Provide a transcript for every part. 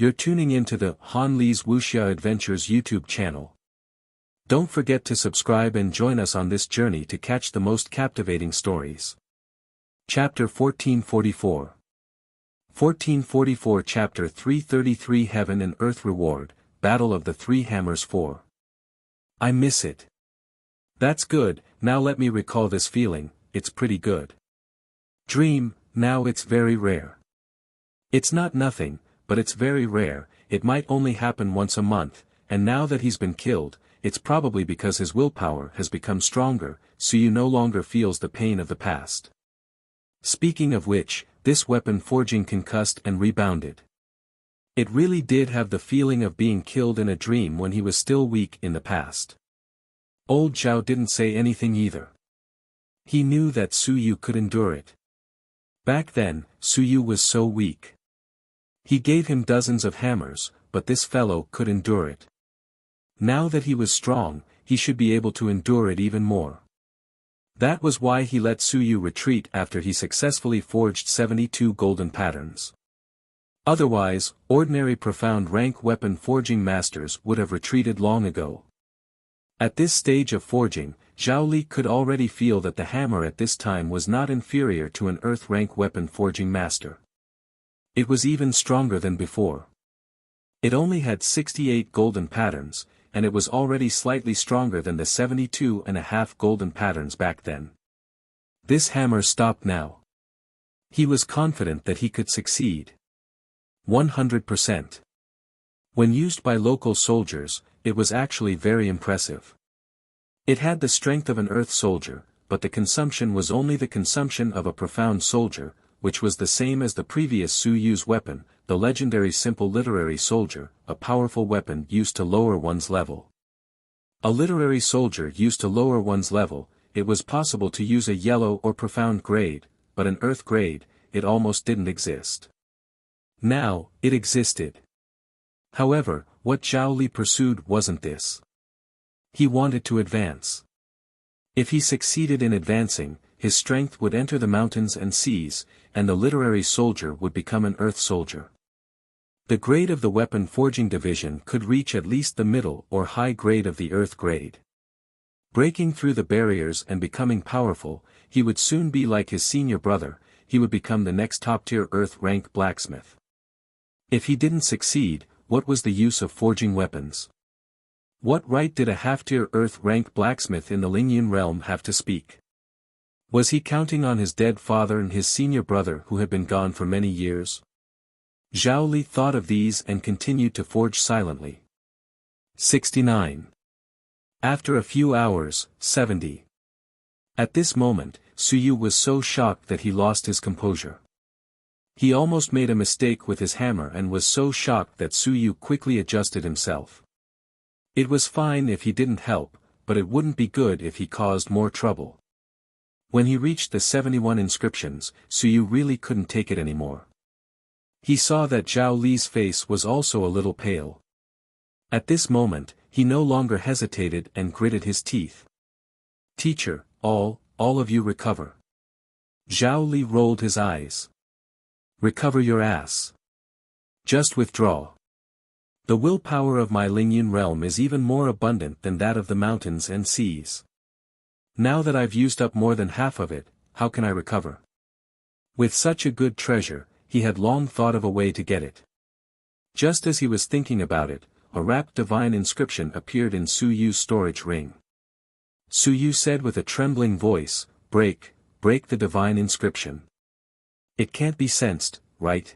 You're tuning into the Han Li's Wuxia Adventures YouTube channel. Don't forget to subscribe and join us on this journey to catch the most captivating stories. Chapter 1444 1444 Chapter 333 Heaven and Earth Reward, Battle of the Three Hammers 4. I miss it. That's good, now let me recall this feeling, it's pretty good. Dream, now it's very rare. It's not nothing, but it's very rare, it might only happen once a month, and now that he's been killed, it's probably because his willpower has become stronger, so you no longer feels the pain of the past. Speaking of which, this weapon forging concussed and rebounded. It really did have the feeling of being killed in a dream when he was still weak in the past. Old Zhao didn't say anything either. He knew that Su Yu could endure it. Back then, Su Yu was so weak. He gave him dozens of hammers, but this fellow could endure it. Now that he was strong, he should be able to endure it even more. That was why he let Su Yu retreat after he successfully forged 72 golden patterns. Otherwise, ordinary profound rank weapon forging masters would have retreated long ago. At this stage of forging, Zhao Li could already feel that the hammer at this time was not inferior to an earth rank weapon forging master. It was even stronger than before. It only had 68 golden patterns, and it was already slightly stronger than the 72.5 golden patterns back then. This hammer stopped now. He was confident that he could succeed. 100%. When used by local soldiers, it was actually very impressive. It had the strength of an earth soldier, but the consumption was only the consumption of a profound soldier, which was the same as the previous Su Yu's weapon, the legendary simple literary soldier, a powerful weapon used to lower one's level. A literary soldier used to lower one's level, it was possible to use a yellow or profound grade, but an earth grade, it almost didn't exist. Now, it existed. However, what Zhao Li pursued wasn't this. He wanted to advance. If he succeeded in advancing, his strength would enter the mountains and seas, and the literary soldier would become an earth soldier. The grade of the weapon forging division could reach at least the middle or high grade of the earth grade. Breaking through the barriers and becoming powerful, he would soon be like his senior brother, he would become the next top-tier earth rank blacksmith. If he didn't succeed, what was the use of forging weapons? What right did a half-tier earth rank blacksmith in the Lingyun realm have to speak? Was he counting on his dead father and his senior brother who had been gone for many years? Zhao Li thought of these and continued to forge silently. 69. After a few hours, 70. At this moment, Su Yu was so shocked that he lost his composure. He almost made a mistake with his hammer and was so shocked that Su Yu quickly adjusted himself. It was fine if he didn't help, but it wouldn't be good if he caused more trouble. When he reached the 71 inscriptions, Su Yu really couldn't take it anymore. He saw that Zhao Li's face was also a little pale. At this moment, he no longer hesitated and gritted his teeth. Teacher, all of you recover. Zhao Li rolled his eyes. Recover your ass. Just withdraw. The willpower of my Lingyun realm is even more abundant than that of the mountains and seas. Now that I've used up more than half of it, how can I recover? With such a good treasure, he had long thought of a way to get it. Just as he was thinking about it, a wrapped divine inscription appeared in Su Yu's storage ring. Su Yu said with a trembling voice, break the divine inscription. It can't be sensed, right?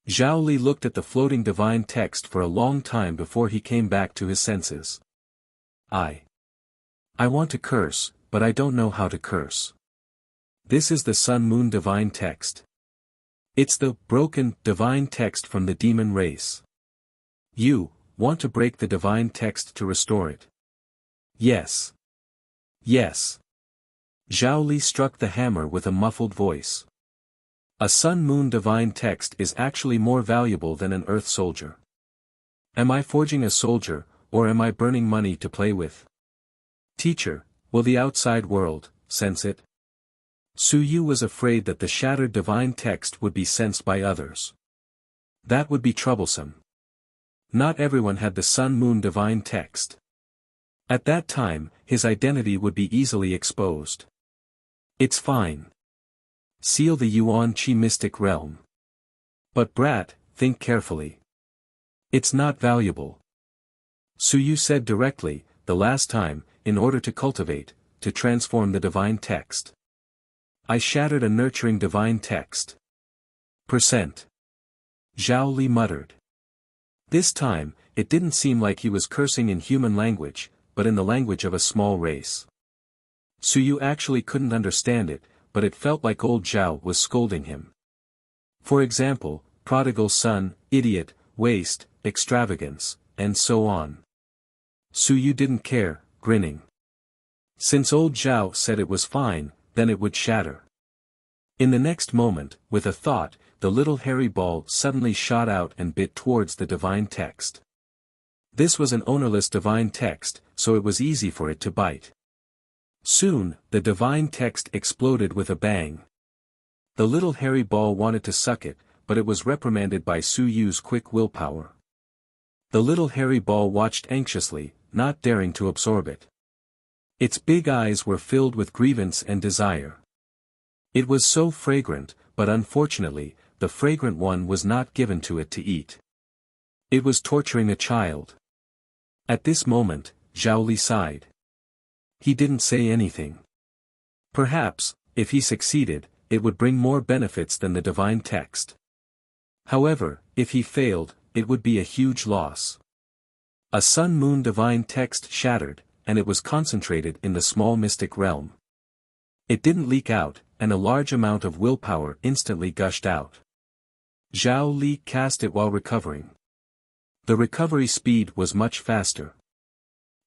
Zhao Li looked at the floating divine text for a long time before he came back to his senses. I want to curse, but I don't know how to curse. This is the Sun-Moon divine text. It's the broken divine text from the demon race. You want to break the divine text to restore it? Yes. Yes. Zhao Li struck the hammer with a muffled voice. A Sun-Moon divine text is actually more valuable than an earth soldier. Am I forging a soldier, or am I burning money to play with? Teacher, will the outside world sense it? Su Yu was afraid that the shattered divine text would be sensed by others. That would be troublesome. Not everyone had the Sun-Moon divine text. At that time, his identity would be easily exposed. It's fine. Seal the Yuan Qi mystic realm. But brat, think carefully. It's not valuable. Su Yu said directly, the last time, in order to cultivate, to transform the divine text. I shattered a nurturing divine text. Percent. Zhao Li muttered. This time, it didn't seem like he was cursing in human language, but in the language of a small race. Su Yu actually couldn't understand it, but it felt like old Zhao was scolding him. For example, prodigal son, idiot, waste, extravagance, and so on. Su Yu didn't care, grinning. Since old Zhao said it was fine, then it would shatter. In the next moment, with a thought, the little hairy ball suddenly shot out and bit towards the divine text. This was an ownerless divine text, so it was easy for it to bite. Soon, the divine text exploded with a bang. The little hairy ball wanted to suck it, but it was reprimanded by Su Yu's quick willpower. The little hairy ball watched anxiously, not daring to absorb it. Its big eyes were filled with grievance and desire. It was so fragrant, but unfortunately, the fragrant one was not given to it to eat. It was torturing a child. At this moment, Zhao Li sighed. He didn't say anything. Perhaps, if he succeeded, it would bring more benefits than the divine text. However, if he failed, it would be a huge loss. A Sun-Moon divine text shattered, and it was concentrated in the small mystic realm. It didn't leak out, and a large amount of willpower instantly gushed out. Zhao Li cast it while recovering. The recovery speed was much faster.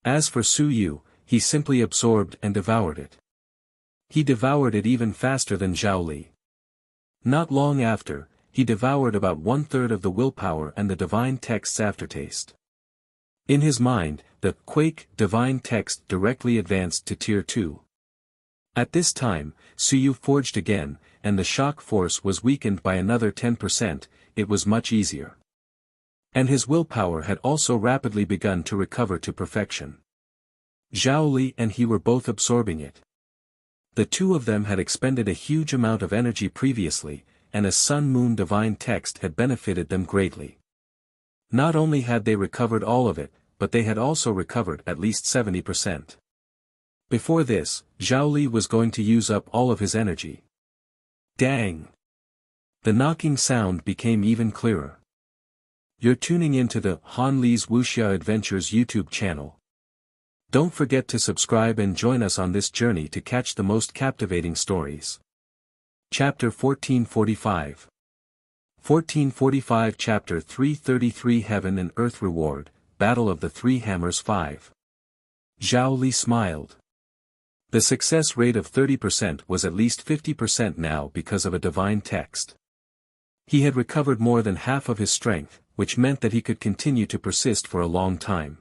As for Su Yu, he simply absorbed and devoured it. He devoured it even faster than Zhao Li. Not long after, he devoured about 1/3 of the willpower and the divine text's aftertaste. In his mind, the Quake divine text directly advanced to Tier 2. At this time, Su Yu forged again, and the shock force was weakened by another 10%, it was much easier. And his willpower had also rapidly begun to recover to perfection. Zhao Li and he were both absorbing it. The two of them had expended a huge amount of energy previously, and a Sun-Moon divine text had benefited them greatly. Not only had they recovered all of it, but they had also recovered at least 70%. Before this, Zhao Li was going to use up all of his energy. Dang! The knocking sound became even clearer. You're tuning into the Han Li's Wuxia Adventures YouTube channel. Don't forget to subscribe and join us on this journey to catch the most captivating stories. Chapter 1445. 1445 Chapter 333 Heaven and Earth Reward, Battle of the Three Hammers 5. Zhao Li smiled. The success rate of 30% was at least 50% now because of a divine text. He had recovered more than half of his strength, which meant that he could continue to persist for a long time.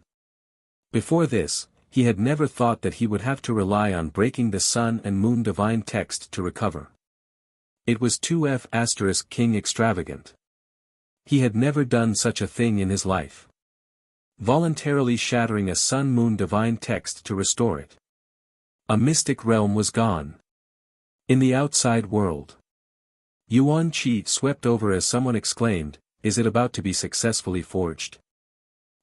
Before this, he had never thought that he would have to rely on breaking the Sun and Moon divine text to recover. It was 2F** King extravagant. He had never done such a thing in his life. Voluntarily shattering a Sun-Moon divine text to restore it. A mystic realm was gone. In the outside world, Yuan Qi swept over as someone exclaimed, "Is it about to be successfully forged?"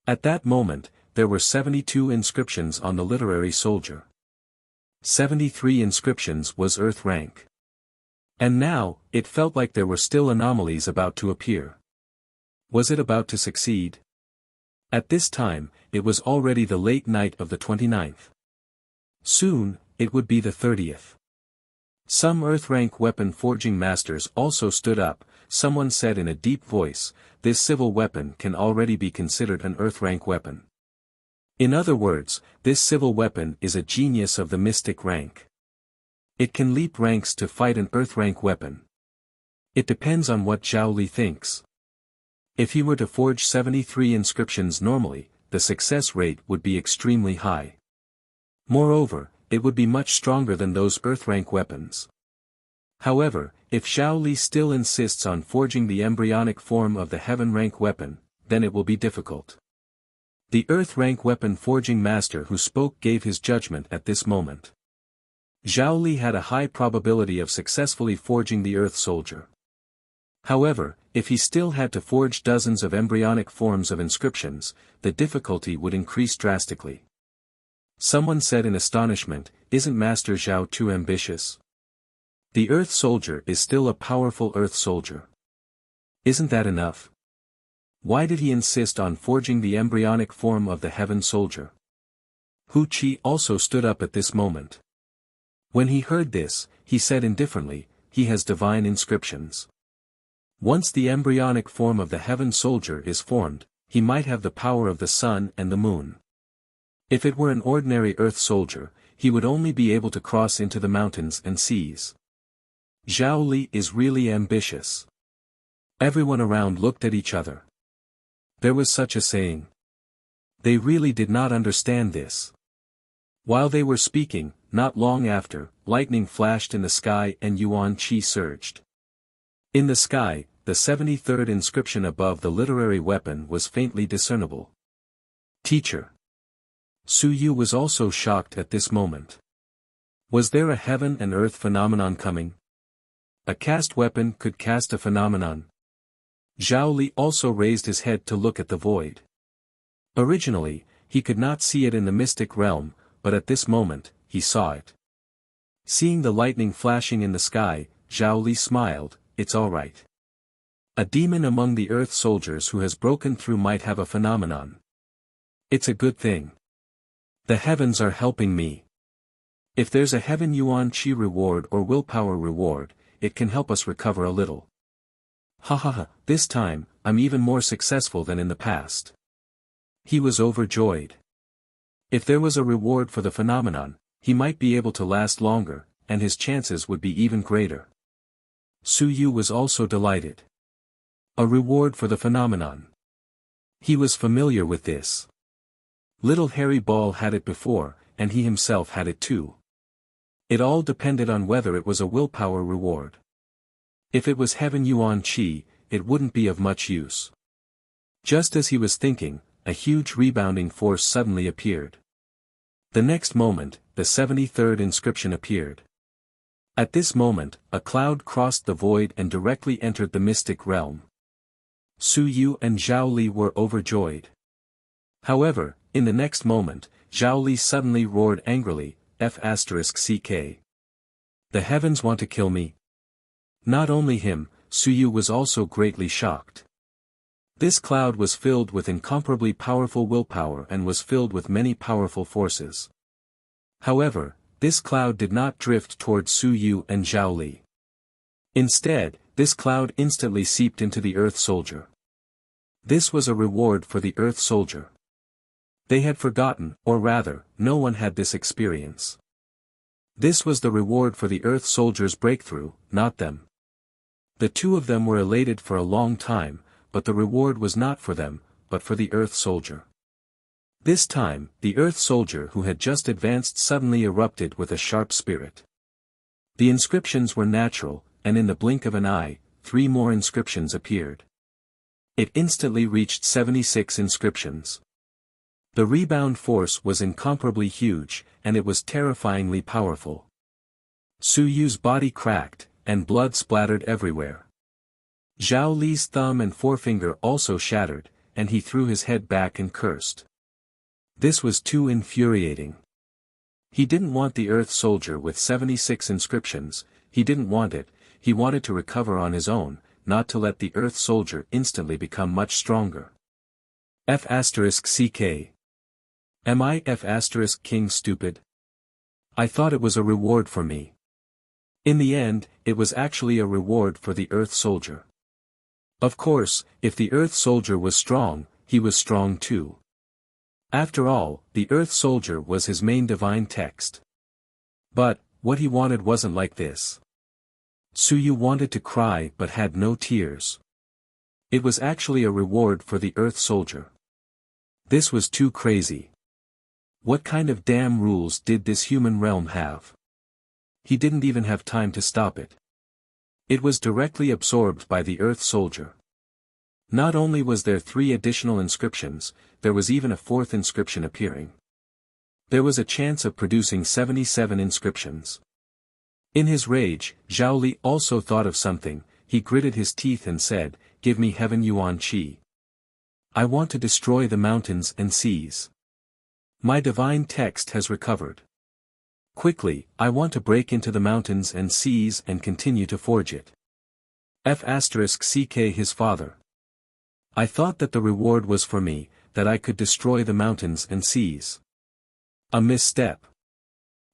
At that moment, there were 72 inscriptions on the literary soldier. 73 inscriptions was Earth rank. And now, it felt like there were still anomalies about to appear. Was it about to succeed? At this time, it was already the late night of the 29th. Soon, it would be the 30th. Some Earth-rank weapon forging masters also stood up. Someone said in a deep voice, "This civil weapon can already be considered an Earth-rank weapon." In other words, this civil weapon is a genius of the mystic rank. It can leap ranks to fight an Earth-rank weapon. It depends on what Zhao Li thinks. If he were to forge 73 inscriptions normally, the success rate would be extremely high. Moreover, it would be much stronger than those Earth-rank weapons. However, if Zhao Li still insists on forging the embryonic form of the heaven rank weapon, then it will be difficult. The earth rank weapon forging master who spoke gave his judgment at this moment. Zhao Li had a high probability of successfully forging the earth soldier. However, if he still had to forge dozens of embryonic forms of inscriptions, the difficulty would increase drastically. Someone said in astonishment, "Isn't Master Zhao too ambitious? The earth soldier is still a powerful earth soldier. Isn't that enough? Why did he insist on forging the embryonic form of the heaven soldier?" Hu Qi also stood up at this moment. When he heard this, he said indifferently, "He has divine inscriptions. Once the embryonic form of the heaven soldier is formed, he might have the power of the sun and the moon. If it were an ordinary earth soldier, he would only be able to cross into the mountains and seas. Zhao Li is really ambitious." Everyone around looked at each other. There was such a saying. They really did not understand this. While they were speaking, not long after, lightning flashed in the sky and Yuan Qi surged. In the sky, the 73rd inscription above the literary weapon was faintly discernible. "Teacher." Su Yu was also shocked at this moment. Was there a heaven and earth phenomenon coming? A cast weapon could cast a phenomenon. Zhao Li also raised his head to look at the void. Originally, he could not see it in the mystic realm, but at this moment, he saw it. Seeing the lightning flashing in the sky, Zhao Li smiled, "It's all right. A demon among the earth soldiers who has broken through might have a phenomenon. It's a good thing. The heavens are helping me. If there's a heaven Yuan Qi reward or willpower reward, it can help us recover a little. Ha ha ha, this time, I'm even more successful than in the past." He was overjoyed. If there was a reward for the phenomenon, he might be able to last longer, and his chances would be even greater. Su Yu was also delighted. A reward for the phenomenon. He was familiar with this. Little Harry Ball had it before, and he himself had it too. It all depended on whether it was a willpower reward. If it was heaven Yuan Qi, it wouldn't be of much use. Just as he was thinking, a huge rebounding force suddenly appeared. The next moment, the 73rd inscription appeared. At this moment, a cloud crossed the void and directly entered the mystic realm. Su Yu and Zhao Li were overjoyed. However, in the next moment, Zhao Li suddenly roared angrily, "F***ck. The heavens want to kill me." Not only him, Su Yu was also greatly shocked. This cloud was filled with incomparably powerful willpower and was filled with many powerful forces. However, this cloud did not drift toward Su Yu and Zhao Li. Instead, this cloud instantly seeped into the earth soldier. This was a reward for the earth soldier. They had forgotten, or rather, no one had this experience. This was the reward for the earth soldier's breakthrough, not them. The two of them were elated for a long time, but the reward was not for them, but for the earth soldier. This time, the earth soldier who had just advanced suddenly erupted with a sharp spirit. The inscriptions were natural, and in the blink of an eye, 3 more inscriptions appeared. It instantly reached 76 inscriptions. The rebound force was incomparably huge, and it was terrifyingly powerful. Su Yu's body cracked, and blood splattered everywhere. Zhao Li's thumb and forefinger also shattered, and he threw his head back and cursed. This was too infuriating. He didn't want the earth soldier with 76 inscriptions, he didn't want it, he wanted to recover on his own, not to let the earth soldier instantly become much stronger. F***ck. Am I F***king stupid? I thought it was a reward for me. In the end, it was actually a reward for the earth soldier. Of course, if the earth soldier was strong, he was strong too. After all, the earth soldier was his main divine text. But, what he wanted wasn't like this. Su Yu wanted to cry but had no tears. It was actually a reward for the earth soldier. This was too crazy. What kind of damn rules did this human realm have? He didn't even have time to stop it. It was directly absorbed by the Earth Soldier. Not only was there 3 additional inscriptions, there was even a 4th inscription appearing. There was a chance of producing 77 inscriptions. In his rage, Zhao Li also thought of something. He gritted his teeth and said, "Give me heaven yuan qi. I want to destroy the mountains and seas. My divine text has recovered. Quickly, I want to break into the mountains and seas and continue to forge it." *CK his father. I thought that the reward was for me, that I could destroy the mountains and seas. A misstep.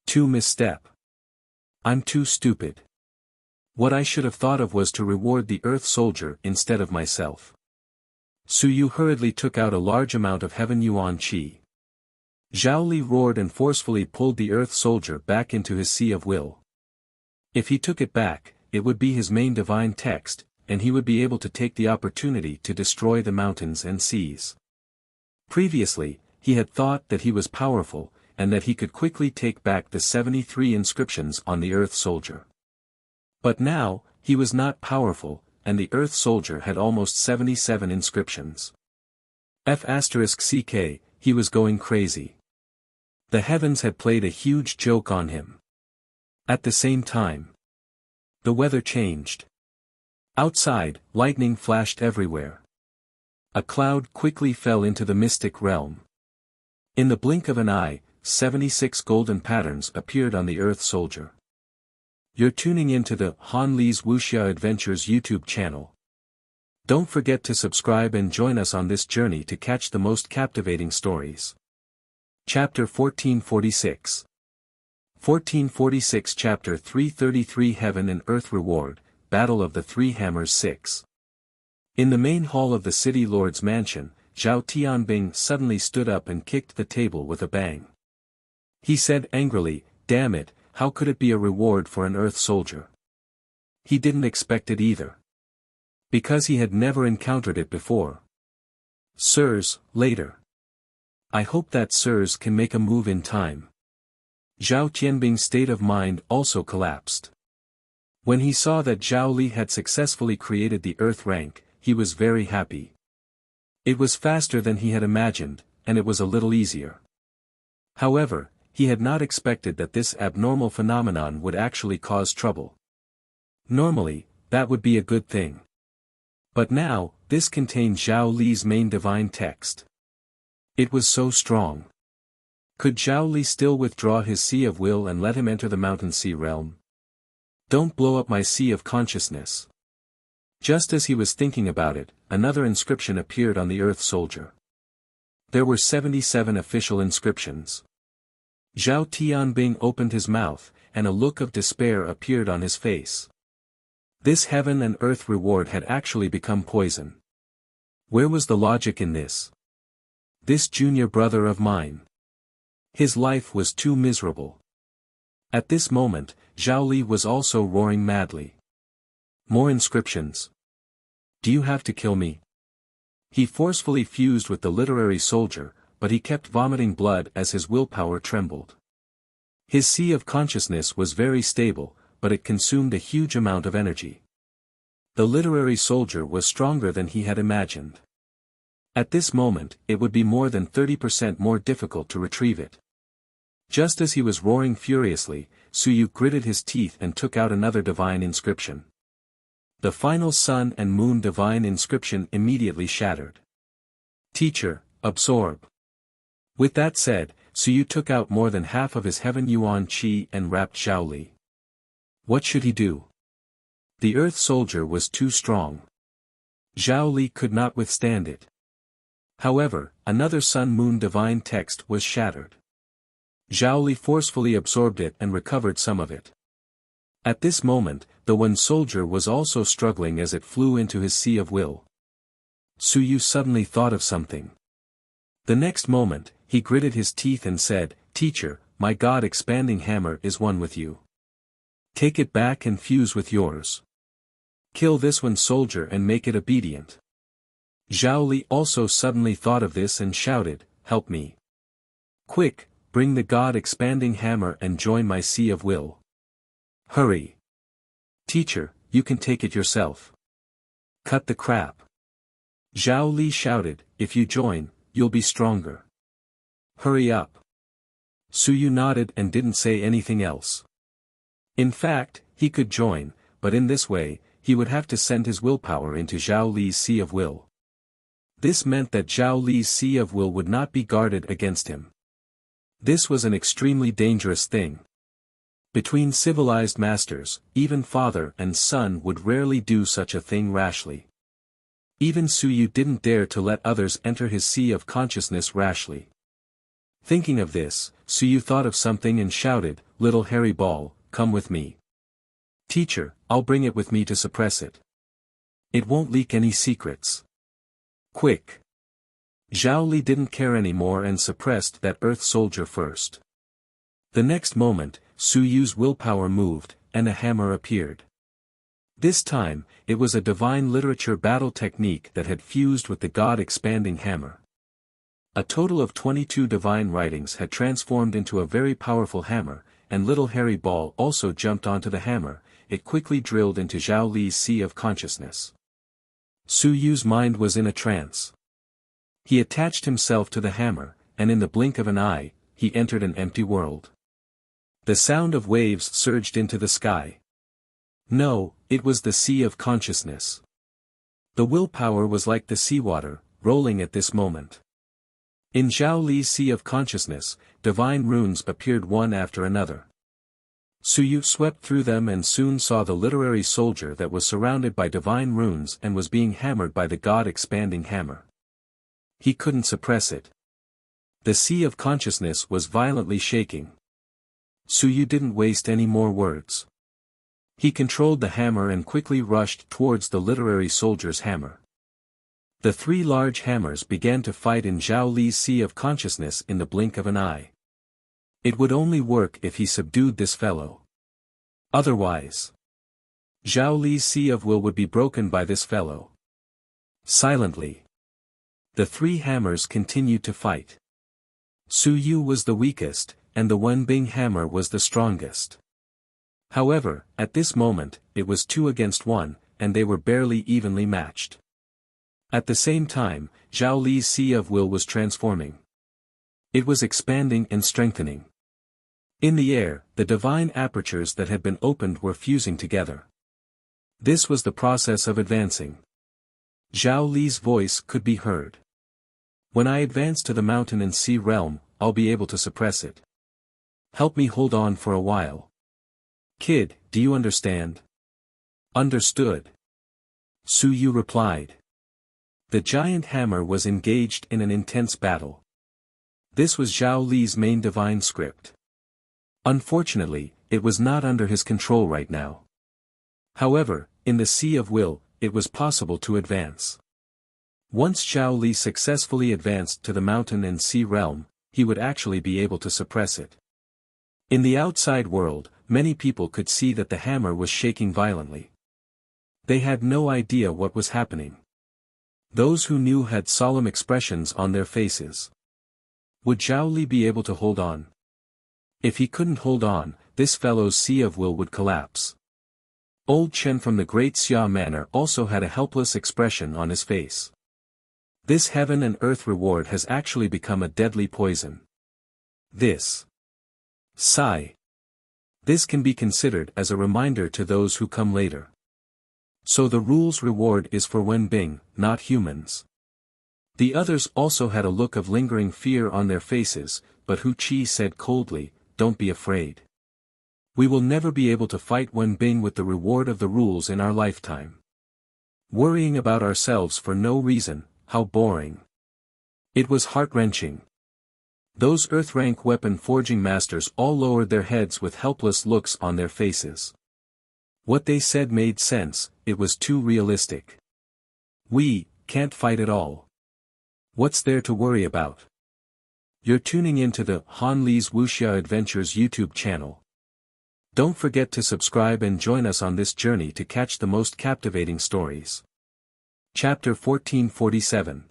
2 misstep. I'm too stupid. What I should have thought of was to reward the Earth Soldier instead of myself. Su Yu hurriedly took out a large amount of heaven yuan qi. Zhao Li roared and forcefully pulled the Earth Soldier back into his sea of will. If he took it back, it would be his main divine text, and he would be able to take the opportunity to destroy the mountains and seas. Previously, he had thought that he was powerful, and that he could quickly take back the 73 inscriptions on the Earth Soldier. But now, he was not powerful, and the Earth Soldier had almost 77 inscriptions. *CK, he was going crazy. The heavens had played a huge joke on him. At the same time, the weather changed. Outside, lightning flashed everywhere. A cloud quickly fell into the mystic realm. In the blink of an eye, 76 golden patterns appeared on the Earth Soldier. You're tuning into the Han Li's Wuxia Adventures YouTube channel. Don't forget to subscribe and join us on this journey to catch the most captivating stories. Chapter 1446. 1446 Chapter 333 Heaven and Earth Reward, Battle of the Three Hammers 6. In the main hall of the city lord's mansion, Zhao Tianbing suddenly stood up and kicked the table with a bang. He said angrily, "Damn it, how could it be a reward for an Earth Soldier?" He didn't expect it either. Because he had never encountered it before. Sirs, later. I hope that sirs can make a move in time. Zhao Tianbing's state of mind also collapsed. When he saw that Zhao Li had successfully created the Earth rank, he was very happy. It was faster than he had imagined, and it was a little easier. However, he had not expected that this abnormal phenomenon would actually cause trouble. Normally, that would be a good thing. But now, this contained Zhao Li's main divine text. It was so strong. Could Zhao Li still withdraw his sea of will and let him enter the mountain sea realm? Don't blow up my sea of consciousness. Just as he was thinking about it, another inscription appeared on the Earth Soldier. There were 77 official inscriptions. Zhao Tianbing opened his mouth, and a look of despair appeared on his face. This heaven and earth reward had actually become poison. Where was the logic in this? This junior brother of mine. His life was too miserable. At this moment, Zhao Li was also roaring madly. More inscriptions. Do you have to kill me? He forcefully fused with the literary soldier, but he kept vomiting blood as his willpower trembled. His sea of consciousness was very stable, but it consumed a huge amount of energy. The literary soldier was stronger than he had imagined. At this moment, it would be more than 30% more difficult to retrieve it. Just as he was roaring furiously, Su Yu gritted his teeth and took out another divine inscription. The final sun and moon divine inscription immediately shattered. Teacher, absorb. With that said, Su Yu took out more than half of his heaven yuan qi and wrapped Zhao Li. What should he do? The Earth Soldier was too strong. Zhao Li could not withstand it. However, another sun-moon divine text was shattered. Zhao Li forcefully absorbed it and recovered some of it. At this moment, the one soldier was also struggling as it flew into his sea of will. Su Yu suddenly thought of something. The next moment, he gritted his teeth and said, "Teacher, my God-expanding hammer is one with you. Take it back and fuse with yours. Kill this one soldier and make it obedient." Zhao Li also suddenly thought of this and shouted, "Help me. Quick, bring the God-expanding hammer and join my sea of will. Hurry. Teacher, you can take it yourself. Cut the crap. Zhao Li shouted, if you join, you'll be stronger. Hurry up. Su Yu nodded and didn't say anything else. In fact, he could join, but in this way, he would have to send his willpower into Zhao Li's Sea of Will. This meant that Zhao Li's Sea of Will would not be guarded against him. This was an extremely dangerous thing. Between civilized masters, even father and son would rarely do such a thing rashly. Even Su Yu didn't dare to let others enter his sea of consciousness rashly. Thinking of this, Su Yu thought of something and shouted, little hairy ball, come with me. Teacher, I'll bring it with me to suppress it. It won't leak any secrets. Quick. Zhao Li didn't care anymore and suppressed that earth soldier first. The next moment, Su Yu's willpower moved, and a hammer appeared. This time, it was a divine literature battle technique that had fused with the God-expanding hammer. A total of 22 divine writings had transformed into a very powerful hammer, and little hairy ball also jumped onto the hammer. It quickly drilled into Zhao Li's sea of consciousness. Su Yu's mind was in a trance. He attached himself to the hammer, and in the blink of an eye, he entered an empty world. The sound of waves surged into the sky. No, it was the sea of consciousness. The willpower was like the seawater, rolling at this moment. In Zhao Li's sea of consciousness, divine runes appeared one after another. Su Yu swept through them and soon saw the literary soldier that was surrounded by divine runes and was being hammered by the God-expanding hammer. He couldn't suppress it. The sea of consciousness was violently shaking. Su Yu didn't waste any more words. He controlled the hammer and quickly rushed towards the literary soldier's hammer. The three large hammers began to fight in Zhao Li's sea of consciousness in the blink of an eye. It would only work if he subdued this fellow. Otherwise, Zhao Li's sea of will would be broken by this fellow. Silently, the three hammers continued to fight. Su Yu was the weakest, and the Wenbing hammer was the strongest. However, at this moment, it was 2 against 1, and they were barely evenly matched. At the same time, Zhao Li's sea of will was transforming. It was expanding and strengthening. In the air, the divine apertures that had been opened were fusing together. This was the process of advancing. Zhao Li's voice could be heard. When I advance to the mountain and sea realm, I'll be able to suppress it. Help me hold on for a while. Kid, do you understand? Understood. Su Yu replied. The giant hammer was engaged in an intense battle. This was Zhao Li's main divine script. Unfortunately, it was not under his control right now. However, in the Sea of Will, it was possible to advance. Once Zhao Li successfully advanced to the mountain and sea realm, he would actually be able to suppress it. In the outside world, many people could see that the hammer was shaking violently. They had no idea what was happening. Those who knew had solemn expressions on their faces. Would Zhao Li be able to hold on? If he couldn't hold on, this fellow's Sea of Will would collapse. Old Chen from the Great Xia Manor also had a helpless expression on his face. This heaven and earth reward has actually become a deadly poison. This can be considered as a reminder to those who come later. So the rule's reward is for Wenbing, not humans. The others also had a look of lingering fear on their faces, but Hu Qi said coldly, don't be afraid. We will never be able to fight Wenbing with the reward of the rules in our lifetime. Worrying about ourselves for no reason, how boring. It was heart-wrenching. Those earth-rank weapon-forging masters all lowered their heads with helpless looks on their faces. What they said made sense, it was too realistic. We can't fight at all. What's there to worry about? You're tuning into the Han Li's Wuxia Adventures YouTube channel. Don't forget to subscribe and join us on this journey to catch the most captivating stories. Chapter 1447.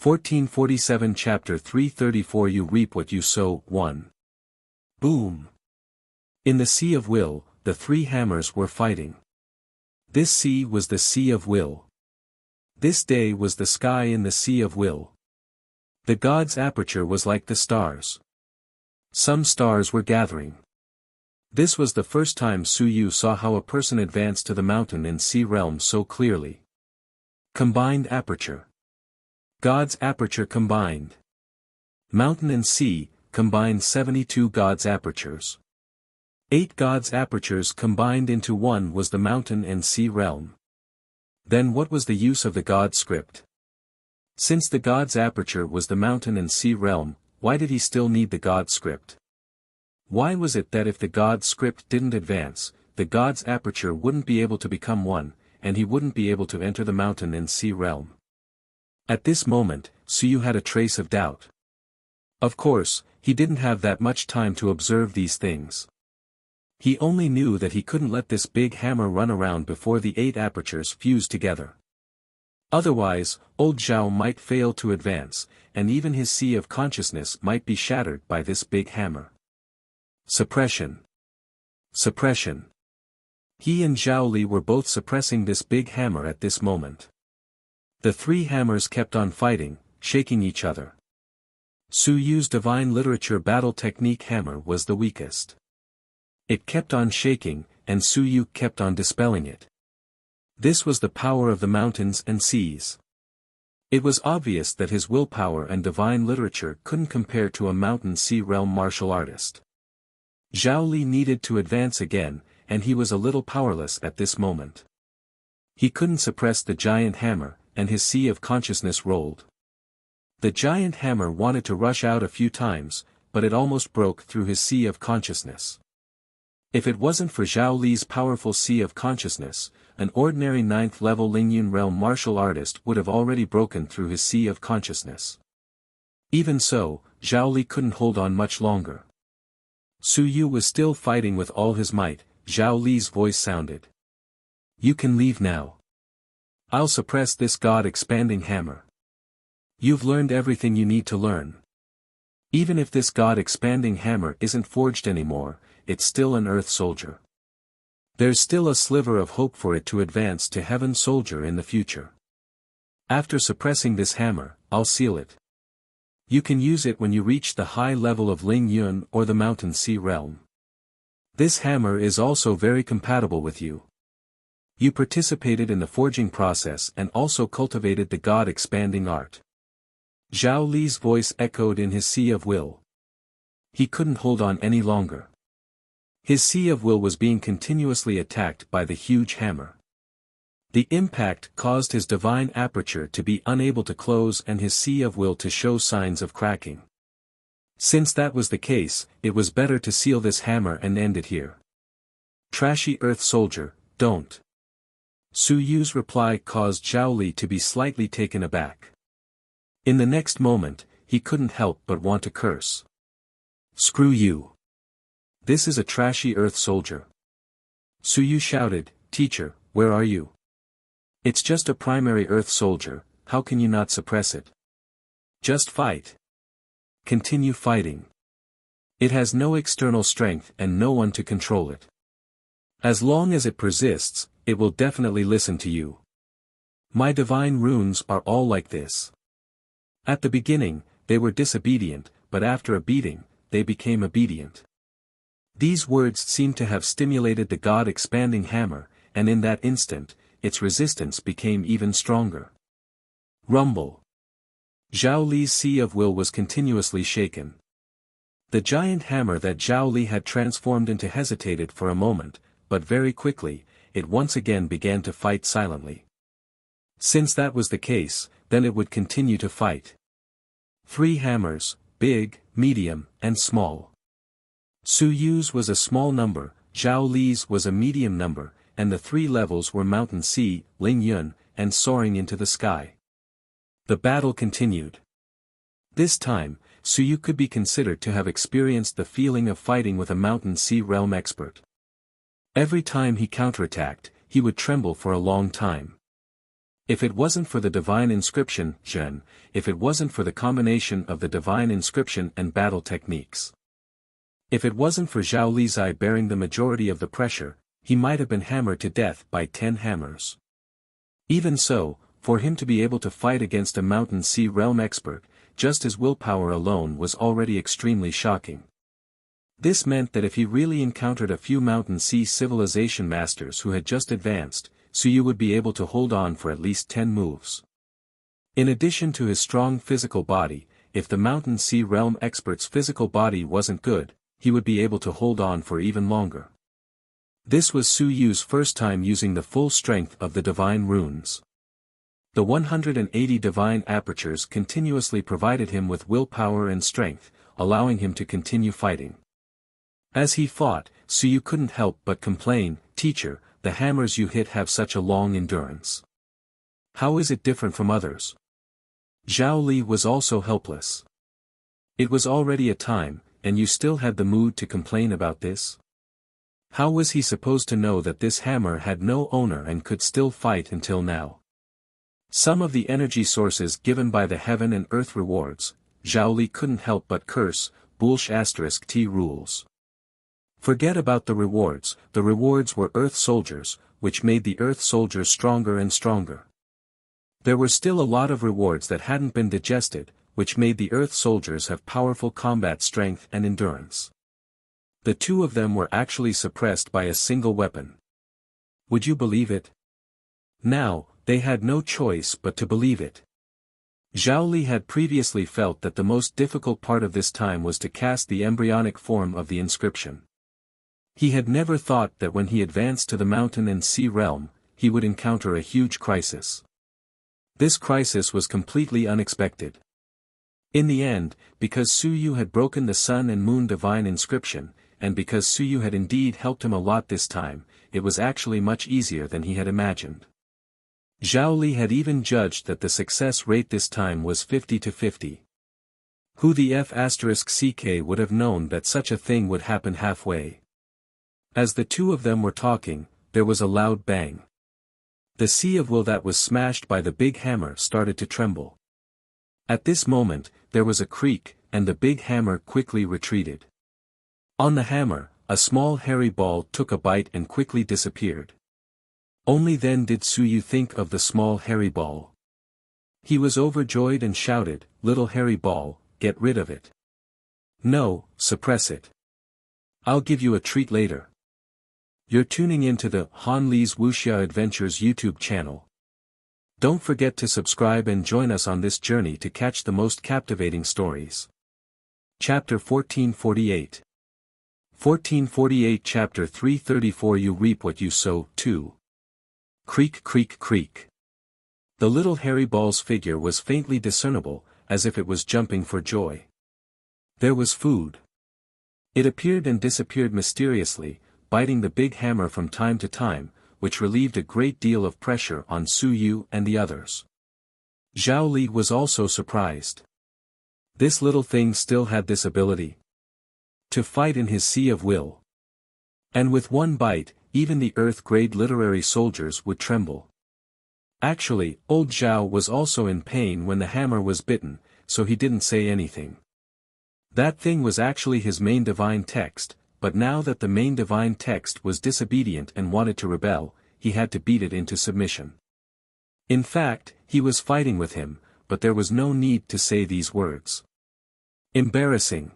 1447 Chapter 334 You reap what you sow. 1. Boom. In the Sea of Will, the three hammers were fighting. This sea was the Sea of Will. This day was the sky in the Sea of Will. The god's aperture was like the stars. Some stars were gathering. This was the first time Su Yu saw how a person advanced to the mountain and sea realm so clearly. Combined aperture. God's aperture combined. Mountain and sea, combined 72 God's apertures. 8 God's apertures combined into one was the mountain and sea realm. Then what was the use of the God script? Since the God's aperture was the mountain and sea realm, why did he still need the God script? Why was it that if the God script didn't advance, the God's aperture wouldn't be able to become one, and he wouldn't be able to enter the mountain and sea realm? At this moment, Su Yu had a trace of doubt. Of course, he didn't have that much time to observe these things. He only knew that he couldn't let this big hammer run around before the 8 apertures fused together. Otherwise, old Zhao might fail to advance, and even his sea of consciousness might be shattered by this big hammer. Suppression. Suppression. He and Zhao Li were both suppressing this big hammer at this moment. The 3 hammers kept on fighting, shaking each other. Su Yu's divine literature battle technique hammer was the weakest. It kept on shaking, and Su Yu kept on dispelling it. This was the power of the mountains and seas. It was obvious that his willpower and divine literature couldn't compare to a mountain sea realm martial artist. Zhao Li needed to advance again, and he was a little powerless at this moment. He couldn't suppress the giant hammer, and his sea of consciousness rolled. The giant hammer wanted to rush out a few times, but it almost broke through his sea of consciousness. If it wasn't for Zhao Li's powerful sea of consciousness, an ordinary 9th level Lingyun realm martial artist would have already broken through his sea of consciousness. Even so, Zhao Li couldn't hold on much longer. Su Yu was still fighting with all his might. Zhao Li's voice sounded. "You can leave now. I'll suppress this God-expanding hammer. You've learned everything you need to learn. Even if this God-expanding hammer isn't forged anymore, it's still an Earth soldier. There's still a sliver of hope for it to advance to Heaven soldier in the future. After suppressing this hammer, I'll seal it. You can use it when you reach the high level of Ling Yun or the Mountain Sea realm. This hammer is also very compatible with you. You participated in the forging process and also cultivated the God-expanding art." Zhao Li's voice echoed in his sea of will. He couldn't hold on any longer. His sea of will was being continuously attacked by the huge hammer. The impact caused his divine aperture to be unable to close and his sea of will to show signs of cracking. Since that was the case, it was better to seal this hammer and end it here. "Trashy Earth soldier, don't." Su Yu's reply caused Zhao Li to be slightly taken aback. In the next moment, he couldn't help but want to curse. "Screw you. This is a trashy Earth soldier." Su Yu shouted, "Teacher, where are you? It's just a primary Earth soldier, how can you not suppress it? Just fight. Continue fighting. It has no external strength and no one to control it. As long as it persists, it will definitely listen to you. My divine runes are all like this. At the beginning, they were disobedient, but after a beating, they became obedient." These words seemed to have stimulated the God-expanding hammer, and in that instant, its resistance became even stronger. Rumble. Zhao Li's sea of will was continuously shaken. The giant hammer that Zhao Li had transformed into hesitated for a moment, but very quickly, it once again began to fight silently. Since that was the case, then it would continue to fight. 3 hammers, big, medium, and small. Su Yu's was a small number, Zhao Li's was a medium number, and the 3 levels were Mountain Sea, Ling Yun, and soaring into the sky. The battle continued. This time, Su Yu could be considered to have experienced the feeling of fighting with a Mountain Sea realm expert. Every time he counterattacked, he would tremble for a long time. If it wasn't for the divine inscription, Zhen, if it wasn't for the combination of the divine inscription and battle techniques. If it wasn't for Zhao Li's eye bearing the majority of the pressure, he might have been hammered to death by 10 hammers. Even so, for him to be able to fight against a Mountain Sea realm expert, just his willpower alone was already extremely shocking. This meant that if he really encountered a few Mountain Sea civilization masters who had just advanced, Suyu would be able to hold on for at least 10 moves. In addition to his strong physical body, if the Mountain Sea realm expert's physical body wasn't good, he would be able to hold on for even longer. This was Suyu's first time using the full strength of the divine runes. The 180 divine apertures continuously provided him with willpower and strength, allowing him to continue fighting. As he fought, Suyu couldn't help but complain, "Teacher, the hammers you hit have such a long endurance. How is it different from others?" Zhao Li was also helpless. It was already a time, and you still had the mood to complain about this? How was he supposed to know that this hammer had no owner and could still fight until now? Some of the energy sources given by the heaven and earth rewards, Zhao Li couldn't help but curse, bullsh** T rules. Forget about the rewards were earth soldiers, which made the earth soldiers stronger and stronger. There were still a lot of rewards that hadn't been digested, which made the earth soldiers have powerful combat strength and endurance. The two of them were actually suppressed by a single weapon. Would you believe it? Now, they had no choice but to believe it. Zhao Li had previously felt that the most difficult part of this time was to cast the embryonic form of the inscription. He had never thought that when he advanced to the mountain and sea realm, he would encounter a huge crisis. This crisis was completely unexpected. In the end, because Suyu had broken the sun and moon divine inscription, and because Suyu had indeed helped him a lot this time, it was actually much easier than he had imagined. Zhao Li had even judged that the success rate this time was 50 to 50. Who the F***ck would have known that such a thing would happen halfway? As the two of them were talking, there was a loud bang. The sea of will that was smashed by the big hammer started to tremble. At this moment, there was a creak, and the big hammer quickly retreated. On the hammer, a small hairy ball took a bite and quickly disappeared. Only then did Suyu think of the small hairy ball. He was overjoyed and shouted, "Little hairy ball, get rid of it. No, suppress it. I'll give you a treat later." You're tuning into the Han Li's Wuxia Adventures YouTube channel. Don't forget to subscribe and join us on this journey to catch the most captivating stories. Chapter 1448. 1448 Chapter 334 You reap what you sow, 2. Creak creak creak. The little hairy ball's figure was faintly discernible, as if it was jumping for joy. There was food. It appeared and disappeared mysteriously, biting the big hammer from time to time, which relieved a great deal of pressure on Suyu and the others. Zhao Li was also surprised. This little thing still had this ability to fight in his sea of will. And with one bite, even the earth-grade literary soldiers would tremble. Actually, old Zhao was also in pain when the hammer was bitten, so he didn't say anything. That thing was actually his main divine text, but now that the main divine text was disobedient and wanted to rebel, he had to beat it into submission. In fact, he was fighting with him, but there was no need to say these words. Embarrassing.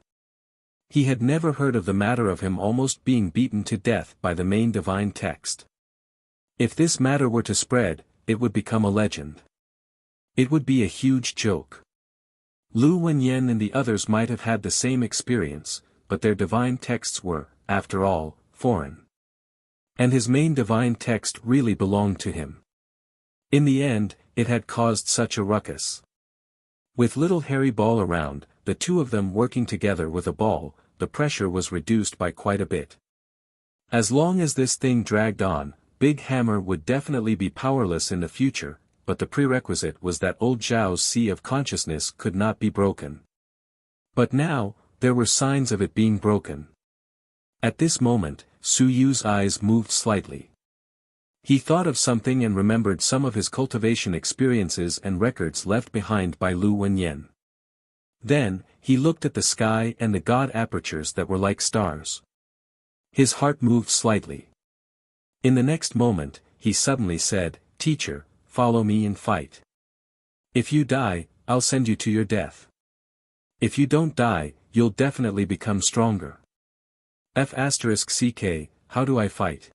He had never heard of the matter of him almost being beaten to death by the main divine text. If this matter were to spread, it would become a legend. It would be a huge joke. Lu Wenyan and the others might have had the same experience, but their divine texts were, after all, foreign. And his main divine text really belonged to him. In the end, it had caused such a ruckus. With little hairy ball around, the two of them working together with a ball, the pressure was reduced by quite a bit. As long as this thing dragged on, Big Hammer would definitely be powerless in the future, but the prerequisite was that old Zhao's sea of consciousness could not be broken. But now, there were signs of it being broken. At this moment, Suyu's eyes moved slightly. He thought of something and remembered some of his cultivation experiences and records left behind by Lu Wenyan. Then, he looked at the sky and the god apertures that were like stars. His heart moved slightly. In the next moment, he suddenly said, "Teacher, follow me and fight. If you die, I'll send you to your death. If you don't die, you'll definitely become stronger. F***ck, how do I fight?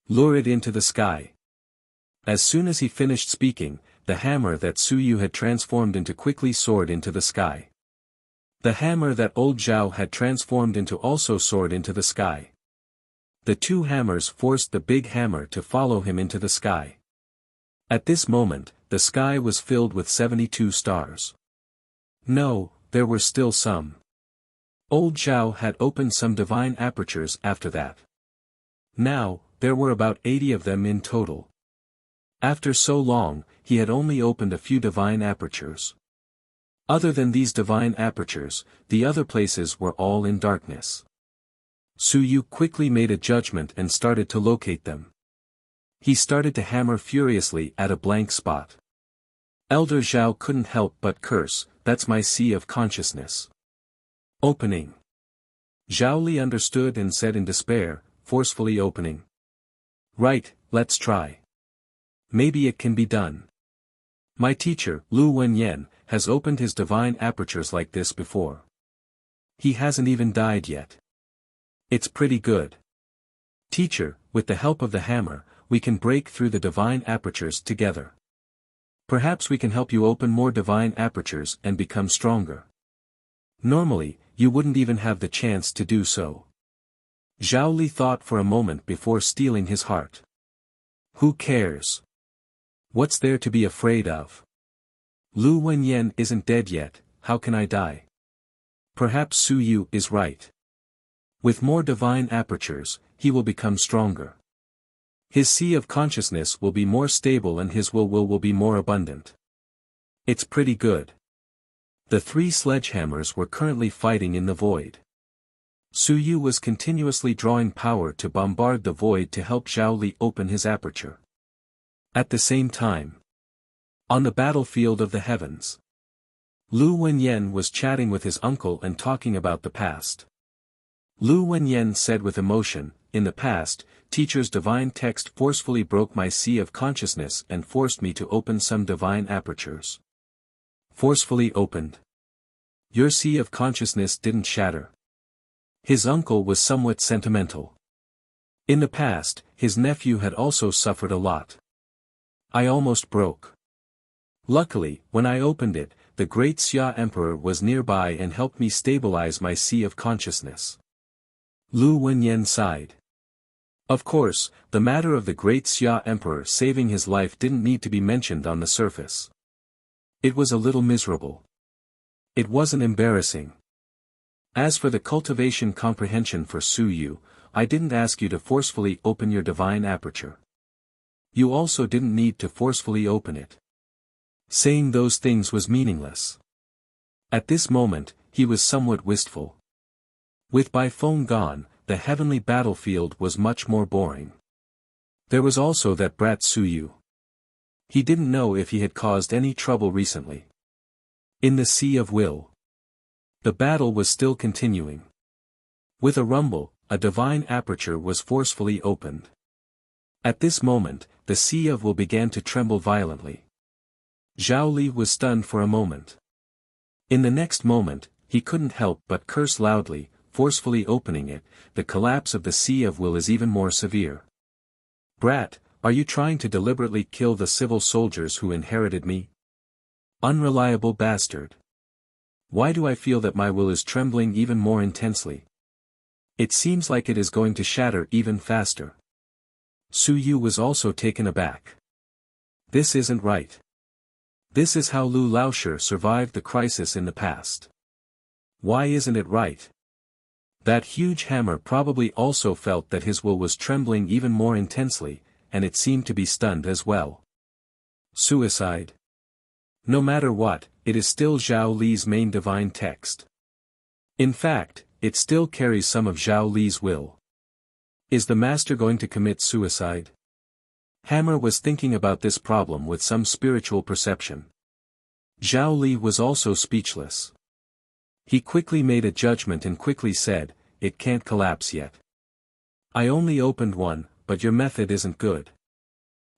Lure it into the sky." As soon as he finished speaking, the hammer that Suyu had transformed into quickly soared into the sky. The hammer that old Zhao had transformed into also soared into the sky. The two hammers forced the big hammer to follow him into the sky. At this moment, the sky was filled with 72 stars. No, there were still some. Old Zhao had opened some divine apertures after that. Now, there were about 80 of them in total. After so long, he had only opened a few divine apertures. Other than these divine apertures, the other places were all in darkness. Suyu quickly made a judgment and started to locate them. He started to hammer furiously at a blank spot. Elder Zhao couldn't help but curse, "That's my sea of consciousness." Opening. Zhao Li understood and said in despair, forcefully opening. "Right, let's try. Maybe it can be done. My teacher, Lu Wenyan, has opened his divine apertures like this before. He hasn't even died yet. It's pretty good. Teacher, with the help of the hammer, we can break through the divine apertures together. Perhaps we can help you open more divine apertures and become stronger. Normally, you wouldn't even have the chance to do so." Zhao Li thought for a moment before stealing his heart. Who cares? What's there to be afraid of? Lu Wenyan isn't dead yet, how can I die? Perhaps Suyu is right. With more divine apertures, he will become stronger. His sea of consciousness will be more stable and his will be more abundant. It's pretty good. The three sledgehammers were currently fighting in the void. Suyu was continuously drawing power to bombard the void to help Zhao Li open his aperture. At the same time, on the battlefield of the heavens, Lu Wenyan was chatting with his uncle and talking about the past. Lu Wenyan said with emotion, "In the past, teacher's divine text forcefully broke my sea of consciousness and forced me to open some divine apertures." Forcefully opened. Your sea of consciousness didn't shatter. His uncle was somewhat sentimental. In the past, his nephew had also suffered a lot. I almost broke. Luckily, when I opened it, the great Xia Emperor was nearby and helped me stabilize my sea of consciousness. Lu Wenyan sighed. Of course, the matter of the great Xia Emperor saving his life didn't need to be mentioned on the surface. It was a little miserable. It wasn't embarrassing. As for the cultivation comprehension for Suyu, I didn't ask you to forcefully open your divine aperture. You also didn't need to forcefully open it. Saying those things was meaningless. At this moment, he was somewhat wistful. With Bai Feng gone, the heavenly battlefield was much more boring. There was also that brat Suyu. He didn't know if he had caused any trouble recently. In the Sea of Will, the battle was still continuing. With a rumble, a divine aperture was forcefully opened. At this moment, the Sea of Will began to tremble violently. Zhao Li was stunned for a moment. In the next moment, he couldn't help but curse loudly, forcefully opening it. The collapse of the Sea of Will is even more severe. Brat, are you trying to deliberately kill the civil soldiers who inherited me? Unreliable bastard. Why do I feel that my will is trembling even more intensely? It seems like it is going to shatter even faster. Suyu was also taken aback. This isn't right. This is how Lu Laoshi survived the crisis in the past. Why isn't it right? That huge hammer probably also felt that his will was trembling even more intensely, and it seemed to be stunned as well. Suicide. No matter what, it is still Zhao Li's main divine text. In fact, it still carries some of Zhao Li's will. Is the master going to commit suicide? Hammer was thinking about this problem with some spiritual perception. Zhao Li was also speechless. He quickly made a judgment and quickly said, "It can't collapse yet. I only opened one, but your method isn't good.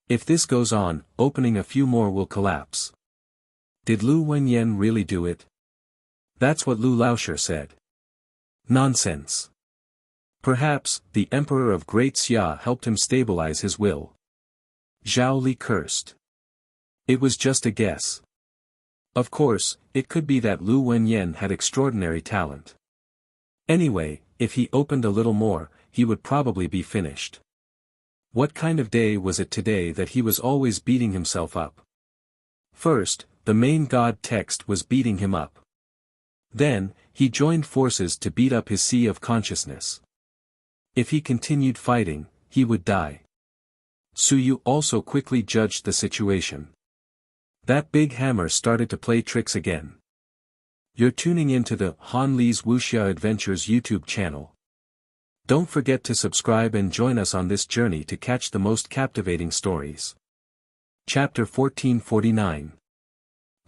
If this goes on, opening a few more will collapse. Did Lu Wenyan really do it? That's what Lu Laoshi said. Nonsense. Perhaps, the Emperor of Great Xia helped him stabilize his will. Zhao Li cursed. It was just a guess. Of course, it could be that Lu Wenyan had extraordinary talent. Anyway, if he opened a little more, he would probably be finished. What kind of day was it today that he was always beating himself up? First, the main god text was beating him up. Then, he joined forces to beat up his sea of consciousness. If he continued fighting, he would die. Su Yu also quickly judged the situation. That big hammer started to play tricks again. You're tuning into the Han Li's Wuxia Adventures YouTube channel. Don't forget to subscribe and join us on this journey to catch the most captivating stories. Chapter 1449.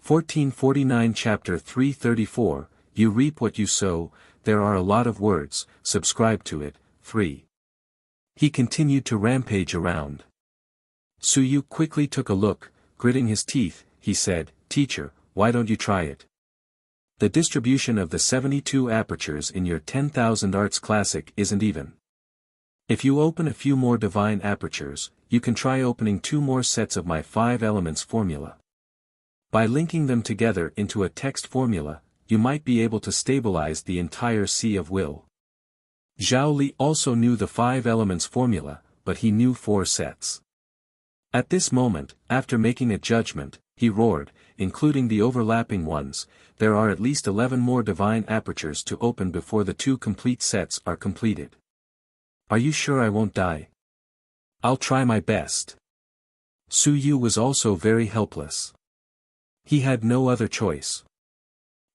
1449 Chapter 334, You reap what you sow. There are a lot of words, subscribe to it. 3. He continued to rampage around. Su Yu quickly took a look, gritting his teeth. He said, Teacher, why don't you try it? The distribution of the 72 apertures in your 10,000 Arts Classic isn't even. If you open a few more divine apertures, you can try opening 2 more sets of my 5 elements formula. By linking them together into a text formula, you might be able to stabilize the entire sea of will. Zhao Li also knew the 5 elements formula, but he knew 4 sets. At this moment, after making a judgment, he roared, including the overlapping ones, there are at least 11 more divine apertures to open before the 2 complete sets are completed. Are you sure I won't die? I'll try my best. Su Yu was also very helpless. He had no other choice.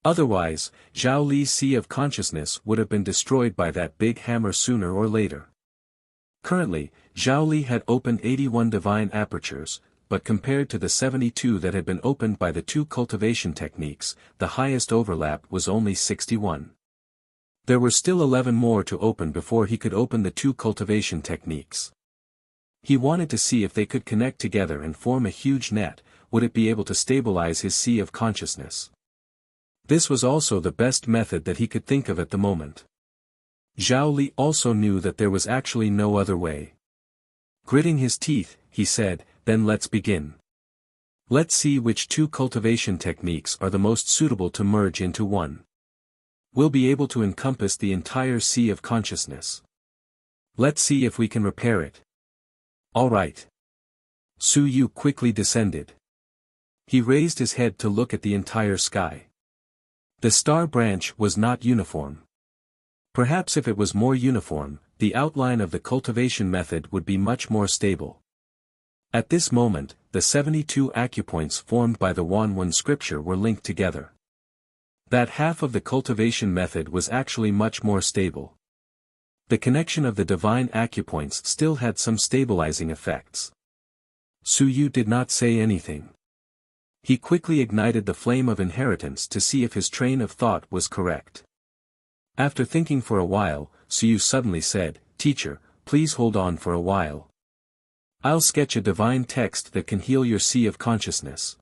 Otherwise, Zhao Li's sea of consciousness would have been destroyed by that big hammer sooner or later. Currently, Zhao Li had opened 81 divine apertures, but compared to the 72 that had been opened by the 2 cultivation techniques, the highest overlap was only 61. There were still 11 more to open before he could open the 2 cultivation techniques. He wanted to see if they could connect together and form a huge net. Would it be able to stabilize his sea of consciousness? This was also the best method that he could think of at the moment. Zhao Li also knew that there was actually no other way. Gritting his teeth, he said, Then let's begin. Let's see which 2 cultivation techniques are the most suitable to merge into one. We'll be able to encompass the entire sea of consciousness. Let's see if we can repair it. All right. Su Yu quickly descended. He raised his head to look at the entire sky. The star branch was not uniform. Perhaps if it was more uniform, the outline of the cultivation method would be much more stable. At this moment, the 72 acupoints formed by the Wanwen scripture were linked together. That half of the cultivation method was actually much more stable. The connection of the divine acupoints still had some stabilizing effects. Su Yu did not say anything. He quickly ignited the flame of inheritance to see if his train of thought was correct. After thinking for a while, Su Yu suddenly said, Teacher, please hold on for a while. I'll sketch a divine text that can heal your sea of consciousness.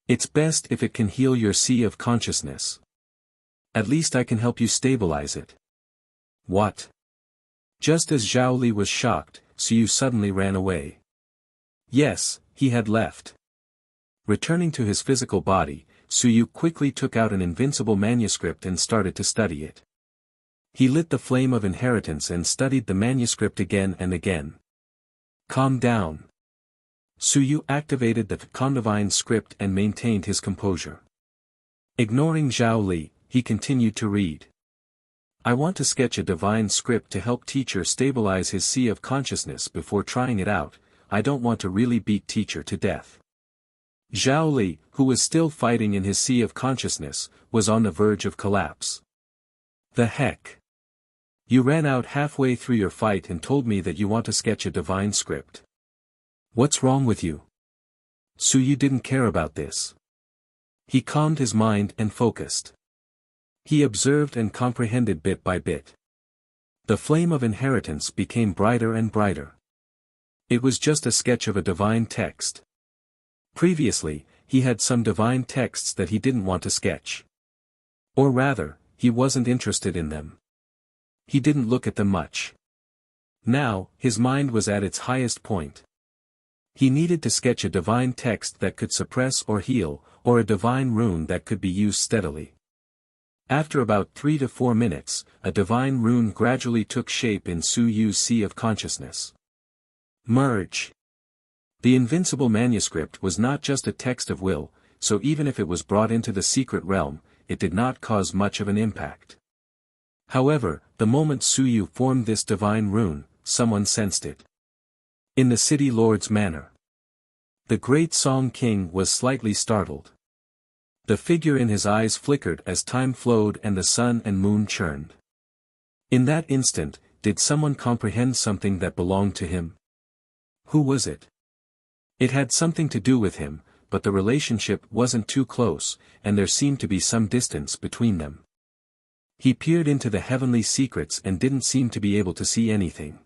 It's best if it can heal your sea of consciousness. At least I can help you stabilize it. What? Just as Zhao Li was shocked, Su Yu suddenly ran away. Yes, he had left. Returning to his physical body, Su Yu quickly took out an invincible manuscript and started to study it. He lit the flame of inheritance and studied the manuscript again and again. Calm down. Su Yu activated the Condivine script and maintained his composure. Ignoring Zhao Li, he continued to read. I want to sketch a divine script to help teacher stabilize his sea of consciousness before trying it out. I don't want to really beat teacher to death. Zhao Li, who was still fighting in his sea of consciousness, was on the verge of collapse. The heck? You ran out halfway through your fight and told me that you want to sketch a divine script. What's wrong with you? Su Yu didn't care about this. He calmed his mind and focused. He observed and comprehended bit by bit. The flame of inheritance became brighter and brighter. It was just a sketch of a divine text. Previously, he had some divine texts that he didn't want to sketch. Or rather, he wasn't interested in them. He didn't look at them much. Now, his mind was at its highest point. He needed to sketch a divine text that could suppress or heal, or a divine rune that could be used steadily. After about 3 to 4 minutes, a divine rune gradually took shape in Su Yu's sea of consciousness. Merge. The invincible manuscript was not just a text of will, so even if it was brought into the secret realm, it did not cause much of an impact. However, the moment Su Yu formed this divine rune, someone sensed it. In the city lord's manor. The great Song King was slightly startled. The figure in his eyes flickered as time flowed and the sun and moon churned. In that instant, did someone comprehend something that belonged to him? Who was it? It had something to do with him, but the relationship wasn't too close, and there seemed to be some distance between them. He peered into the heavenly secrets and didn't seem to be able to see anything.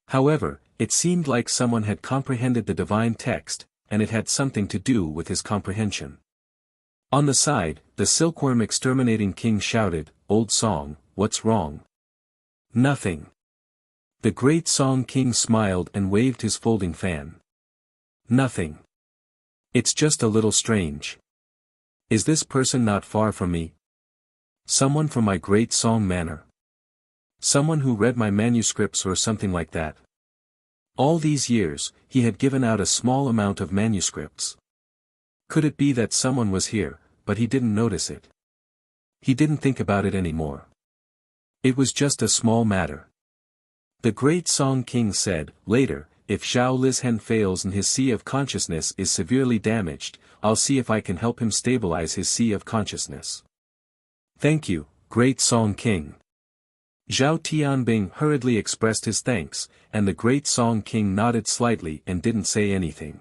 However, it seemed like someone had comprehended the divine text, and it had something to do with his comprehension. On the side, the silkworm exterminating king shouted, "Old Song, what's wrong?" "Nothing." The great Song King smiled and waved his folding fan. "Nothing. It's just a little strange. Is this person not far from me? Someone from my great Song Manor? Someone who read my manuscripts or something like that?" All these years, he had given out a small amount of manuscripts. Could it be that someone was here, but he didn't notice it? He didn't think about it anymore. It was just a small matter. The great Song King said, later, "If Zhao Lizhen fails and his sea of consciousness is severely damaged, I'll see if I can help him stabilize his sea of consciousness." "Thank you, great Song King." Zhao Tianbing hurriedly expressed his thanks, and the great Song King nodded slightly and didn't say anything.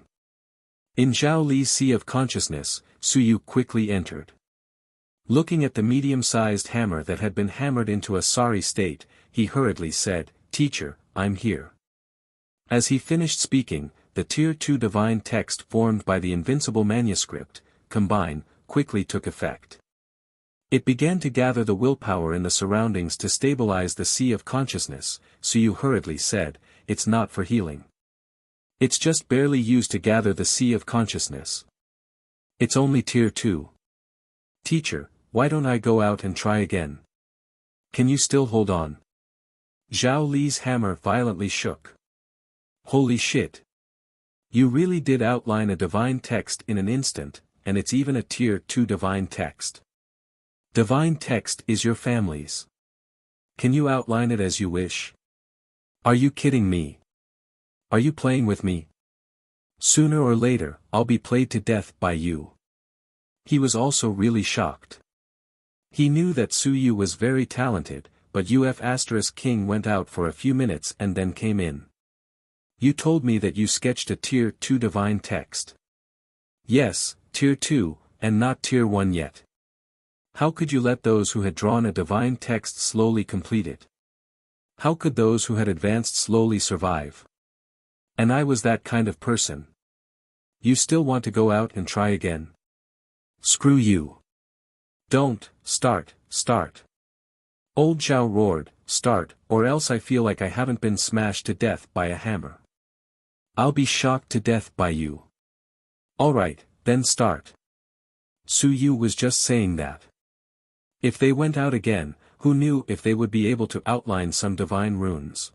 In Zhao Li's sea of consciousness, Su Yu quickly entered. Looking at the medium-sized hammer that had been hammered into a sorry state, he hurriedly said, "Teacher, I'm here." As he finished speaking, the Tier 2 divine text formed by the invincible manuscript, combine, quickly took effect. It began to gather the willpower in the surroundings to stabilize the sea of consciousness. Su Yu hurriedly said, "It's not for healing. It's just barely used to gather the sea of consciousness. It's only Tier 2. Teacher, why don't I go out and try again? Can you still hold on?" Zhao Li's hammer violently shook. "Holy shit. You really did outline a divine text in an instant, and it's even a Tier 2 divine text. Divine text is your family's. Can you outline it as you wish? Are you kidding me? Are you playing with me? Sooner or later, I'll be played to death by you." He was also really shocked. He knew that Su Yu was very talented, but King went out for a few minutes and then came in. "You told me that you sketched a Tier 2 divine text." "Yes, Tier 2, and not Tier 1 yet. How could you let those who had drawn a divine text slowly complete it? How could those who had advanced slowly survive? And I was that kind of person. You still want to go out and try again? Screw you. Don't, start. Old Zhao roared, "Start, or else I feel like I haven't been smashed to death by a hammer. I'll be shocked to death by you." "Alright, then start." Su Yu was just saying that. If they went out again, who knew if they would be able to outline some divine runes.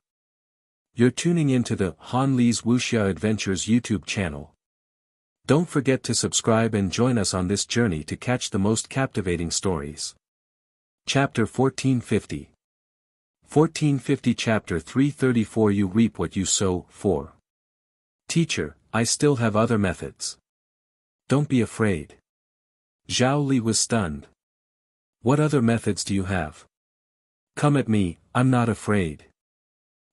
You're tuning into the Han Li's Wuxia Adventures YouTube channel. Don't forget to subscribe and join us on this journey to catch the most captivating stories. Chapter 1450. 1450 Chapter 334 You reap what you sow. 4. Teacher, I still have other methods. Don't be afraid. Zhao Li was stunned. What other methods do you have? Come at me, I'm not afraid.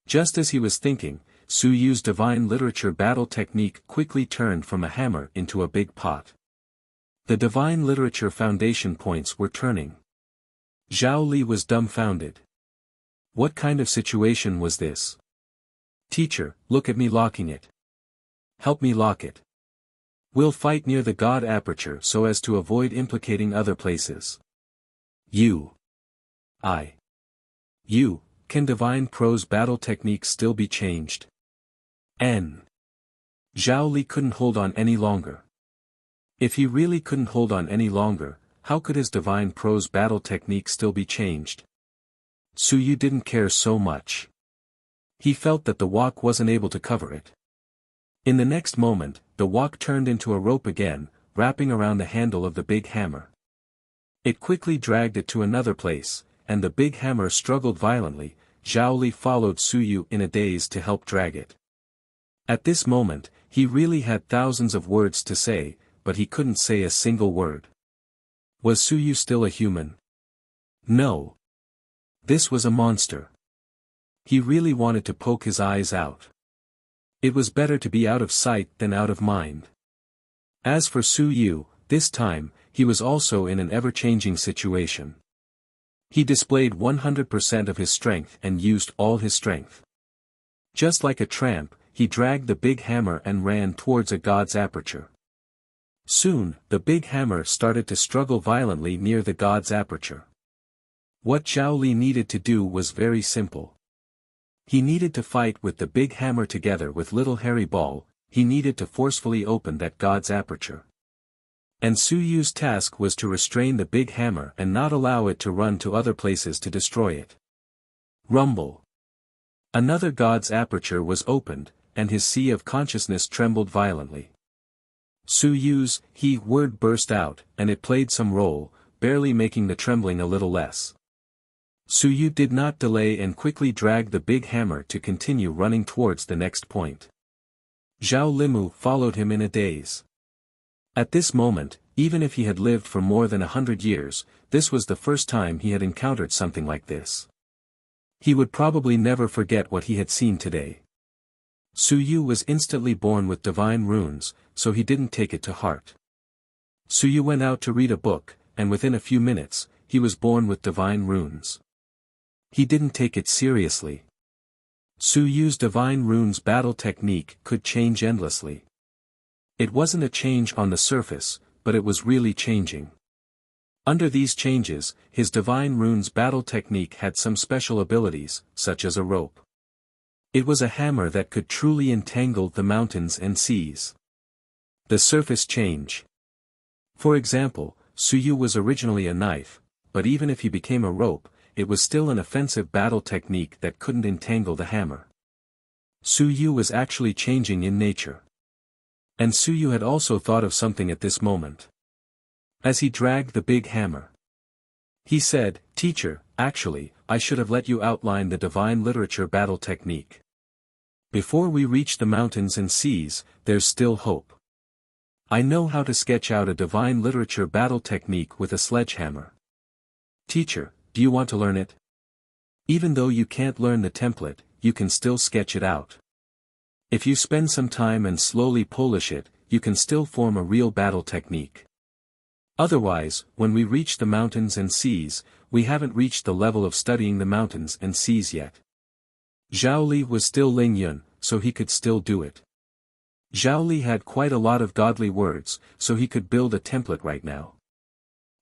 Just as he was thinking, Su Yu's divine literature battle technique quickly turned from a hammer into a big pot. The divine literature foundation points were turning. Zhao Li was dumbfounded. What kind of situation was this? Teacher, look at me locking it. Help me lock it. We'll fight near the God aperture so as to avoid implicating other places. You. Can divine prose battle techniques still be changed? N. Zhao Li couldn't hold on any longer. If he really couldn't hold on any longer, how could his divine prose battle technique still be changed? Su Yu didn't care so much. He felt that the wok wasn't able to cover it. In the next moment, the wok turned into a rope again, wrapping around the handle of the big hammer. It quickly dragged it to another place, and the big hammer struggled violently. Zhao Li followed Su Yu in a daze to help drag it. At this moment, he really had thousands of words to say, but he couldn't say a single word. Was Su Yu still a human? No. This was a monster. He really wanted to poke his eyes out. It was better to be out of sight than out of mind. As for Su Yu, this time, he was also in an ever-changing situation. He displayed 100% of his strength and used all his strength. Just like a tramp, he dragged the big hammer and ran towards a god's aperture. Soon, the big hammer started to struggle violently near the god's aperture. What Zhao Li needed to do was very simple. He needed to fight with the big hammer together with little hairy ball. He needed to forcefully open that god's aperture. And Su Yu's task was to restrain the big hammer and not allow it to run to other places to destroy it. Rumble. Another god's aperture was opened, and his sea of consciousness trembled violently. Su Yu's word burst out, and it played some role, barely making the trembling a little less. Su Yu did not delay and quickly dragged the big hammer to continue running towards the next point. Zhao Limu followed him in a daze. At this moment, even if he had lived for more than 100 years, this was the first time he had encountered something like this. He would probably never forget what he had seen today. Su Yu was instantly born with divine runes, so he didn't take it to heart. Su Yu went out to read a book, and within a few minutes, he was born with divine runes. He didn't take it seriously. Su Yu's divine runes battle technique could change endlessly. It wasn't a change on the surface, but it was really changing. Under these changes, his divine runes battle technique had some special abilities, such as a rope. It was a hammer that could truly entangle the mountains and seas. The surface change. For example, Su Yu was originally a knife, but even if he became a rope, it was still an offensive battle technique that couldn't entangle the hammer. Su Yu was actually changing in nature. And Su Yu had also thought of something at this moment. As he dragged the big hammer, he said, "Teacher, actually, I should have let you outline the divine literature battle technique. Before we reach the mountains and seas, there's still hope. I know how to sketch out a divine literature battle technique with a sledgehammer. Teacher, do you want to learn it? Even though you can't learn the template, you can still sketch it out. If you spend some time and slowly polish it, you can still form a real battle technique. Otherwise, when we reach the mountains and seas, we haven't reached the level of studying the mountains and seas yet." Zhao Li was still Ling Yun, so he could still do it. Zhao Li had quite a lot of godly words, so he could build a template right now.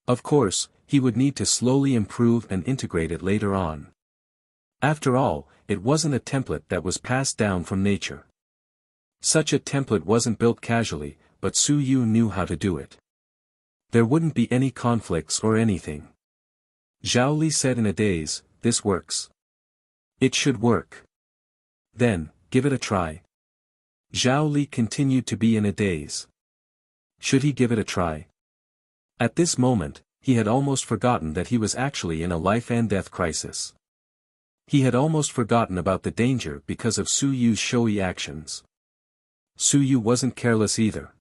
Of course, he would need to slowly improve and integrate it later on. After all, it wasn't a template that was passed down from nature. Such a template wasn't built casually, but Su Yu knew how to do it. There wouldn't be any conflicts or anything. Zhao Li said in a daze, "This works. It should work. Then, give it a try." Zhao Li continued to be in a daze. Should he give it a try? At this moment, he had almost forgotten that he was actually in a life-and-death crisis. He had almost forgotten about the danger because of Su Yu's showy actions. Su Yu wasn't careless either.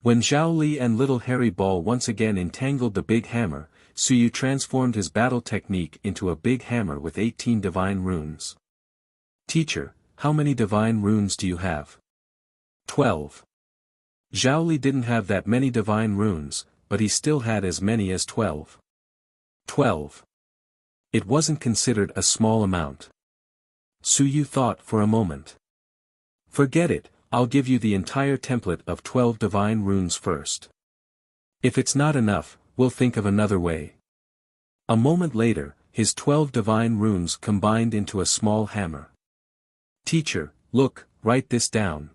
When Zhao Li and Little Hairy Ball once again entangled the big hammer, Su Yu transformed his battle technique into a big hammer with 18 divine runes. "Teacher, how many divine runes do you have?" 12. Zhao Li didn't have that many divine runes, but he still had as many as 12. 12. It wasn't considered a small amount. Suyu thought for a moment. Forget it, I'll give you the entire template of 12 divine runes first. If it's not enough, we'll think of another way. A moment later, his 12 divine runes combined into a small hammer. Teacher, look, write this down.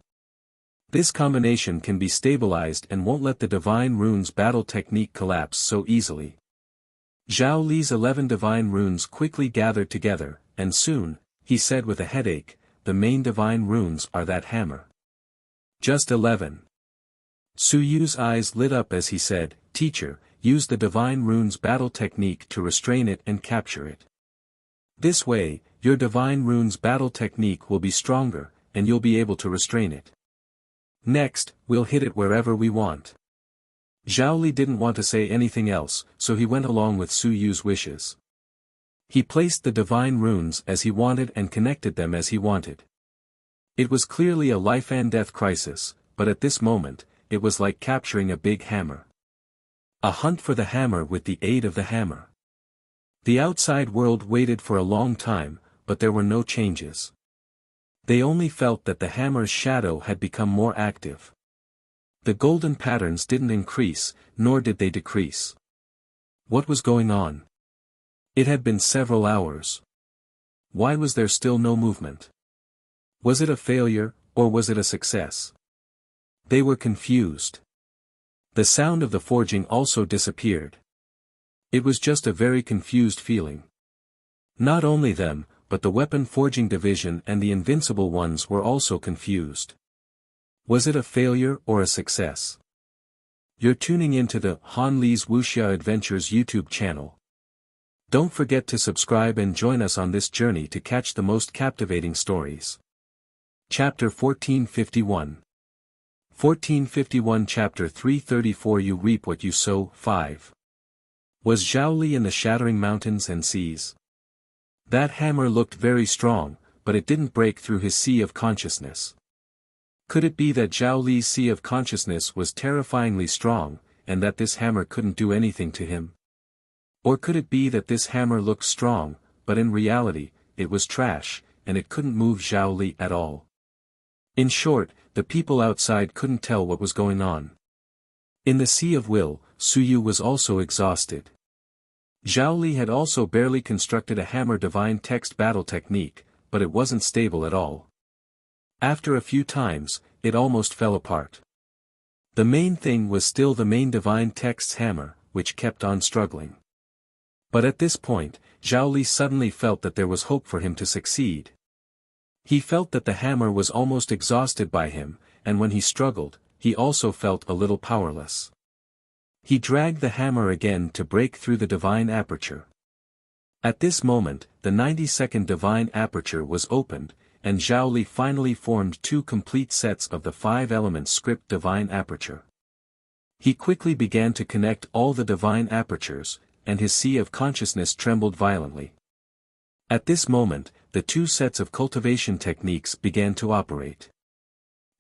This combination can be stabilized and won't let the divine runes battle technique collapse so easily. Zhao Li's 11 divine runes quickly gathered together, and soon, he said with a headache, the main divine runes are that hammer. Just 11. Suyu's eyes lit up as he said, Teacher, use the divine runes battle technique to restrain it and capture it. This way, your divine runes battle technique will be stronger, and you'll be able to restrain it. Next, we'll hit it wherever we want. Zhao Li didn't want to say anything else, so he went along with Suyu's wishes. He placed the divine runes as he wanted and connected them as he wanted. It was clearly a life-and-death crisis, but at this moment, it was like capturing a big hammer. A hunt for the hammer with the aid of the hammer. The outside world waited for a long time, but there were no changes. They only felt that the hammer's shadow had become more active. The golden patterns didn't increase, nor did they decrease. What was going on? It had been several hours. Why was there still no movement? Was it a failure, or was it a success? They were confused. The sound of the forging also disappeared. It was just a very confused feeling. Not only them, but the weapon forging division and the invincible ones were also confused. Was it a failure or a success? You're tuning into the Han Li's Wuxia Adventures YouTube channel. Don't forget to subscribe and join us on this journey to catch the most captivating stories. Chapter 1451. 1451 Chapter 334 You reap what you sow. 5. Was Zhao Li in the shattering mountains and seas? That hammer looked very strong, but it didn't break through his sea of consciousness. Could it be that Zhao Li's sea of consciousness was terrifyingly strong, and that this hammer couldn't do anything to him? Or could it be that this hammer looked strong, but in reality, it was trash, and it couldn't move Zhao Li at all? In short, the people outside couldn't tell what was going on. In the Sea of Will, Suyu was also exhausted. Zhao Li had also barely constructed a hammer divine text battle technique, but it wasn't stable at all. After a few times, it almost fell apart. The main thing was still the main divine text's hammer, which kept on struggling. But at this point, Zhao Li suddenly felt that there was hope for him to succeed. He felt that the hammer was almost exhausted by him, and when he struggled, he also felt a little powerless. He dragged the hammer again to break through the divine aperture. At this moment, the 90-second divine aperture was opened, and Zhao Li finally formed 2 complete sets of the 5-element script divine aperture. He quickly began to connect all the divine apertures, and his sea of consciousness trembled violently. At this moment, the 2 sets of cultivation techniques began to operate.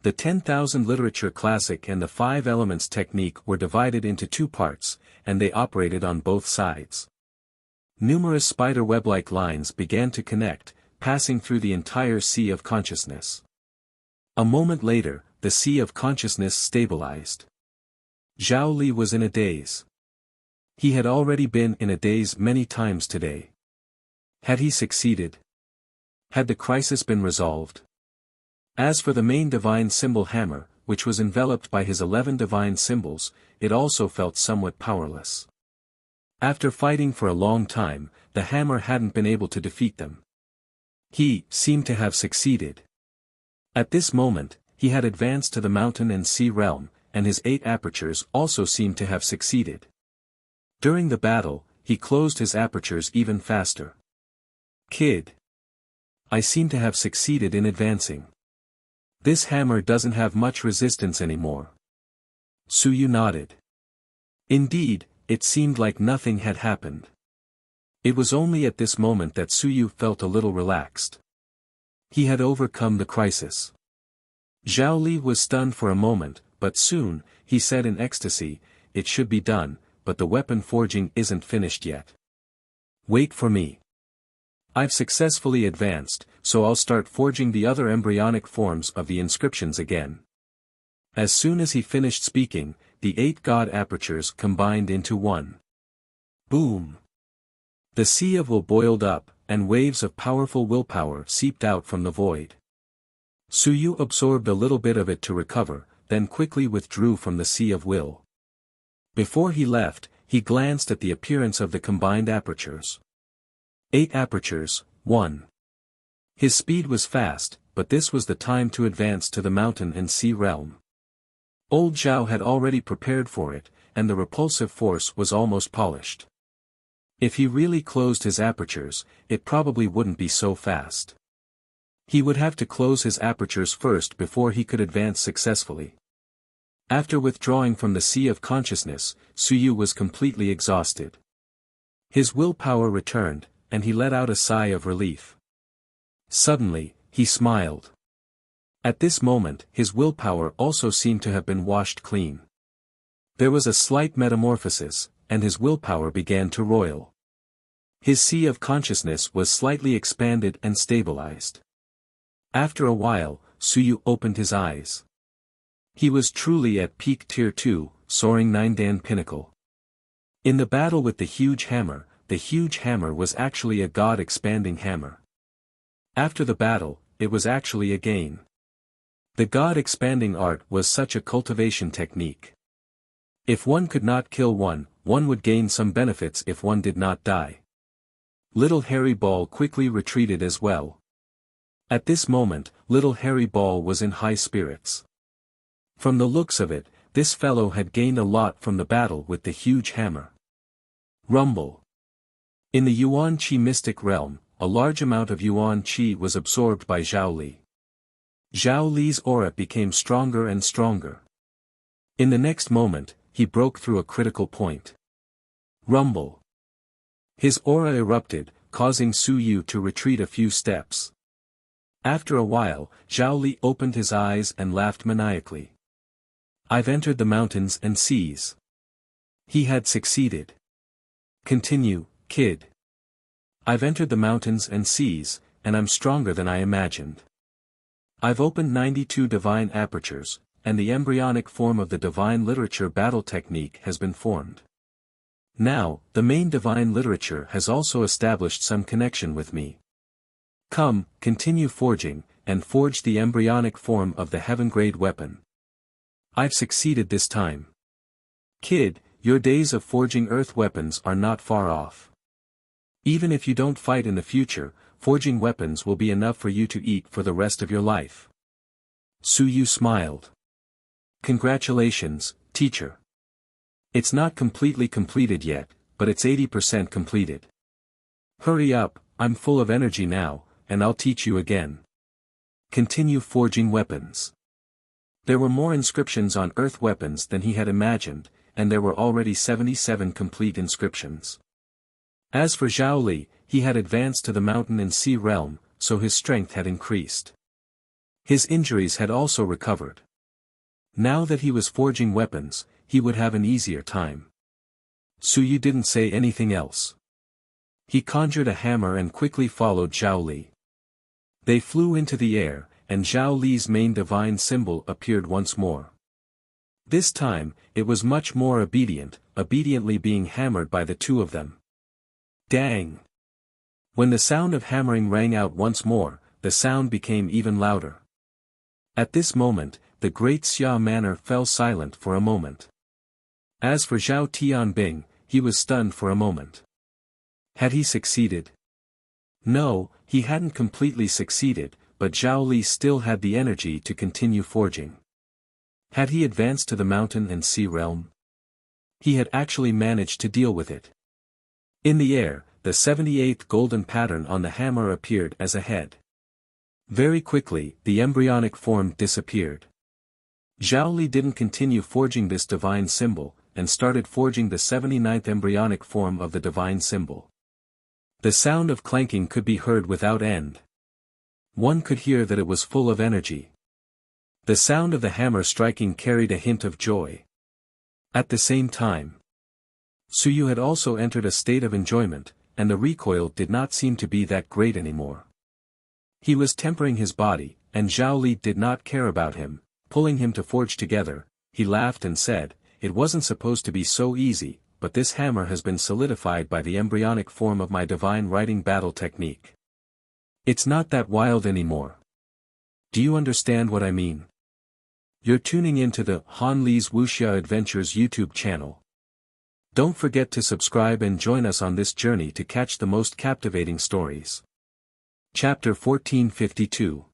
The 10,000 literature classic and the 5 elements technique were divided into 2 parts, and they operated on both sides. Numerous spider-web-like lines began to connect, passing through the entire sea of consciousness. A moment later, the sea of consciousness stabilized. Zhao Li was in a daze. He had already been in a daze many times today. Had he succeeded? Had the crisis been resolved? As for the main divine symbol hammer, which was enveloped by his 11 divine symbols, it also felt somewhat powerless. After fighting for a long time, the hammer hadn't been able to defeat them. He seemed to have succeeded. At this moment, he had advanced to the mountain and sea realm, and his 8 apertures also seemed to have succeeded. During the battle, he closed his apertures even faster. Kid. I seem to have succeeded in advancing. This hammer doesn't have much resistance anymore. Suyu nodded. Indeed, it seemed like nothing had happened. It was only at this moment that Suyu felt a little relaxed. He had overcome the crisis. Zhao Li was stunned for a moment, but soon, he said in ecstasy, it should be done, but the weapon forging isn't finished yet. Wait for me. I've successfully advanced, so I'll start forging the other embryonic forms of the inscriptions again. As soon as he finished speaking, the 8 god apertures combined into one. Boom! The sea of will boiled up, and waves of powerful willpower seeped out from the void. Suyu absorbed a little bit of it to recover, then quickly withdrew from the sea of will. Before he left, he glanced at the appearance of the combined apertures. 8 apertures, 1. His speed was fast, but this was the time to advance to the mountain and sea realm. Old Zhao had already prepared for it, and the repulsive force was almost polished. If he really closed his apertures, it probably wouldn't be so fast. He would have to close his apertures first before he could advance successfully. After withdrawing from the sea of consciousness, Suyu was completely exhausted. His willpower returned, and he let out a sigh of relief. Suddenly, he smiled. At this moment, his willpower also seemed to have been washed clean. There was a slight metamorphosis, and his willpower began to roil. His sea of consciousness was slightly expanded and stabilized. After a while, Suyu opened his eyes. He was truly at peak Tier 2, soaring 9-dan pinnacle. In the battle with the huge hammer was actually a god-expanding hammer. After the battle, it was actually a gain. The god-expanding art was such a cultivation technique. If one could not kill one would gain some benefits if one did not die. Little Hairy Ball quickly retreated as well. At this moment, Little Hairy Ball was in high spirits. From the looks of it, this fellow had gained a lot from the battle with the huge hammer. Rumble. In the Yuan Qi mystic realm, a large amount of Yuan Qi was absorbed by Zhao Li. Zhao Li's aura became stronger and stronger. In the next moment, he broke through a critical point. Rumble. His aura erupted, causing Suyu to retreat a few steps. After a while, Zhao Li opened his eyes and laughed maniacally. I've entered the mountains and seas. He had succeeded. Continue, kid. I've entered the mountains and seas, and I'm stronger than I imagined. I've opened 92 divine apertures, and the embryonic form of the divine literature battle technique has been formed. Now, the main divine literature has also established some connection with me. Come, continue forging, and forge the embryonic form of the heaven-grade weapon. I've succeeded this time. Kid, your days of forging earth weapons are not far off. Even if you don't fight in the future, forging weapons will be enough for you to eat for the rest of your life. Suyu smiled. Congratulations, teacher. It's not completely completed yet, but it's 80% completed. Hurry up, I'm full of energy now, and I'll teach you again. Continue forging weapons. There were more inscriptions on earth weapons than he had imagined, and there were already 77 complete inscriptions. As for Zhao Li, he had advanced to the mountain and sea realm, so his strength had increased. His injuries had also recovered. Now that he was forging weapons, he would have an easier time. Suyu didn't say anything else. He conjured a hammer and quickly followed Zhao Li. They flew into the air, and Zhao Li's main divine symbol appeared once more. This time, it was much more obediently being hammered by the two of them. Dang! When the sound of hammering rang out once more, the sound became even louder. At this moment, the great Xia manor fell silent for a moment. As for Zhao Tianbing, he was stunned for a moment. Had he succeeded? No, he hadn't completely succeeded, but Zhao Li still had the energy to continue forging. Had he advanced to the mountain and sea realm? He had actually managed to deal with it. In the air, the 78th golden pattern on the hammer appeared as a head. Very quickly, the embryonic form disappeared. Zhao Li didn't continue forging this divine symbol, and started forging the 79th embryonic form of the divine symbol. The sound of clanking could be heard without end. One could hear that it was full of energy. The sound of the hammer striking carried a hint of joy. At the same time, Suyu had also entered a state of enjoyment, and the recoil did not seem to be that great anymore. He was tempering his body, and Zhao Li did not care about him, pulling him to forge together. He laughed and said, "It wasn't supposed to be so easy, but this hammer has been solidified by the embryonic form of my divine writing battle technique. It's not that wild anymore. Do you understand what I mean?" You're tuning into the Han Li's Wuxia Adventures YouTube channel. Don't forget to subscribe and join us on this journey to catch the most captivating stories. Chapter 1452.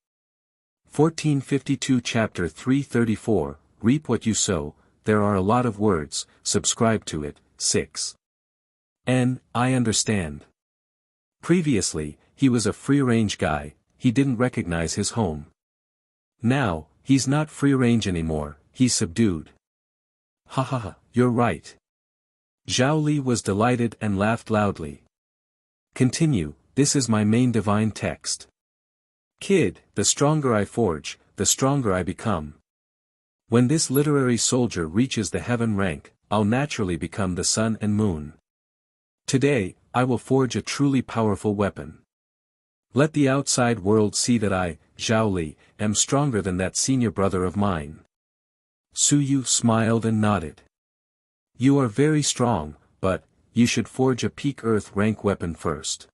1452 Chapter 334, Reap What You Sow. There are a lot of words, subscribe to it. 6. I understand. Previously, he was a free-range guy, he didn't recognize his home. Now, he's not free-range anymore, he's subdued. Ha ha ha, you're right. Zhao Li was delighted and laughed loudly. Continue, this is my main divine text. Kid, the stronger I forge, the stronger I become. When this literary soldier reaches the heaven rank, I'll naturally become the sun and moon. Today, I will forge a truly powerful weapon. Let the outside world see that I, Zhao Li, am stronger than that senior brother of mine. Su Yu smiled and nodded. You are very strong, but, you should forge a peak earth rank weapon first.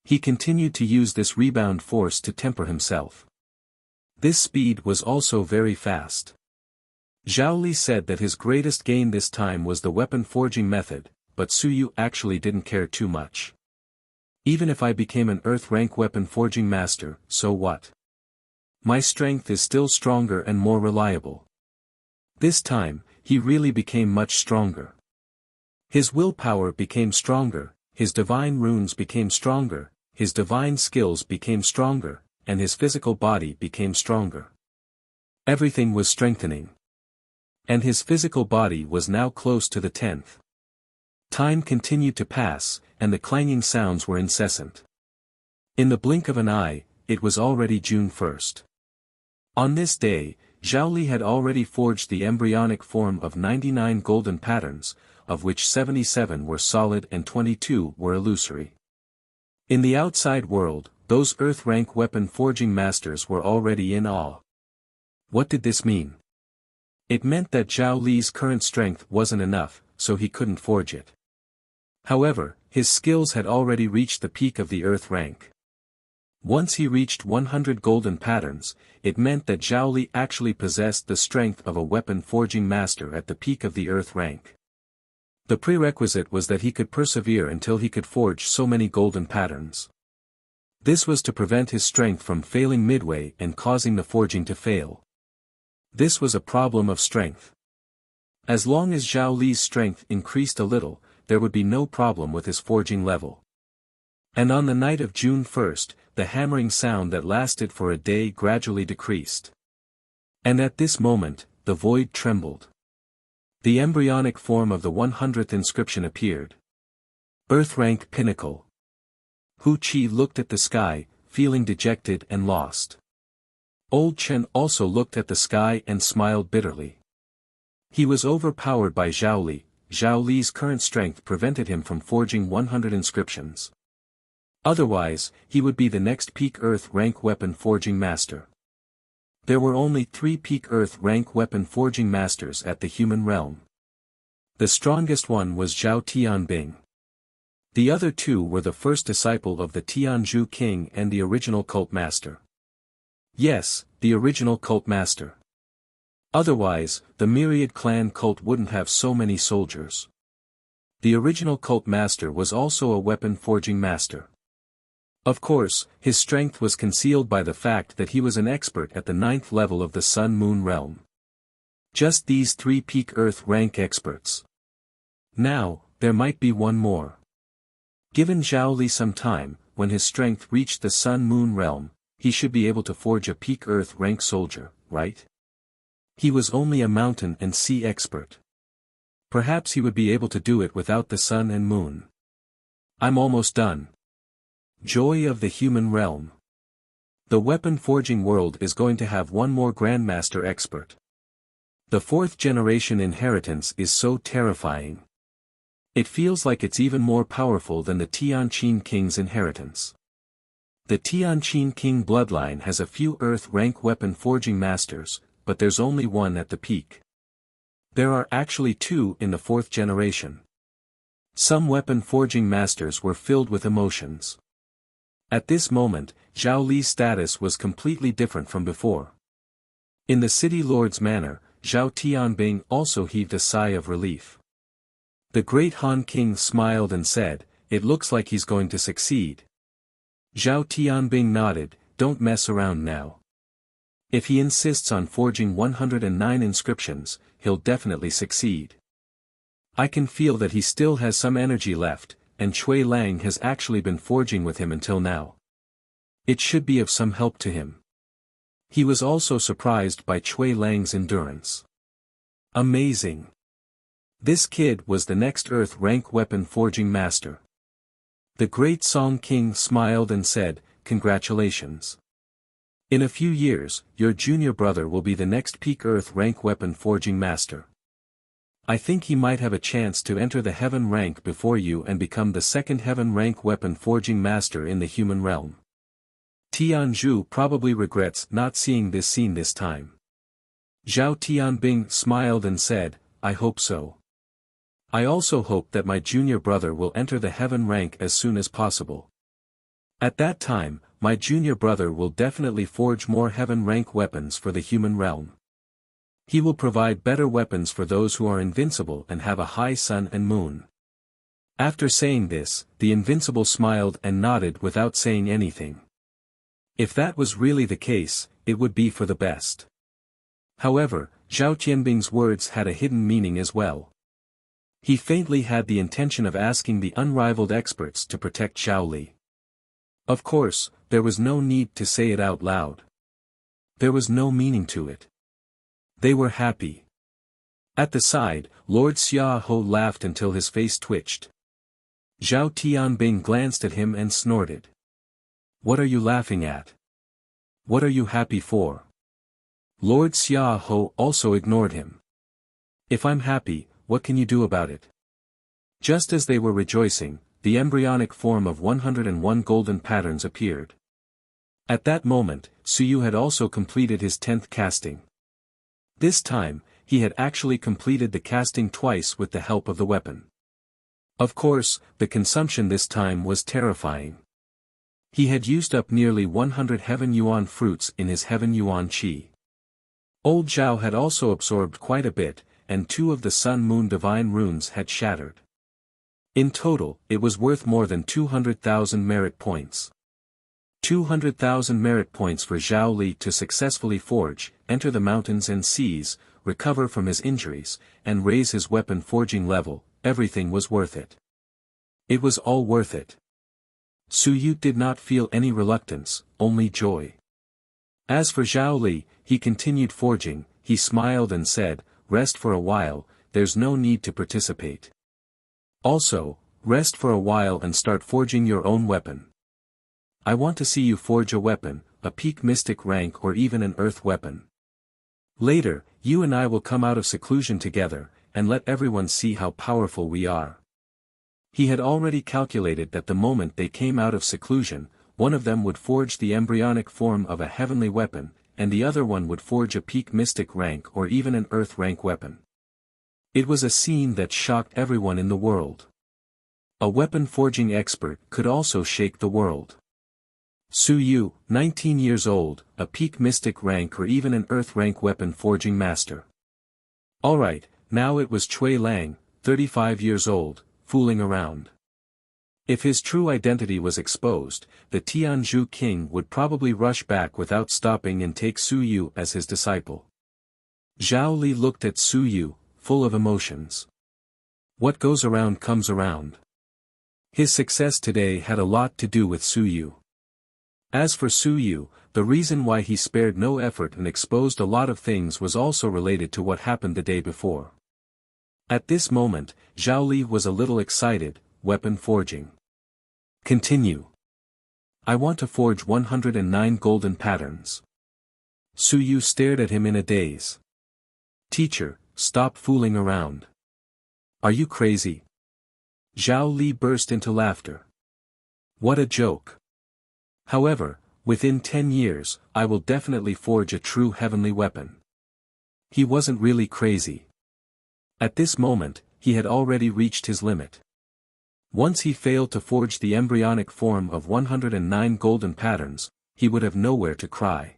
He continued to use this rebound force to temper himself. This speed was also very fast. Zhao Li said that his greatest gain this time was the weapon forging method, but Su Yu actually didn't care too much. Even if I became an earth rank weapon forging master, so what? My strength is still stronger and more reliable. This time, he really became much stronger. His willpower became stronger, his divine runes became stronger, his divine skills became stronger, and his physical body became stronger. Everything was strengthening. And his physical body was now close to the 10th. Time continued to pass, and the clanging sounds were incessant. In the blink of an eye, it was already June 1st. On this day, Zhao Li had already forged the embryonic form of 99 golden patterns, of which 77 were solid and 22 were illusory. In the outside world, those earth-rank weapon forging masters were already in awe. What did this mean? It meant that Zhao Li's current strength wasn't enough, so he couldn't forge it. However, his skills had already reached the peak of the earth rank. Once he reached 100 golden patterns, it meant that Zhao Li actually possessed the strength of a weapon forging master at the peak of the earth rank. The prerequisite was that he could persevere until he could forge so many golden patterns. This was to prevent his strength from failing midway and causing the forging to fail. This was a problem of strength. As long as Zhao Li's strength increased a little, there would be no problem with his forging level. And on the night of June 1st, the hammering sound that lasted for a day gradually decreased. And at this moment, the void trembled. The embryonic form of the 100th inscription appeared. Earth rank pinnacle. Hu Qi looked at the sky, feeling dejected and lost. Old Chen also looked at the sky and smiled bitterly. He was overpowered by Zhao Li. Zhao Li's current strength prevented him from forging 100 inscriptions. Otherwise, he would be the next peak earth rank weapon forging master. There were only 3 peak earth rank weapon forging masters at the human realm. The strongest one was Zhao Tianbing. The other 2 were the first disciple of the Tianzhu king and the original cult master. Yes, the original cult master. Otherwise, the myriad clan cult wouldn't have so many soldiers. The original cult master was also a weapon forging master. Of course, his strength was concealed by the fact that he was an expert at the 9th level of the Sun-Moon realm. Just these 3 peak earth rank experts. Now, there might be one more. Given Zhao Li some time, when his strength reached the Sun-Moon realm, he should be able to forge a peak earth rank soldier, right? He was only a mountain and sea expert. Perhaps he would be able to do it without the sun and moon. I'm almost done. Joy of the human realm. The weapon forging world is going to have one more grandmaster expert. The 4th generation inheritance is so terrifying. It feels like it's even more powerful than the Tianqin King's inheritance. The Tianqin King bloodline has a few Earth-rank weapon forging masters, but there's only one at the peak. There are actually two in the fourth generation. Some weapon forging masters were filled with emotions. At this moment, Zhao Li's status was completely different from before. In the city lord's manor, Zhao Tianbing also heaved a sigh of relief. The great Han King smiled and said, "It looks like he's going to succeed." Zhao Tianbing nodded, "Don't mess around now. If he insists on forging 109 inscriptions, he'll definitely succeed. I can feel that he still has some energy left, and Cui Lang has actually been forging with him until now. It should be of some help to him." He was also surprised by Cui Lang's endurance. Amazing. This kid was the next Earth-rank weapon forging master. The great Song King smiled and said, "Congratulations. In a few years, your junior brother will be the next peak Earth-rank weapon forging master. I think he might have a chance to enter the heaven rank before you and become the second heaven rank weapon forging master in the human realm." Tianzhu probably regrets not seeing this scene this time. Zhao Tianbing smiled and said, "I hope so. I also hope that my junior brother will enter the heaven rank as soon as possible. At that time, my junior brother will definitely forge more heaven rank weapons for the human realm. He will provide better weapons for those who are invincible and have a high sun and moon." After saying this, the invincible smiled and nodded without saying anything. If that was really the case, it would be for the best. However, Zhao Tianbing's words had a hidden meaning as well. He faintly had the intention of asking the unrivaled experts to protect Zhao Li. Of course, there was no need to say it out loud. There was no meaning to it. They were happy. At the side, Lord Xiaoho laughed until his face twitched. Zhao Tianbing glanced at him and snorted. "What are you laughing at? What are you happy for?" Lord Xiaoho also ignored him. "If I'm happy, what can you do about it?" Just as they were rejoicing, the embryonic form of 101 golden patterns appeared. At that moment, Suyu had also completed his 10th casting. This time, he had actually completed the casting twice with the help of the weapon. Of course, the consumption this time was terrifying. He had used up nearly 100 Heaven Yuan fruits in his Heaven Yuan Qi. Old Zhao had also absorbed quite a bit, and 2 of the Sun-Moon Divine runes had shattered. In total, it was worth more than 200,000 merit points. 200,000 merit points for Zhao Li to successfully forge, enter the mountains and seas, recover from his injuries, and raise his weapon forging level. Everything was worth it. It was all worth it. Suyu did not feel any reluctance, only joy. As for Zhao Li, he continued forging. He smiled and said, "Rest for a while, there's no need to participate. Also, rest for a while and start forging your own weapon. I want to see you forge a weapon, a peak mystic rank or even an earth weapon. Later, you and I will come out of seclusion together, and let everyone see how powerful we are." He had already calculated that the moment they came out of seclusion, one of them would forge the embryonic form of a heavenly weapon, and the other one would forge a peak mystic rank or even an earth rank weapon. It was a scene that shocked everyone in the world. A weapon forging expert could also shake the world. Suyu, 19 years old, a peak mystic rank or even an earth rank weapon forging master. Alright, now it was Cui Lang, 35 years old, fooling around. If his true identity was exposed, the Tianzhu king would probably rush back without stopping and take Suyu as his disciple. Zhao Li looked at Suyu, full of emotions. What goes around comes around. His success today had a lot to do with Suyu. As for Suyu, the reason why he spared no effort and exposed a lot of things was also related to what happened the day before. At this moment, Zhao Li was a little excited. Weapon forging. Continue. I want to forge 109 golden patterns. Suyu stared at him in a daze. Teacher, stop fooling around. Are you crazy? Zhao Li burst into laughter. What a joke. However, within 10 years, I will definitely forge a true heavenly weapon. He wasn't really crazy. At this moment, he had already reached his limit. Once he failed to forge the embryonic form of 109 golden patterns, he would have nowhere to cry.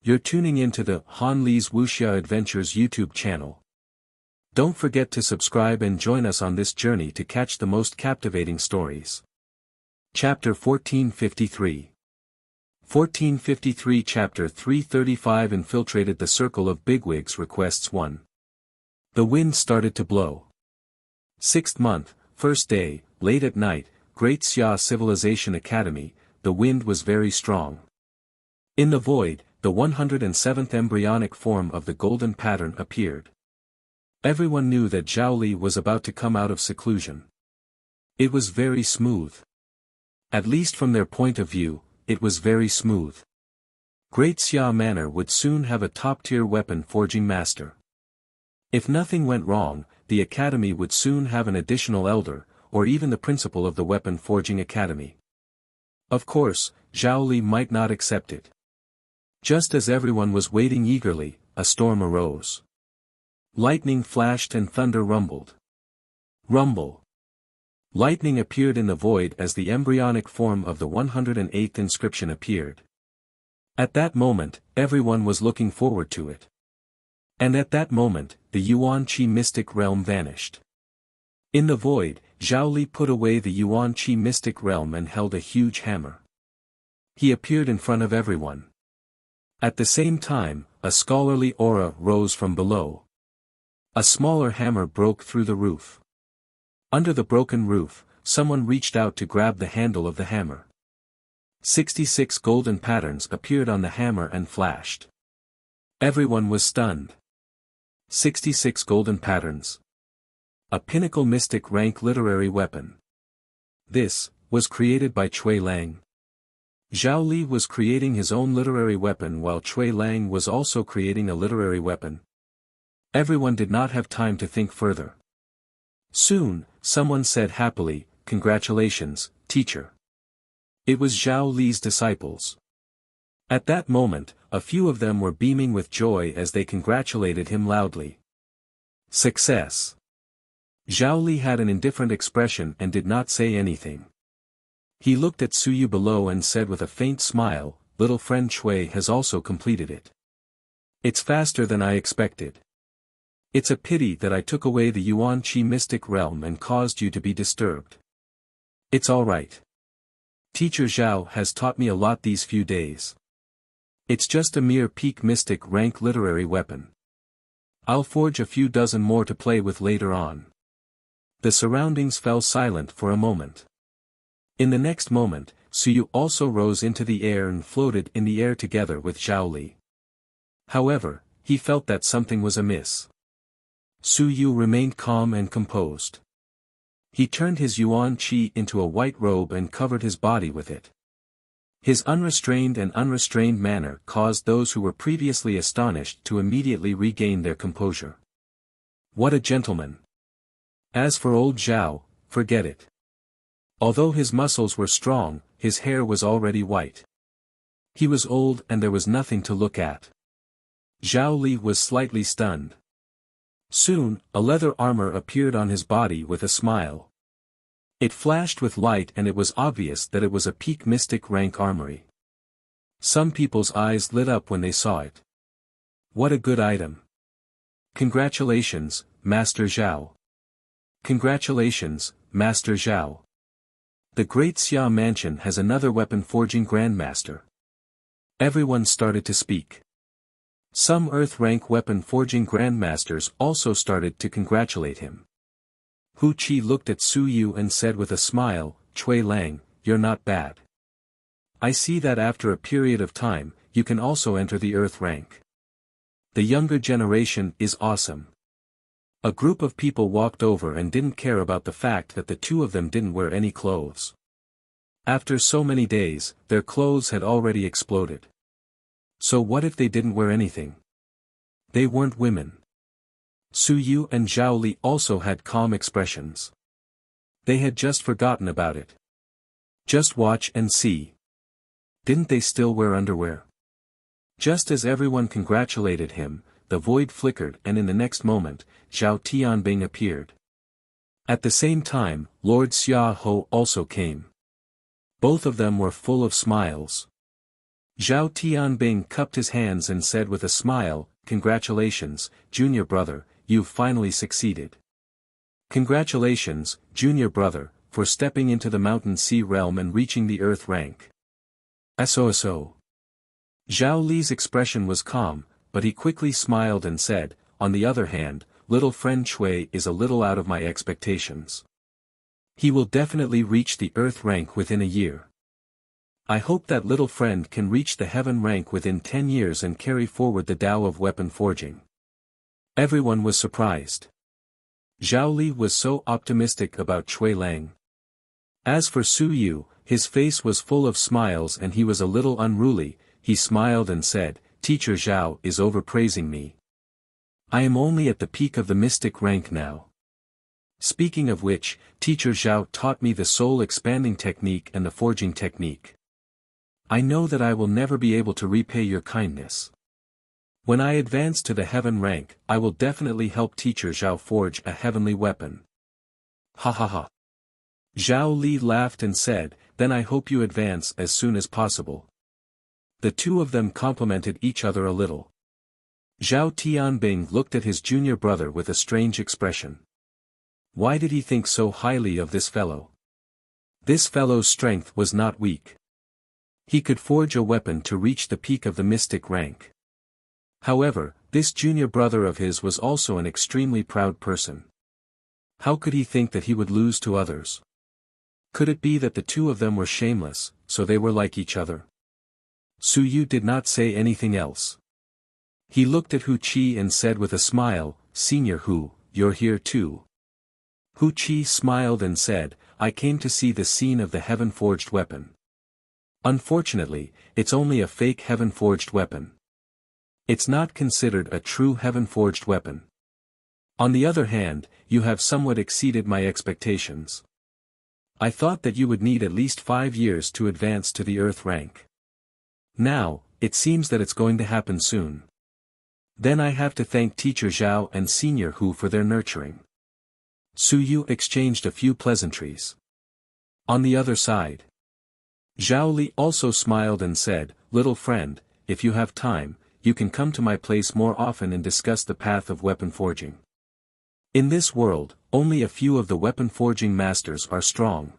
You're tuning into the Han Li's Wuxia Adventures YouTube channel. Don't forget to subscribe and join us on this journey to catch the most captivating stories. Chapter 1453. 1453 Chapter 335 Infiltrated the Circle of Bigwigs Requests 1. The wind started to blow. 6th month, 1st day, late at night, Great Xia Civilization Academy, the wind was very strong. In the void, the 107th embryonic form of the golden pattern appeared. Everyone knew that Zhao Li was about to come out of seclusion. It was very smooth. At least from their point of view, it was very smooth. Great Xia Manor would soon have a top-tier weapon forging master. If nothing went wrong, the academy would soon have an additional elder, or even the principal of the weapon forging academy. Of course, Zhao Li might not accept it. Just as everyone was waiting eagerly, a storm arose. Lightning flashed and thunder rumbled. Rumble. Lightning appeared in the void as the embryonic form of the 108th inscription appeared. At that moment, everyone was looking forward to it. And at that moment, the Yuan Qi mystic realm vanished. In the void, Zhao Li put away the Yuan Qi mystic realm and held a huge hammer. He appeared in front of everyone. At the same time, a scholarly aura rose from below. A smaller hammer broke through the roof. Under the broken roof, someone reached out to grab the handle of the hammer. 66 golden patterns appeared on the hammer and flashed. Everyone was stunned. 66 golden patterns. A pinnacle mystic rank literary weapon. This was created by Cui Lang. Zhao Li was creating his own literary weapon while Cui Lang was also creating a literary weapon. Everyone did not have time to think further. Soon, someone said happily, "Congratulations, teacher." It was Zhao Li's disciples. At that moment, a few of them were beaming with joy as they congratulated him loudly. Success. Zhao Li had an indifferent expression and did not say anything. He looked at Suyu below and said with a faint smile, "Little friend Cui has also completed it. It's faster than I expected. It's a pity that I took away the Yuan Qi mystic realm and caused you to be disturbed. It's all right. Teacher Zhao has taught me a lot these few days. It's just a mere peak mystic rank literary weapon. I'll forge a few dozen more to play with later on." The surroundings fell silent for a moment. In the next moment, Suyu also rose into the air and floated in the air together with Zhao Li. However, he felt that something was amiss. Suyu remained calm and composed. He turned his Yuan Qi into a white robe and covered his body with it. His unrestrained manner caused those who were previously astonished to immediately regain their composure. What a gentleman! As for old Zhao, forget it. Although his muscles were strong, his hair was already white. He was old and there was nothing to look at. Zhao Li was slightly stunned. Soon, a leather armor appeared on his body with a smile. It flashed with light and it was obvious that it was a peak mystic rank armory. Some people's eyes lit up when they saw it. What a good item. Congratulations, Master Zhao. Congratulations, Master Zhao. The Great Xia Mansion has another weapon forging grandmaster. Everyone started to speak. Some Earth-rank weapon forging grandmasters also started to congratulate him. Hu Qi looked at Su Yu and said with a smile, "Cui Lang, you're not bad. I see that after a period of time, you can also enter the Earth rank. The younger generation is awesome." A group of people walked over and didn't care about the fact that the two of them didn't wear any clothes. After so many days, their clothes had already exploded. So what if they didn't wear anything? They weren't women. Su Yu and Zhao Li also had calm expressions. They had just forgotten about it. Just watch and see. Didn't they still wear underwear? Just as everyone congratulated him, the void flickered and in the next moment, Zhao Tianbing appeared. At the same time, Lord Xia Ho also came. Both of them were full of smiles. Zhao Tianbing cupped his hands and said with a smile, "Congratulations, junior brother, you've finally succeeded. Congratulations, junior brother, for stepping into the Mountain Sea realm and reaching the Earth rank." So. Zhao Li's expression was calm, but he quickly smiled and said, "On the other hand, little friend Chui is a little out of my expectations. He will definitely reach the Earth rank within a year. I hope that little friend can reach the Heaven rank within 10 years and carry forward the Tao of weapon forging." Everyone was surprised. Zhao Li was so optimistic about Chui Lang. As for Su Yu, his face was full of smiles and he was a little unruly. He smiled and said, "Teacher Zhao is overpraising me. I am only at the peak of the mystic rank now. Speaking of which, Teacher Zhao taught me the soul-expanding technique and the forging technique. I know that I will never be able to repay your kindness. When I advance to the heaven rank, I will definitely help Teacher Zhao forge a heavenly weapon." Ha ha ha. Zhao Li laughed and said, "Then I hope you advance as soon as possible." The two of them complimented each other a little. Zhao Tianbing looked at his junior brother with a strange expression. Why did he think so highly of this fellow? This fellow's strength was not weak. He could forge a weapon to reach the peak of the mystic rank. However, this junior brother of his was also an extremely proud person. How could he think that he would lose to others? Could it be that the two of them were shameless, so they were like each other? Su Yu did not say anything else. He looked at Hu Qi and said with a smile, "Senior Hu, you're here too." Hu Qi smiled and said, "I came to see the scene of the heaven-forged weapon. Unfortunately, it's only a fake heaven-forged weapon. It's not considered a true heaven-forged weapon. On the other hand, you have somewhat exceeded my expectations. I thought that you would need at least 5 years to advance to the Earth rank. Now, it seems that it's going to happen soon. Then I have to thank Teacher Zhao and Senior Hu for their nurturing." Su Yu exchanged a few pleasantries. On the other side, Zhao Li also smiled and said, "Little friend, if you have time, you can come to my place more often and discuss the path of weapon forging. In this world, only a few of the weapon forging masters are strong.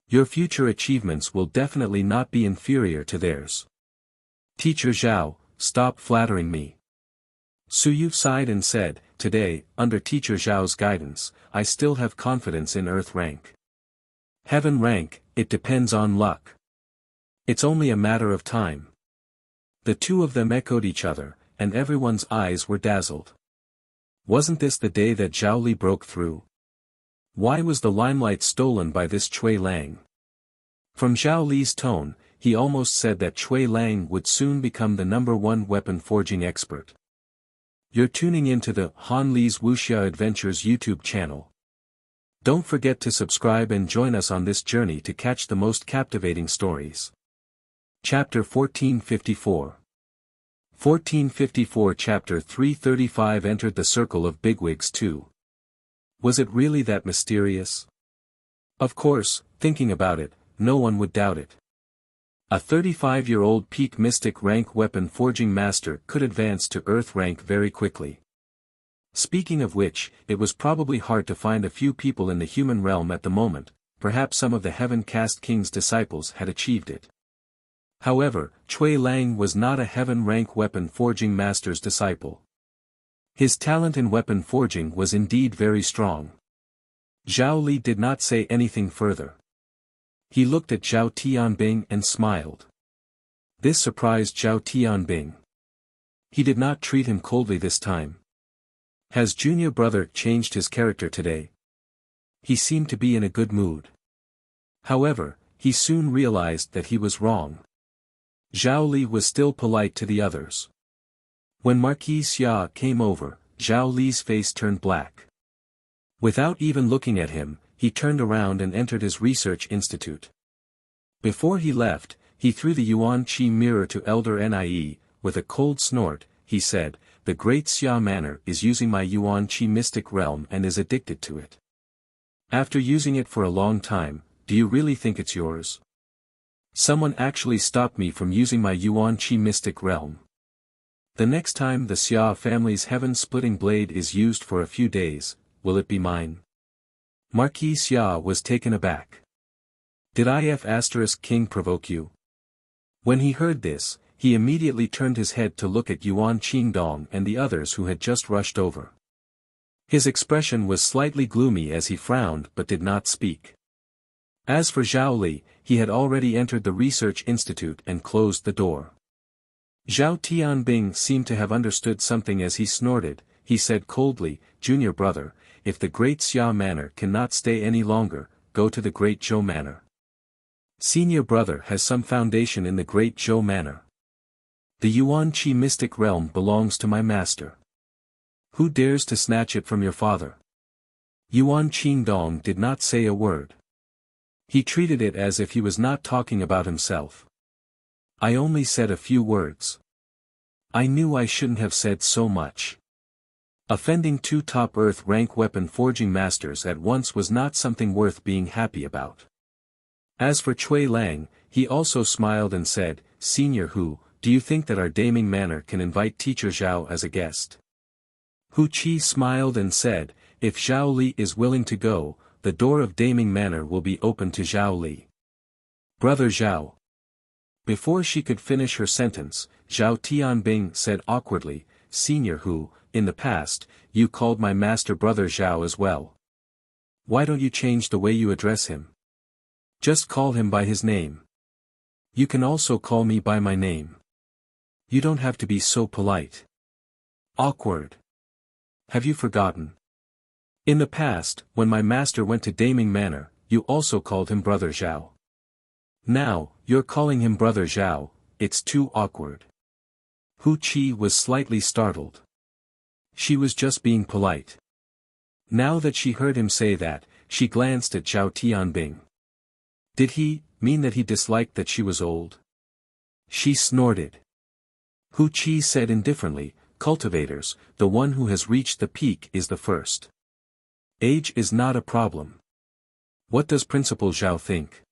Your future achievements will definitely not be inferior to theirs. Teacher Zhao, stop flattering me." Su Yu sighed and said, "Today, under Teacher Zhao's guidance, I still have confidence in Earth rank. Heaven rank, it depends on luck. It's only a matter of time." The two of them echoed each other, and everyone's eyes were dazzled. Wasn't this the day that Zhao Li broke through? Why was the limelight stolen by this Chui Lang? From Zhao Li's tone, he almost said that Chui Lang would soon become the #1 weapon forging expert. You're tuning into the Han Li's Wuxia Adventures YouTube channel. Don't forget to subscribe and join us on this journey to catch the most captivating stories. Chapter 1454. 1454 Chapter 335 Entered the circle of bigwigs too. Was it really that mysterious? Of course, thinking about it, no one would doubt it. A 35-year-old peak mystic rank weapon forging master could advance to Earth rank very quickly. Speaking of which, it was probably hard to find a few people in the human realm at the moment, perhaps some of the Heaven Caste King's disciples had achieved it. However, Chui Lang was not a heaven rank weapon forging master's disciple. His talent in weapon forging was indeed very strong. Zhao Li did not say anything further. He looked at Zhao Tianbing and smiled. This surprised Zhao Tianbing. He did not treat him coldly this time. Has junior brother changed his character today? He seemed to be in a good mood. However, he soon realized that he was wrong. Zhao Li was still polite to the others. When Marquis Xia came over, Zhao Li's face turned black. Without even looking at him, he turned around and entered his research institute. Before he left, he threw the Yuan Qi mirror to Elder Nie. With a cold snort, he said, "The great Xia Manor is using my Yuan Qi mystic realm and is addicted to it. After using it for a long time, do you really think it's yours? Someone actually stopped me from using my Yuan Qi mystic realm. The next time the Xia family's heaven-splitting blade is used for a few days, will it be mine?" Marquis Xia was taken aback. "Did If King provoke you?" When he heard this, he immediately turned his head to look at Yuan Qingdong and the others who had just rushed over. His expression was slightly gloomy as he frowned but did not speak. As for Zhao Li, he had already entered the research institute and closed the door. Zhao Tianbing seemed to have understood something as he snorted. He said coldly, "Junior brother, if the Great Xia Manor cannot stay any longer, go to the Great Zhou Manor. Senior brother has some foundation in the Great Zhou Manor. The Yuan Qi mystic realm belongs to my master. Who dares to snatch it from your father?" Yuan Qingdong did not say a word. He treated it as if he was not talking about himself. "I only said a few words. I knew I shouldn't have said so much." Offending two top Earth rank weapon forging masters at once was not something worth being happy about. As for Cui Lang, he also smiled and said, "Senior Hu, do you think that our Daming Manor can invite Teacher Zhao as a guest?" Hu Qi smiled and said, "If Zhao Li is willing to go, the door of Daming Manor will be open to Zhao Li." "Brother Zhao." Before she could finish her sentence, Zhao Tianbing said awkwardly, "Senior Hu, in the past, you called my master brother Zhao as well. Why don't you change the way you address him? Just call him by his name. You can also call me by my name. You don't have to be so polite." "Awkward. Have you forgotten? In the past, when my master went to Daming Manor, you also called him Brother Zhao. Now, you're calling him Brother Zhao, it's too awkward." Hu Qi was slightly startled. She was just being polite. Now that she heard him say that, she glanced at Zhao Tianbing. Did he mean that he disliked that she was old? She snorted. Hu Qi said indifferently, "Cultivators, the one who has reached the peak is the first. Age is not a problem. What does Principal Zhao think?"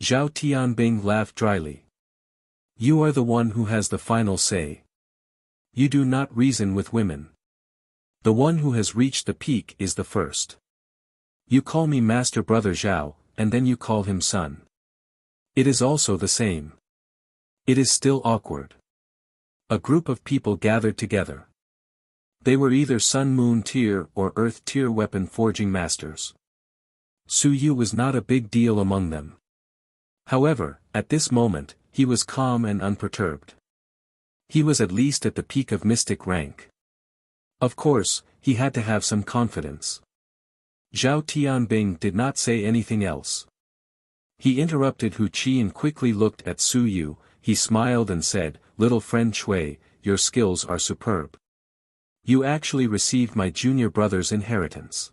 Zhao Tianbing laughed dryly. "You are the one who has the final say. You do not reason with women. The one who has reached the peak is the first. You call me Master Brother Zhao, and then you call him son. It is also the same. It is still awkward." A group of people gathered together. They were either Sun-Moon tier or Earth tier weapon forging masters. Su Yu was not a big deal among them. However, at this moment, he was calm and unperturbed. He was at least at the peak of mystic rank. Of course, he had to have some confidence. Zhao Tianbing did not say anything else. He interrupted Hu Qi and quickly looked at Su Yu. He smiled and said, "Little friend Cui, your skills are superb. You actually received my junior brother's inheritance.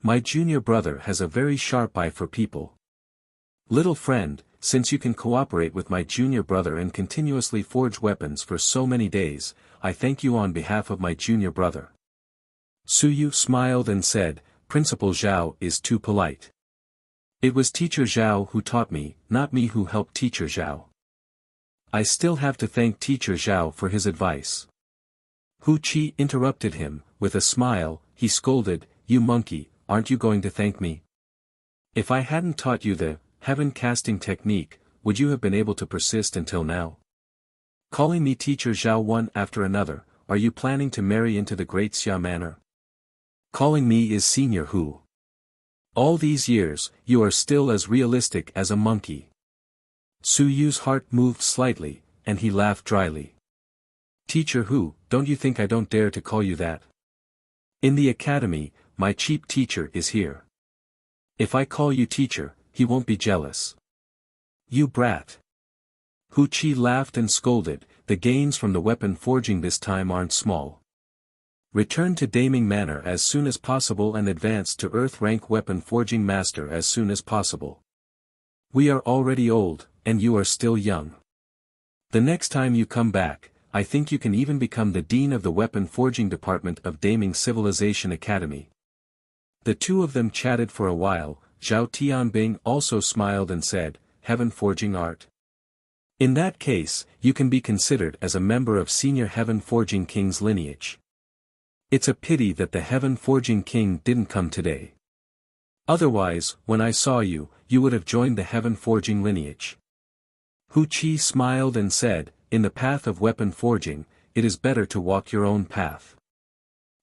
My junior brother has a very sharp eye for people. Little friend, since you can cooperate with my junior brother and continuously forge weapons for so many days, I thank you on behalf of my junior brother." Su Yu smiled and said, "Principal Zhao is too polite. It was Teacher Zhao who taught me, not me who helped Teacher Zhao. I still have to thank Teacher Zhao for his advice." Hu Qi interrupted him, with a smile. He scolded, "You monkey, aren't you going to thank me? If I hadn't taught you the heaven casting technique, would you have been able to persist until now? Calling me Teacher Zhao one after another, are you planning to marry into the Great Xia Manor? Calling me is Senior Hu. All these years, you are still as realistic as a monkey." Su Yu's heart moved slightly, and he laughed dryly. "Teacher Hu, don't you think I don't dare to call you that? In the academy, my cheap teacher is here. If I call you teacher, he won't be jealous." "You brat." Hu Qi laughed and scolded, "The gains from the weapon forging this time aren't small. Return to Daming Manor as soon as possible and advance to Earth rank Weapon Forging Master as soon as possible. We are already old, and you are still young. The next time you come back, I think you can even become the Dean of the Weapon Forging Department of Daming Civilization Academy. The two of them chatted for a while. Zhao Tianbing also smiled and said, Heaven Forging Art. In that case, you can be considered as a member of Senior Heaven Forging King's lineage. It's a pity that the Heaven Forging King didn't come today. Otherwise, when I saw you, you would have joined the Heaven Forging lineage. Hu Qi smiled and said, In the path of weapon forging, it is better to walk your own path.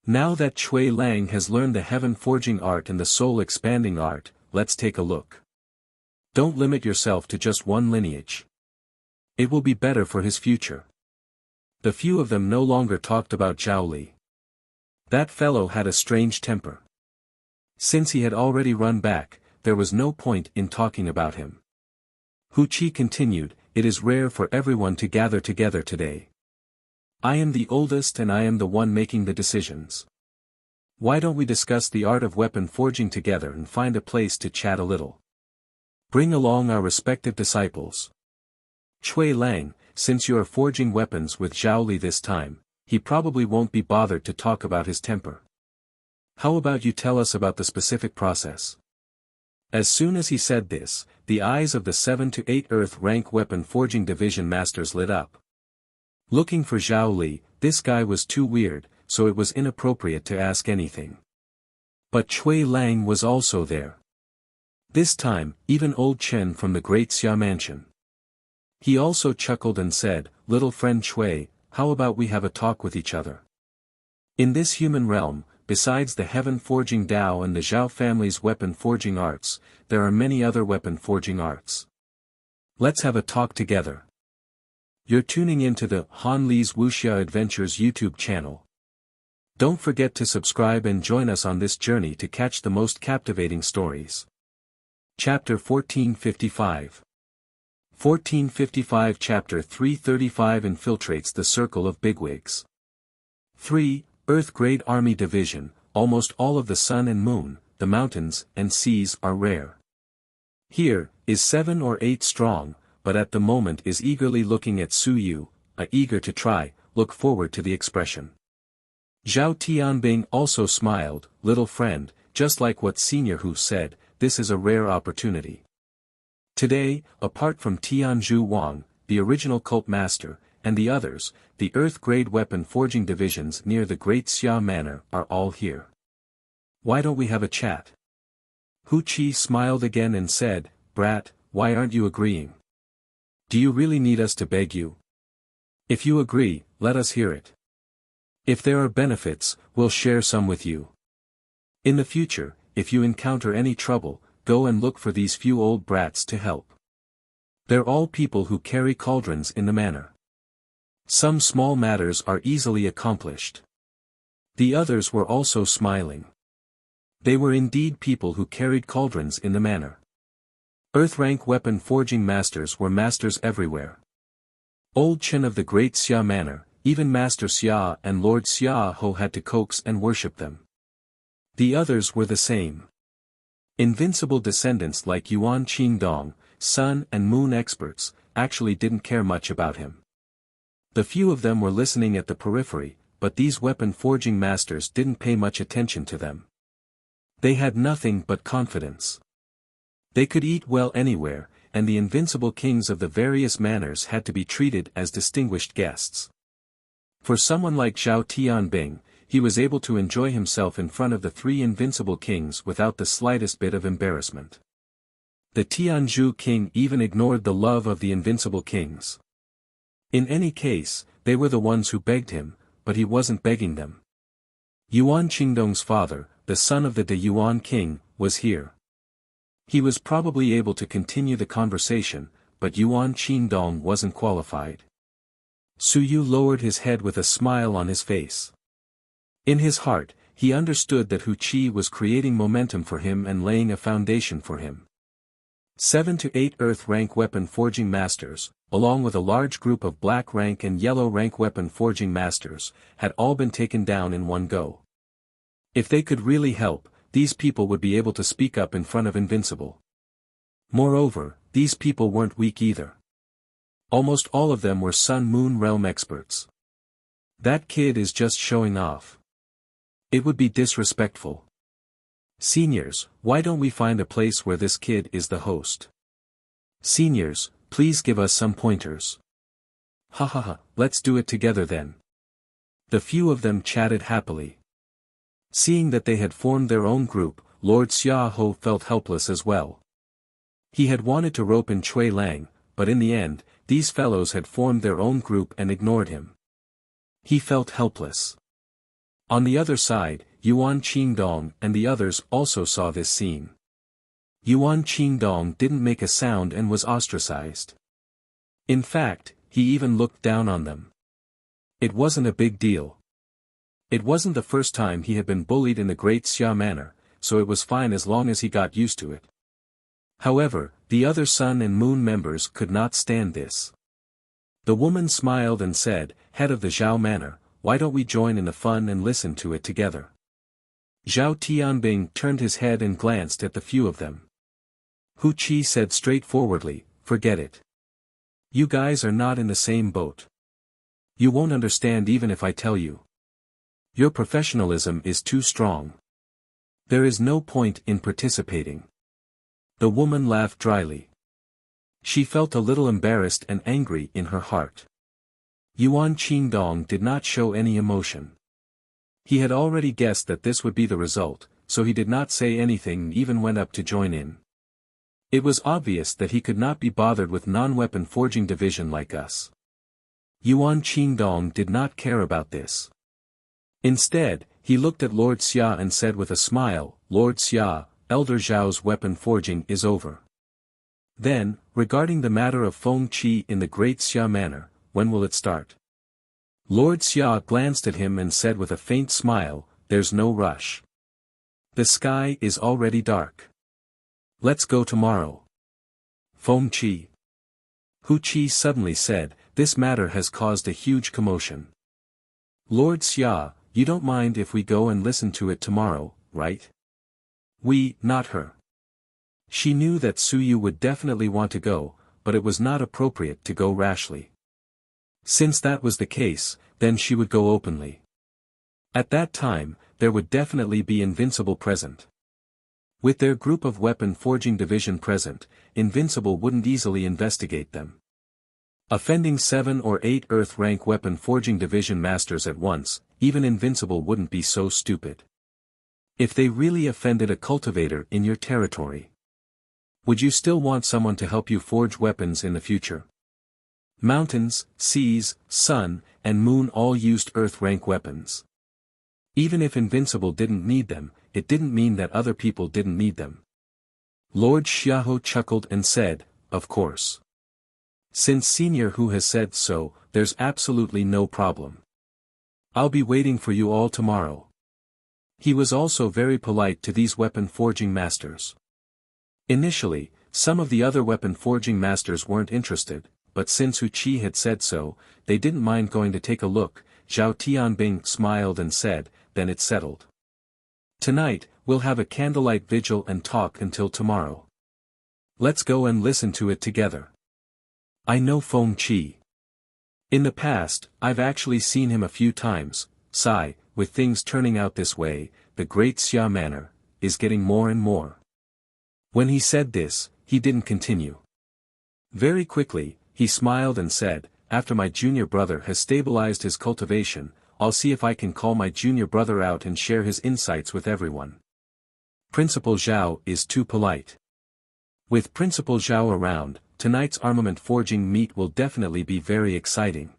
Now that Cui Lang has learned the Heaven Forging art and the Soul Expanding art, let's take a look. Don't limit yourself to just one lineage. It will be better for his future. The few of them no longer talked about Zhao Li. That fellow had a strange temper. Since he had already run back, there was no point in talking about him. Hu Qi continued, It is rare for everyone to gather together today. I am the oldest and I am the one making the decisions. Why don't we discuss the art of weapon forging together and find a place to chat a little? Bring along our respective disciples. Cui Lang, since you are forging weapons with Zhao Li this time, he probably won't be bothered to talk about his temper. How about you tell us about the specific process? As soon as he said this, the eyes of the 7 to 8 Earth rank weapon forging division masters lit up. Looking for Zhao Li, this guy was too weird, so it was inappropriate to ask anything. But Cui Lang was also there. This time, even old Chen from the Great Xia Mansion. He also chuckled and said, Little friend Cui, how about we have a talk with each other? In this human realm, besides the Heaven Forging Dao and the Zhao family's weapon forging arts, there are many other weapon forging arts. Let's have a talk together. You're tuning into the Han Li's Wuxia Adventures YouTube channel. Don't forget to subscribe and join us on this journey to catch the most captivating stories. Chapter 1455. 1455 Chapter 335 infiltrates the circle of bigwigs. 3. Earth Grade Army Division. Almost all of the sun and moon, the mountains and seas are rare. Here, is 7 or 8 strong, but at the moment is eagerly looking at Su Yu, eager to try, look forward to the expression. Zhao Tianbing also smiled, Little friend, just like what Senior Hu said, this is a rare opportunity. Today, apart from Tianzhu Wang, the original cult master, and the others, the Earth-grade weapon forging divisions near the Great Xia Manor are all here. Why don't we have a chat? Hu Qi smiled again and said, Brat, why aren't you agreeing? Do you really need us to beg you? If you agree, let us hear it. If there are benefits, we'll share some with you. In the future, if you encounter any trouble, go and look for these few old brats to help. They're all people who carry cauldrons in the manor. Some small matters are easily accomplished. The others were also smiling. They were indeed people who carried cauldrons in the manor. Earth-rank weapon forging masters were masters everywhere. Old Chen of the Great Xia Manor, even Master Xia and Lord Xia Ho had to coax and worship them. The others were the same. Invincible descendants like Yuan Qingdong, sun and moon experts, actually didn't care much about him. The few of them were listening at the periphery, but these weapon forging masters didn't pay much attention to them. They had nothing but confidence. They could eat well anywhere, and the invincible kings of the various manors had to be treated as distinguished guests. For someone like Zhao Tianbing, he was able to enjoy himself in front of the 3 invincible kings without the slightest bit of embarrassment. The Tianzhu king even ignored the love of the invincible kings. In any case, they were the ones who begged him, but he wasn't begging them. Yuan Qingdong's father, the son of the De Yuan king, was here. He was probably able to continue the conversation, but Yuan Qingdong wasn't qualified. Su Yu lowered his head with a smile on his face. In his heart, he understood that Hu Qi was creating momentum for him and laying a foundation for him. 7 to 8 Earth rank weapon forging masters, along with a large group of black rank and yellow rank weapon forging masters, had all been taken down in one go. If they could really help, these people would be able to speak up in front of Invincible. Moreover, these people weren't weak either. Almost all of them were Sun-Moon realm experts. That kid is just showing off. It would be disrespectful. Seniors, why don't we find a place where this kid is the host? Seniors, please give us some pointers. Ha ha ha, let's do it together then. The few of them chatted happily. Seeing that they had formed their own group, Lord Xiaoho felt helpless as well. He had wanted to rope in Cui Lang, but in the end, these fellows had formed their own group and ignored him. He felt helpless. On the other side, Yuan Qingdong and the others also saw this scene. Yuan Qingdong didn't make a sound and was ostracized. In fact, he even looked down on them. It wasn't a big deal. It wasn't the first time he had been bullied in the Great Xia manner, so it was fine as long as he got used to it. However, the other Sun and Moon members could not stand this. The woman smiled and said, "Head of the Zhao manor, why don't we join in the fun and listen to it together?" Zhao Tianbing turned his head and glanced at the few of them. Hu Qi said straightforwardly, "Forget it. You guys are not in the same boat. You won't understand even if I tell you. Your professionalism is too strong. There is no point in participating." The woman laughed dryly. She felt a little embarrassed and angry in her heart. Yuan Qingdong did not show any emotion. He had already guessed that this would be the result, so he did not say anything and even went up to join in. It was obvious that he could not be bothered with non-weapon forging division like us. Yuan Qingdong did not care about this. Instead, he looked at Lord Xia and said with a smile, "Lord Xia, Elder Zhao's weapon forging is over. Then, regarding the matter of Feng Qi in the Great Xia manor, when will it start?" Lord Xia glanced at him and said with a faint smile, "There's no rush. The sky is already dark. Let's go tomorrow." Feng Qi. Hu Qi suddenly said, "This matter has caused a huge commotion. Lord Xia, you don't mind if we go and listen to it tomorrow, right?" We, not her. She knew that Suyu would definitely want to go, but it was not appropriate to go rashly. Since that was the case, then she would go openly. At that time, there would definitely be Invincible present. With their group of weapon forging division present, Invincible wouldn't easily investigate them. Offending 7 or 8 Earth rank weapon forging division masters at once, even Invincible wouldn't be so stupid. If they really offended a cultivator in your territory, would you still want someone to help you forge weapons in the future? Mountains, seas, sun, and moon all used Earth rank weapons. Even if Invincible didn't need them, it didn't mean that other people didn't need them. Lord Xiaoho chuckled and said, "Of course. Since Senior Hu has said so, there's absolutely no problem. I'll be waiting for you all tomorrow." He was also very polite to these weapon forging masters. Initially, some of the other weapon forging masters weren't interested, but since Hu Qi had said so, they didn't mind going to take a look. Zhao Tianbing smiled and said, "Then it's settled. Tonight, we'll have a candlelight vigil and talk until tomorrow. Let's go and listen to it together. I know Feng Qi. In the past, I've actually seen him a few times. Sigh, with things turning out this way, the Great Xia manor is getting more and more." When he said this, he didn't continue. Very quickly, he smiled and said, "After my junior brother has stabilized his cultivation, I'll see if I can call my junior brother out and share his insights with everyone. Principal Zhao is too polite. With Principal Zhao around, tonight's armament forging meet will definitely be very exciting."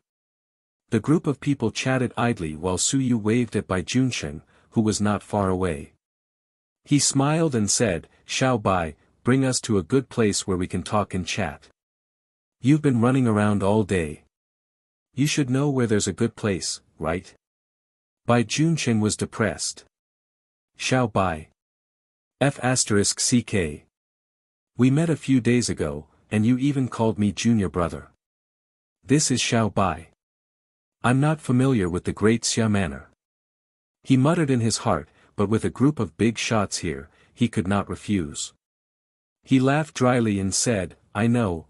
The group of people chatted idly while Suyu waved at Bai Junsheng, who was not far away. He smiled and said, "Xiao Bai, bring us to a good place where we can talk and chat. You've been running around all day. You should know where there's a good place, right?" Bai Junsheng was depressed. "Xiao Bai. F***CK. We met a few days ago, and you even called me junior brother. This is Xiao Bai. I'm not familiar with the Great Xia Manor. He muttered in his heart, but with a group of big shots here, he could not refuse. He laughed dryly and said, I know.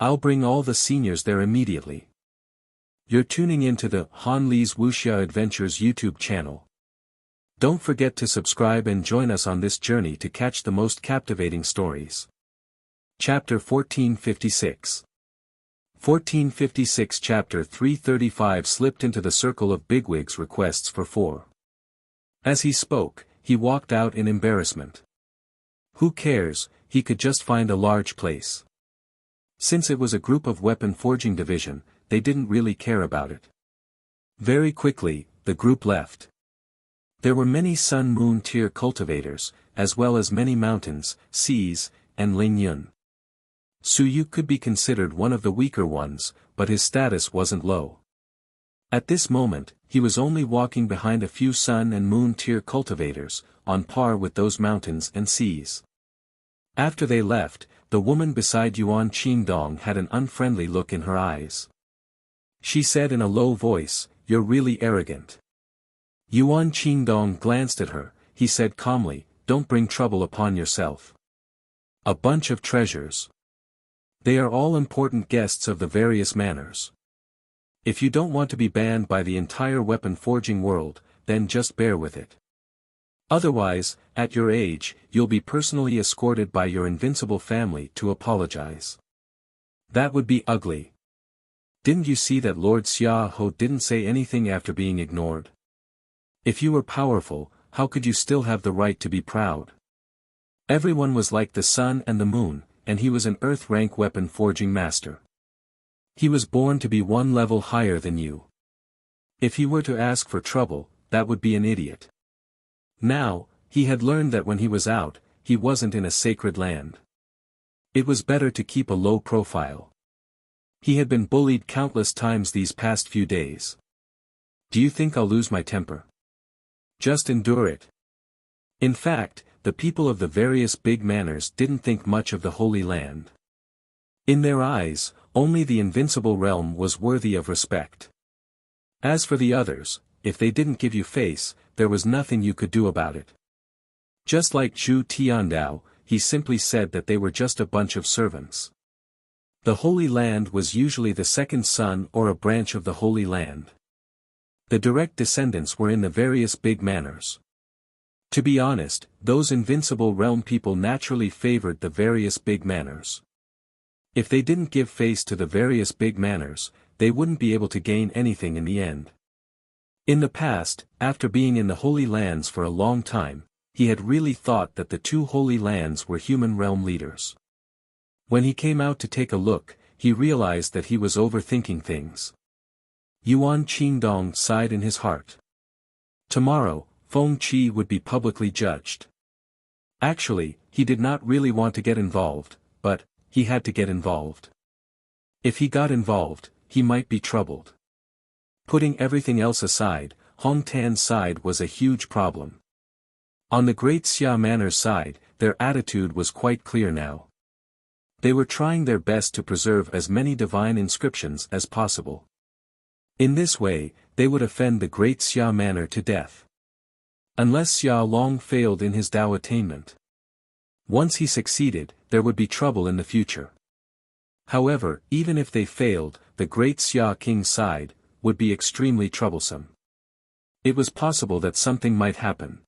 I'll bring all the seniors there immediately. You're tuning into the Han Li's Wuxia Adventures YouTube channel. Don't forget to subscribe and join us on this journey to catch the most captivating stories. Chapter 1456. 1456 Chapter 335 slipped into the circle of bigwigs' requests for 4. As he spoke, he walked out in embarrassment. Who cares, he could just find a large place. Since it was a group of weapon forging division, they didn't really care about it. Very quickly, the group left. There were many sun-moon tier cultivators, as well as many mountains, seas, and Ling Yun. Su Yu could be considered one of the weaker ones, but his status wasn't low. At this moment, he was only walking behind a few sun and moon tier cultivators, on par with those mountains and seas. After they left, the woman beside Yuan Qingdong had an unfriendly look in her eyes. She said in a low voice, "You're really arrogant." Yuan Qingdong glanced at her. He said calmly, "Don't bring trouble upon yourself. A bunch of treasures. They are all important guests of the various manors. If you don't want to be banned by the entire weapon forging world, then just bear with it. Otherwise, at your age, you'll be personally escorted by your invincible family to apologize. That would be ugly. Didn't you see that Lord Xia Ho didn't say anything after being ignored? If you were powerful, how could you still have the right to be proud? Everyone was like the sun and the moon, and he was an earth-rank weapon forging master. He was born to be one level higher than you. If he were to ask for trouble, that would be an idiot. Now, he had learned that when he was out, he wasn't in a sacred land. It was better to keep a low profile. He had been bullied countless times these past few days. Do you think I'll lose my temper? Just endure it. In fact, the people of the various big manors didn't think much of the Holy Land. In their eyes, only the invincible realm was worthy of respect. As for the others, if they didn't give you face, there was nothing you could do about it. Just like Zhu Tiandao, he simply said that they were just a bunch of servants. The Holy Land was usually the second son or a branch of the Holy Land. The direct descendants were in the various big manors. To be honest, those invincible realm people naturally favored the various big manors. If they didn't give face to the various big manors, they wouldn't be able to gain anything in the end. In the past, after being in the Holy Lands for a long time, he had really thought that the two Holy Lands were human realm leaders. When he came out to take a look, he realized that he was overthinking things. Yuan Qingdong sighed in his heart. Tomorrow, Feng Qi would be publicly judged. Actually, he did not really want to get involved, but he had to get involved. If he got involved, he might be troubled. Putting everything else aside, Hong Tan's side was a huge problem. On the Great Xia Manor's side, their attitude was quite clear now. They were trying their best to preserve as many divine inscriptions as possible. In this way, they would offend the Great Xia Manor to death. Unless Xia Long failed in his Dao attainment. Once he succeeded, there would be trouble in the future. However, even if they failed, the Great Xia King's side would be extremely troublesome. It was possible that something might happen.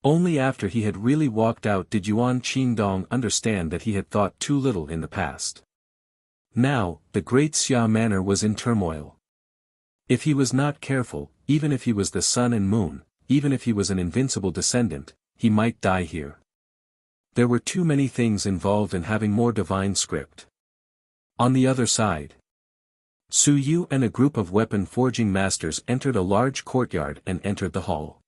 Only after he had really walked out did Yuan Qingdong understand that he had thought too little in the past. Now, the Great Xia Manor was in turmoil. If he was not careful, even if he was the sun and moon, even if he was an invincible descendant, he might die here. There were too many things involved in having more divine script. On the other side, Su Yu and a group of weapon forging masters entered a large courtyard and entered the hall.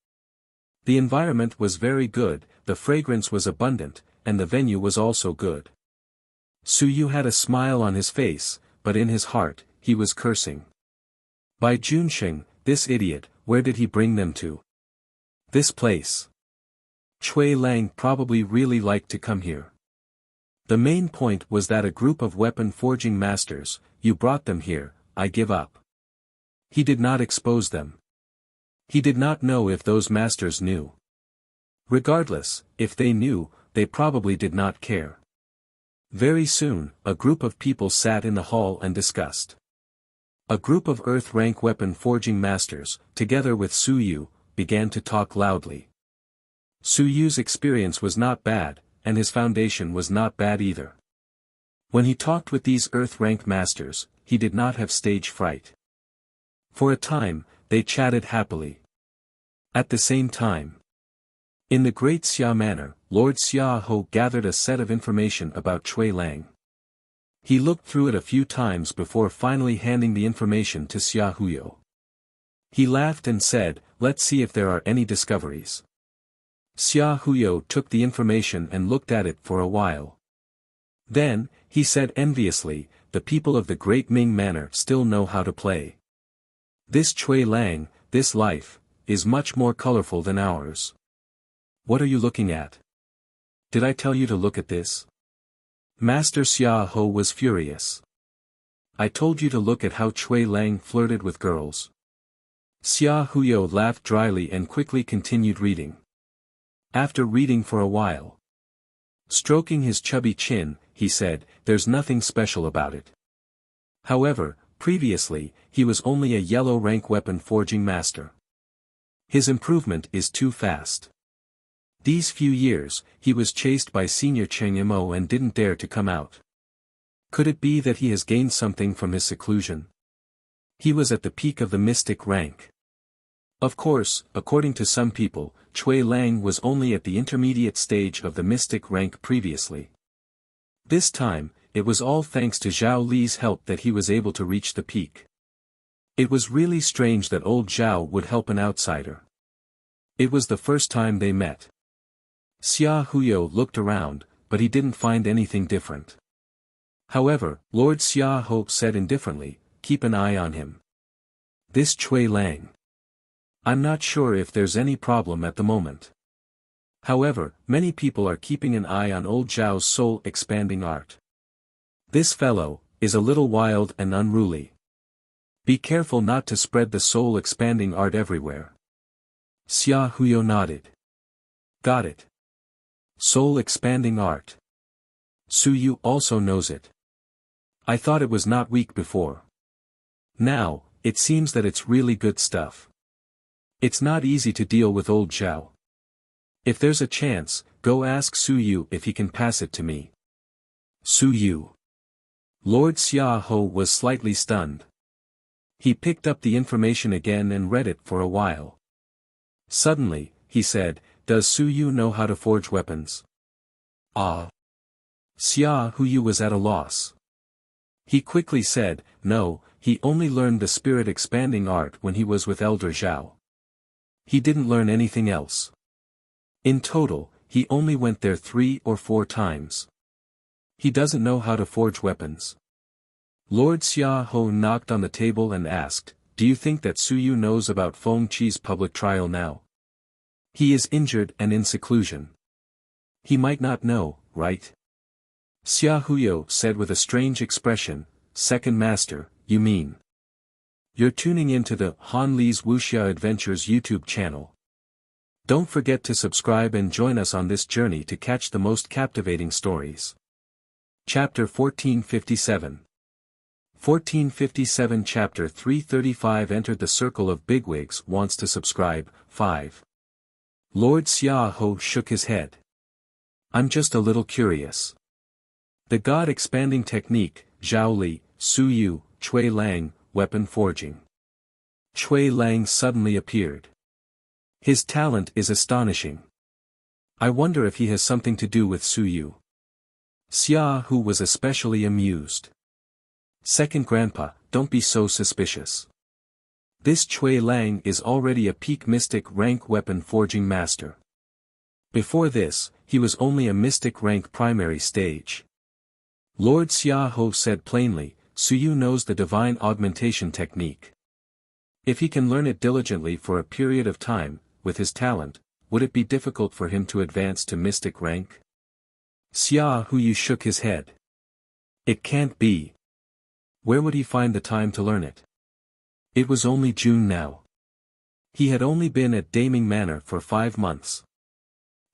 The environment was very good, the fragrance was abundant, and the venue was also good. Su Yu had a smile on his face, but in his heart, he was cursing. By Junsheng, this idiot, where did he bring them to? This place. Cui Lang probably really liked to come here. The main point was that a group of weapon forging masters, you brought them here, I give up. He did not expose them. He did not know if those masters knew. Regardless, if they knew, they probably did not care. Very soon, a group of people sat in the hall and discussed. A group of Earth-rank weapon forging masters, together with Su Yu, began to talk loudly. Su Yu's experience was not bad, and his foundation was not bad either. When he talked with these Earth-rank masters, he did not have stage fright. For a time, they chatted happily. At the same time, in the Great Xia Manor, Lord Xia Ho gathered a set of information about Cui Lang. He looked through it a few times before finally handing the information to Xia Huyo. He laughed and said, "Let's see if there are any discoveries." Xia Huyo took the information and looked at it for a while. Then, he said enviously, "The people of the Great Ming Manor still know how to play. This Cui Lang, this life, is much more colorful than ours. What are you looking at? Did I tell you to look at this?" Master Xia Ho was furious. "I told you to look at how Cui Lang flirted with girls." Xia Huyo laughed dryly and quickly continued reading. After reading for a while, stroking his chubby chin, he said, "There's nothing special about it. However, previously, he was only a yellow-rank weapon forging master. His improvement is too fast. These few years, he was chased by Senior Cheng Imo and didn't dare to come out. Could it be that he has gained something from his seclusion? He was at the peak of the mystic rank. Of course, according to some people, Cui Lang was only at the intermediate stage of the mystic rank previously. This time, it was all thanks to Zhao Li's help that he was able to reach the peak. It was really strange that old Zhao would help an outsider. It was the first time they met. Xia Huyo looked around, but he didn't find anything different. However, Lord Xia Ho said indifferently, "Keep an eye on him. This Cui Lang. I'm not sure if there's any problem at the moment. However, many people are keeping an eye on old Zhao's soul-expanding art. This fellow is a little wild and unruly. Be careful not to spread the soul-expanding art everywhere." Xia Huyo nodded. "Got it. Soul-expanding art. Su Yu also knows it. I thought it was not weak before. Now, it seems that it's really good stuff. It's not easy to deal with old Zhao. If there's a chance, go ask Su Yu if he can pass it to me." Su Yu. Lord Xia Ho was slightly stunned. He picked up the information again and read it for a while. Suddenly, he said, "Does Su Yu know how to forge weapons?" "Ah." Xia Huyu was at a loss. He quickly said, "No, he only learned the spirit-expanding art when he was with Elder Zhao. He didn't learn anything else. In total, he only went there 3 or 4 times. He doesn't know how to forge weapons." Lord Xia Ho knocked on the table and asked, "Do you think that Su Yu knows about Feng Qi's public trial now? He is injured and in seclusion. He might not know, right?" Xia Huyo said with a strange expression, "Second Master, you mean? You're tuning into the Han Li's Wuxia Adventures YouTube channel. Don't forget to subscribe and join us on this journey to catch the most captivating stories." Chapter 1457. 1457 Chapter 335 Entered the Circle of Bigwigs Wants to Subscribe, 5. Lord Xia Ho shook his head. "I'm just a little curious. The God-expanding technique, Zhao Li, Su Yu, Cui Lang, weapon forging. Cui Lang suddenly appeared. His talent is astonishing. I wonder if he has something to do with Su Yu." Xia Hu was especially amused. "Second Grandpa, don't be so suspicious. This Cui Lang is already a peak mystic rank weapon forging master. Before this, he was only a mystic rank primary stage." Lord Xia Ho said plainly, "Su Yu knows the divine augmentation technique. If he can learn it diligently for a period of time, with his talent, would it be difficult for him to advance to mystic rank?" Xia Huyu shook his head. It can't be. Where would he find the time to learn it? It was only June now. He had only been at Daming Manor for 5 months.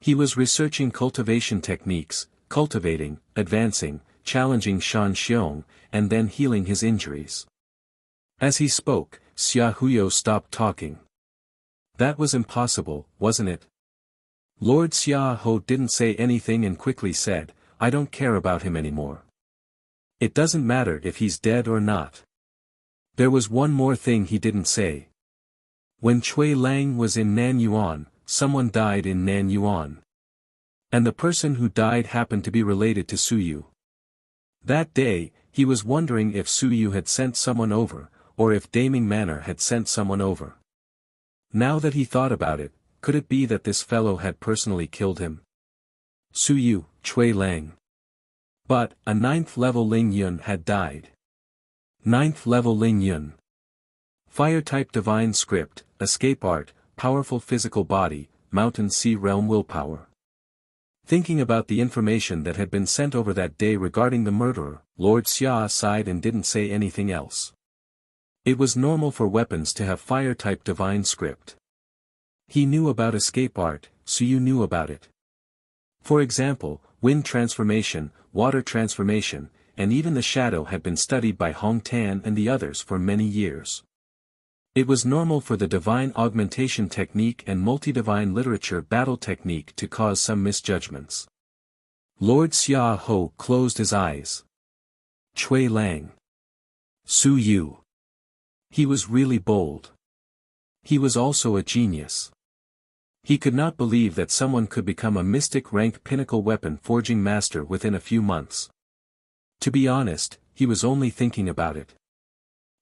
He was researching cultivation techniques, cultivating, advancing, challenging Shan Xiong, and then healing his injuries. As he spoke, Xia Huyo stopped talking. That was impossible, wasn't it? Lord Xia Ho didn't say anything and quickly said, I don't care about him anymore. It doesn't matter if he's dead or not. There was one more thing he didn't say. When Cui Lang was in Nanyuan, someone died in Nanyuan. And the person who died happened to be related to Suyu. That day, he was wondering if Suyu had sent someone over, or if Daming Manor had sent someone over. Now that he thought about it, could it be that this fellow had personally killed him? Suyu, Cui Lang. But, a 9th level Ling Yun had died. 9th level Ling Yun. Fire-type divine script, escape art, powerful physical body, mountain sea realm willpower. Thinking about the information that had been sent over that day regarding the murderer, Lord Xia sighed and didn't say anything else. It was normal for weapons to have fire-type divine script. He knew about escape art, so you knew about it. For example, wind transformation, water transformation, and even the shadow had been studied by Hong Tan and the others for many years. It was normal for the divine augmentation technique and multi-divine literature battle technique to cause some misjudgments. Lord Xia Ho closed his eyes. Cui Lang. Su Yu. He was really bold. He was also a genius. He could not believe that someone could become a mystic rank pinnacle weapon forging master within a few months. To be honest, he was only thinking about it.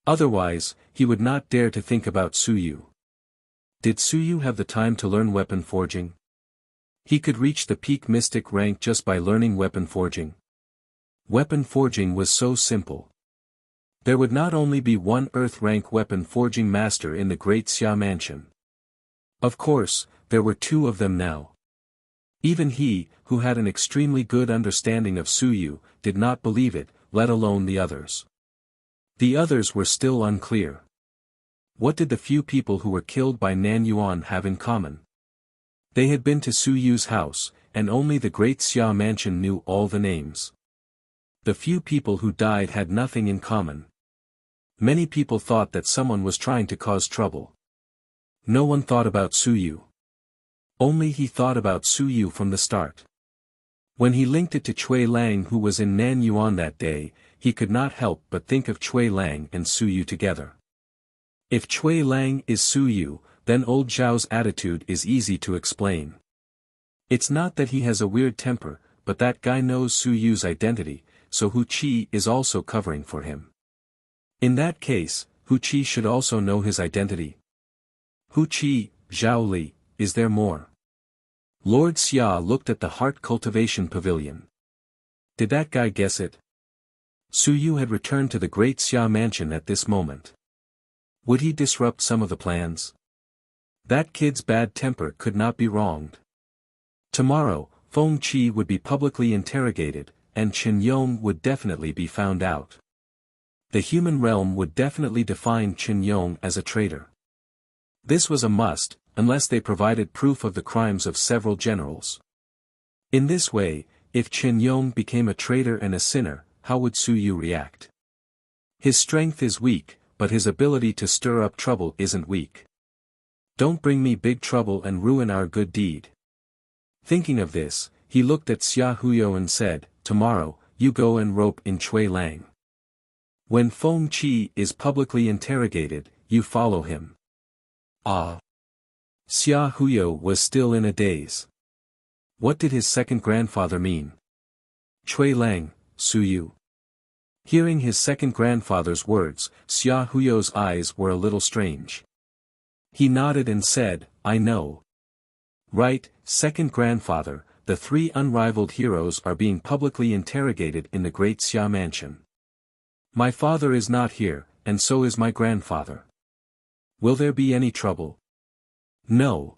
Otherwise, he would not dare to think about Suyu. Did Suyu have the time to learn weapon forging? He could reach the peak mystic rank just by learning weapon forging. Weapon forging was so simple. There would not only be one earth rank weapon forging master in the Great Xia Mansion. Of course, there were 2 of them now. Even he, who had an extremely good understanding of Suyu, did not believe it, let alone the others. The others were still unclear. What did the few people who were killed by Nanyuan have in common? They had been to Suyu's house, and only the Great Xia Mansion knew all the names. The few people who died had nothing in common. Many people thought that someone was trying to cause trouble. No one thought about Suyu. Only he thought about Suyu from the start. When he linked it to Cui Lang who was in Nanyuan that day, he could not help but think of Cui Lang and Suyu together. If Cui Lang is Suyu, then old Zhao's attitude is easy to explain. It's not that he has a weird temper, but that guy knows Suyu's identity, so Hu Qi is also covering for him. In that case, Hu Qi should also know his identity. Hu Qi, Zhao Li, is there more? Lord Xia looked at the heart cultivation pavilion. Did that guy guess it? Suyu had returned to the Great Xia Mansion at this moment. Would he disrupt some of the plans? That kid's bad temper could not be wronged. Tomorrow, Feng Qi would be publicly interrogated, and Chen Yong would definitely be found out. The human realm would definitely define Chen Yong as a traitor. This was a must, unless they provided proof of the crimes of several generals. In this way, if Chen Yong became a traitor and a sinner, how would Suyu react? His strength is weak, but his ability to stir up trouble isn't weak. Don't bring me big trouble and ruin our good deed. Thinking of this, he looked at Xia Huyo and said, tomorrow, you go and rope in Cui Lang. When Feng Qi is publicly interrogated, you follow him. Ah. Xia Huyo was still in a daze. What did his second grandfather mean? Cui Lang, Suyu. Hearing his second grandfather's words, Xia Huyo's eyes were a little strange. He nodded and said, I know. Right, second grandfather, the 3 unrivaled heroes are being publicly interrogated in the Great Xia Mansion. My father is not here, and so is my grandfather. Will there be any trouble? No.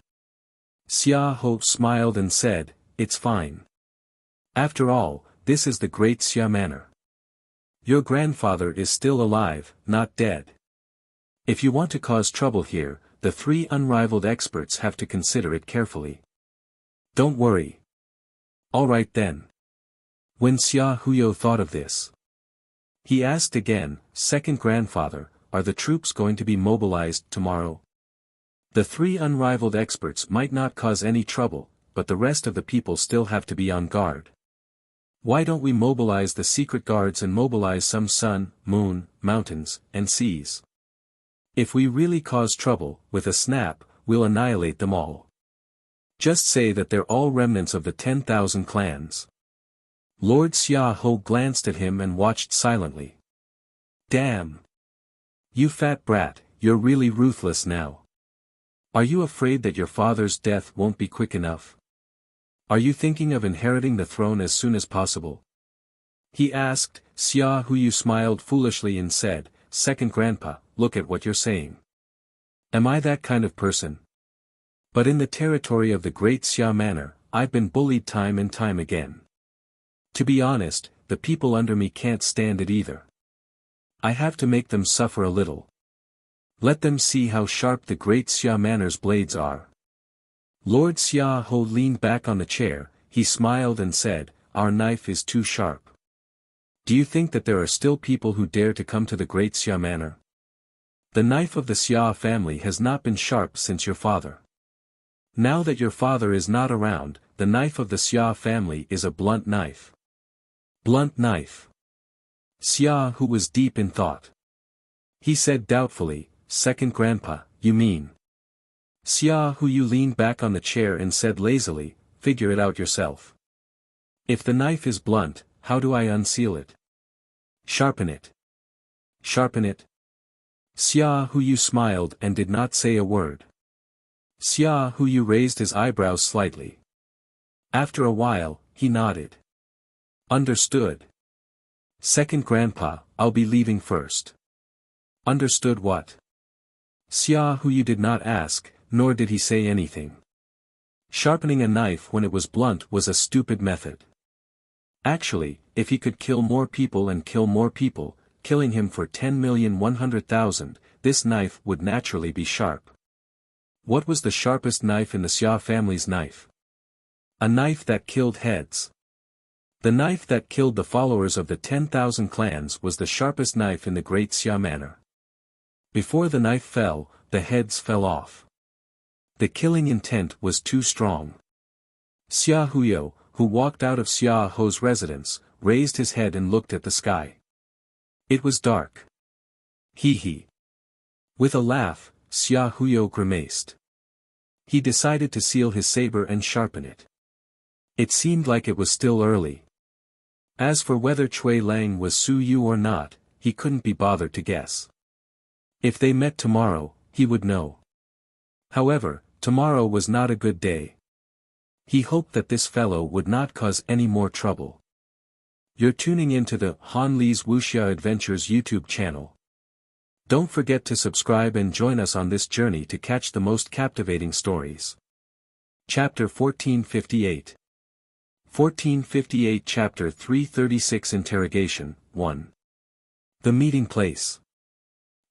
Xia Ho smiled and said, it's fine. After all, this is the Great Xia Manor. Your grandfather is still alive, not dead. If you want to cause trouble here, the three unrivaled experts have to consider it carefully. Don't worry. All right then. When Xia Huyo thought of this, he asked again, second grandfather, are the troops going to be mobilized tomorrow? The three unrivaled experts might not cause any trouble, but the rest of the people still have to be on guard. Why don't we mobilize the secret guards and mobilize some sun, moon, mountains, and seas? If we really cause trouble, with a snap, we'll annihilate them all. Just say that they're all remnants of the 10,000 clans. Lord Xia Ho glanced at him and watched silently. Damn! You fat brat, you're really ruthless now. Are you afraid that your father's death won't be quick enough? Are you thinking of inheriting the throne as soon as possible? He asked. Xia Huyu smiled foolishly and said, second grandpa, look at what you're saying. Am I that kind of person? But in the territory of the Great Xia Manor, I've been bullied time and time again. To be honest, the people under me can't stand it either. I have to make them suffer a little. Let them see how sharp the Great Xia Manor's blades are. Lord Xia Ho leaned back on the chair, he smiled and said, our knife is too sharp. Do you think that there are still people who dare to come to the Great Xia Manor? The knife of the Xia family has not been sharp since your father. Now that your father is not around, the knife of the Xia family is a blunt knife. Blunt knife. Xia Hu was deep in thought. He said doubtfully, second grandpa, you mean? Xia Huyu leaned back on the chair and said lazily, figure it out yourself. If the knife is blunt, how do I unseal it? Sharpen it. Sharpen it. Xia Huyu smiled and did not say a word. Xia Huyu raised his eyebrows slightly. After a while, he nodded. Understood. Second grandpa, I'll be leaving first. Understood what? Xia Huyu did not ask, nor did he say anything. Sharpening a knife when it was blunt was a stupid method. Actually, if he could kill more people and kill more people, killing him for 10,100,000, this knife would naturally be sharp. What was the sharpest knife in the Xia family's knife? A knife that killed heads. The knife that killed the followers of the 10,000 clans was the sharpest knife in the Great Xia Manor. Before the knife fell, the heads fell off. The killing intent was too strong. Xia Huyo, who walked out of Xia Ho's residence, raised his head and looked at the sky. It was dark. Hee. With a laugh, Xia Huyo grimaced. He decided to seal his saber and sharpen it. It seemed like it was still early. As for whether Cui Lang was Su Yu or not, he couldn't be bothered to guess. If they met tomorrow, he would know. However, tomorrow was not a good day. He hoped that this fellow would not cause any more trouble. You're tuning into the Han Li's Wuxia Adventures YouTube channel. Don't forget to subscribe and join us on this journey to catch the most captivating stories. Chapter 1458. 1458 Chapter 336 Interrogation, 1. The meeting place.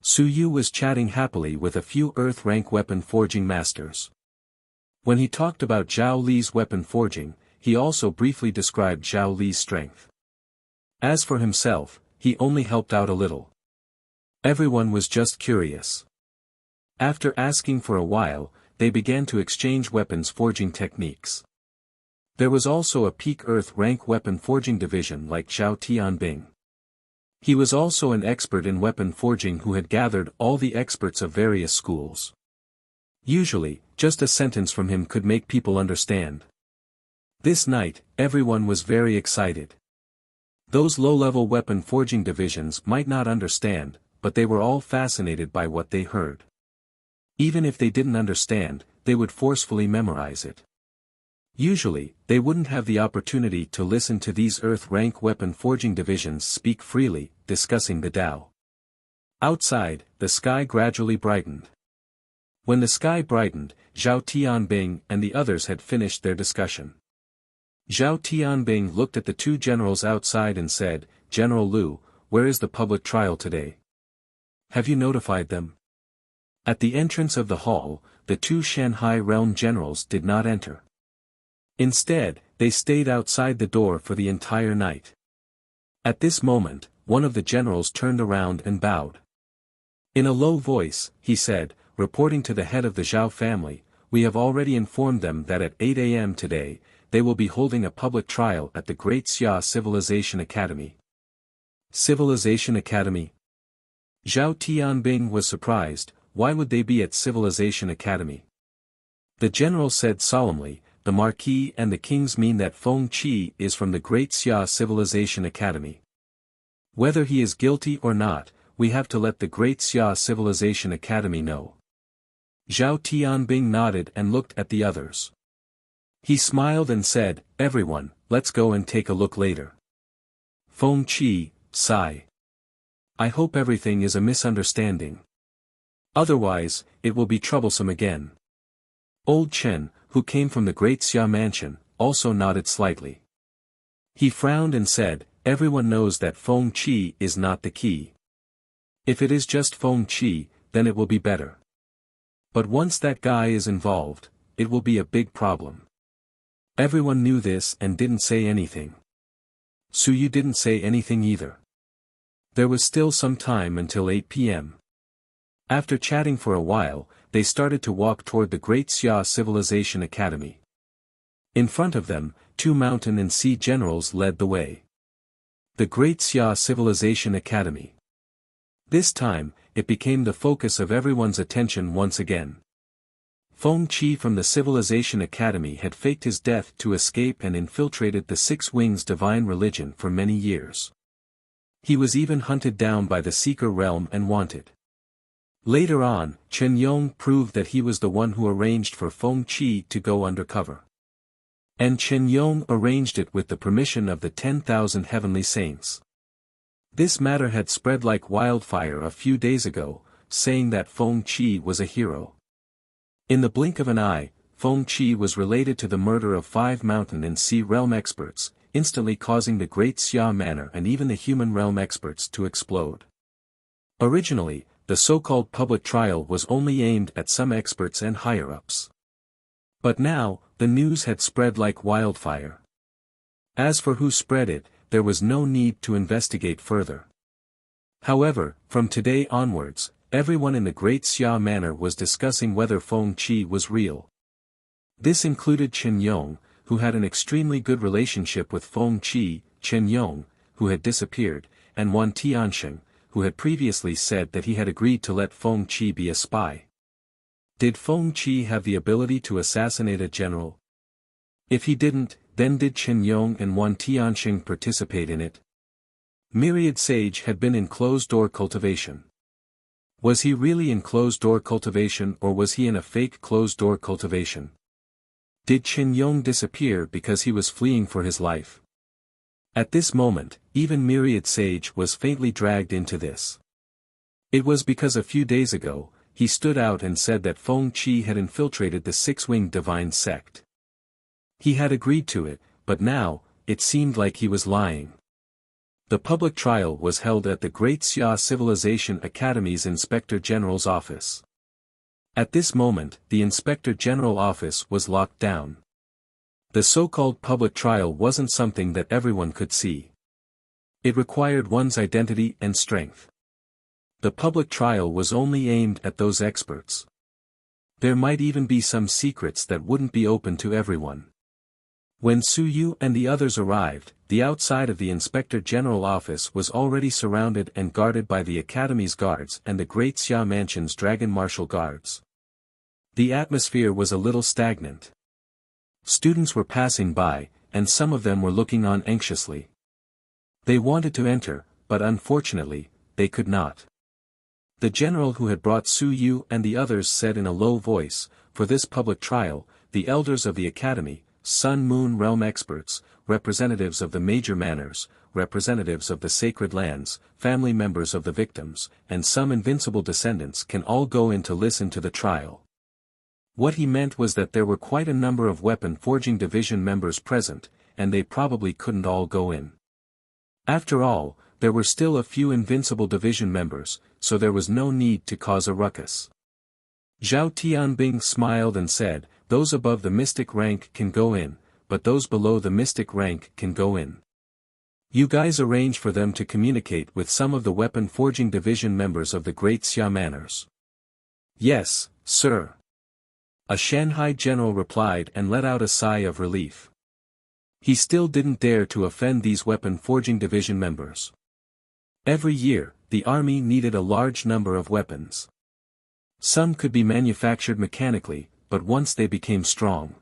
Su Yu was chatting happily with a few Earth-rank weapon forging masters. When he talked about Zhao Li's weapon forging, he also briefly described Zhao Li's strength. As for himself, he only helped out a little. Everyone was just curious. After asking for a while, they began to exchange weapons forging techniques. There was also a peak Earth-rank weapon forging division like Zhao Tianbing. He was also an expert in weapon forging who had gathered all the experts of various schools. Usually, just a sentence from him could make people understand. This night, everyone was very excited. Those low-level weapon forging divisions might not understand, but they were all fascinated by what they heard. Even if they didn't understand, they would forcefully memorize it. Usually, they wouldn't have the opportunity to listen to these Earth-rank weapon forging divisions speak freely, discussing the Tao. Outside, the sky gradually brightened. When the sky brightened, Zhao Tianbing and the others had finished their discussion. Zhao Tianbing looked at the two generals outside and said, "General Liu, where is the public trial today? Have you notified them?" At the entrance of the hall, the two Shanghai realm generals did not enter. Instead, they stayed outside the door for the entire night. At this moment, one of the generals turned around and bowed. In a low voice, he said, reporting to the head of the Zhao family, "We have already informed them that at 8 a.m. today, they will be holding a public trial at the Great Xia Civilization Academy." Civilization Academy? Zhao Tianbing was surprised. Why would they be at Civilization Academy? The general said solemnly, "The Marquis and the Kings mean that Feng Qi is from the Great Xia Civilization Academy. Whether he is guilty or not, we have to let the Great Xia Civilization Academy know." Zhao Tianbing nodded and looked at the others. He smiled and said, "Everyone, let's go and take a look later." Feng Qi, sigh. "I hope everything is a misunderstanding. Otherwise, it will be troublesome again." Old Chen, who came from the Great Xia mansion, also nodded slightly. He frowned and said, "Everyone knows that Feng Qi is not the key. If it is just Feng Qi, then it will be better. But once that guy is involved, it will be a big problem." Everyone knew this and didn't say anything. Suyu didn't say anything either. There was still some time until 8 p.m. After chatting for a while, they started to walk toward the Great Xia Civilization Academy. In front of them, two mountain and sea generals led the way. The Great Xia Civilization Academy. This time, it became the focus of everyone's attention once again. Feng Qi from the Civilization Academy had faked his death to escape and infiltrated the Six Wings divine religion for many years. He was even hunted down by the Seeker realm and wanted. Later on, Chen Yong proved that he was the one who arranged for Feng Qi to go undercover. And Chen Yong arranged it with the permission of the 10,000 heavenly saints. This matter had spread like wildfire a few days ago, saying that Feng Qi was a hero. In the blink of an eye, Feng Qi was related to the murder of 5 mountain and sea realm experts, instantly causing the Great Xia Manor and even the human realm experts to explode. Originally, the so-called public trial was only aimed at some experts and higher-ups. But now, the news had spread like wildfire. As for who spread it, there was no need to investigate further. However, from today onwards, everyone in the Great Xia Manor was discussing whether Feng Qi was real. This included Chen Yong, who had an extremely good relationship with Feng Qi, Chen Yong, who had disappeared, and Wan Tiansheng, who had previously said that he had agreed to let Feng Qi be a spy. Did Feng Qi have the ability to assassinate a general? If he didn't, then did Chen Yong and Wan Tiansheng participate in it? Myriad Sage had been in closed-door cultivation. Was he really in closed-door cultivation or was he in a fake closed-door cultivation? Did Chen Yong disappear because he was fleeing for his life? At this moment, even Myriad Sage was faintly dragged into this. It was because a few days ago, he stood out and said that Feng Qi had infiltrated the Six-Winged Divine Sect. He had agreed to it, but now, it seemed like he was lying. The public trial was held at the Great Xia Civilization Academy's Inspector General's office. At this moment, the Inspector General office was locked down. The so-called public trial wasn't something that everyone could see. It required one's identity and strength. The public trial was only aimed at those experts. There might even be some secrets that wouldn't be open to everyone. When Su Yu and the others arrived, the outside of the Inspector General office was already surrounded and guarded by the Academy's guards and the Great Xia Mansion's Dragon Martial Guards. The atmosphere was a little stagnant. Students were passing by, and some of them were looking on anxiously. They wanted to enter, but unfortunately, they could not. The general who had brought Su Yu and the others said in a low voice, "For this public trial, the elders of the Academy, Sun-Moon realm experts, representatives of the major manors, representatives of the sacred lands, family members of the victims, and some invincible descendants can all go in to listen to the trial." What he meant was that there were quite a number of weapon forging division members present, and they probably couldn't all go in. After all, there were still a few invincible division members, so there was no need to cause a ruckus. Zhao Tianbing smiled and said, "Those above the mystic rank can go in, but those below the mystic rank can go in. You guys arrange for them to communicate with some of the weapon forging division members of the Great Xia Manors." "Yes, sir." A Shanghai general replied and let out a sigh of relief. He still didn't dare to offend these weapon forging division members. Every year, the army needed a large number of weapons. Some could be manufactured mechanically, but once they became strong,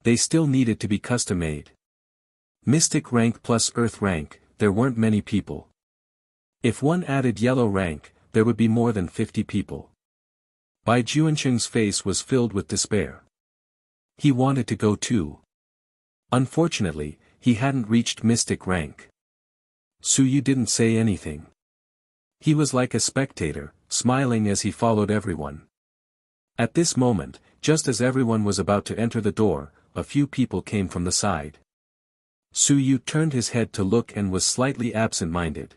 they still needed to be custom-made. Mystic rank plus Earth rank, there weren't many people. If one added yellow rank, there would be more than 50 people. Bai Juancheng's face was filled with despair. He wanted to go too. Unfortunately, he hadn't reached mystic rank. Su Yu didn't say anything. He was like a spectator, smiling as he followed everyone. At this moment, just as everyone was about to enter the door, a few people came from the side. Su Yu turned his head to look and was slightly absent-minded.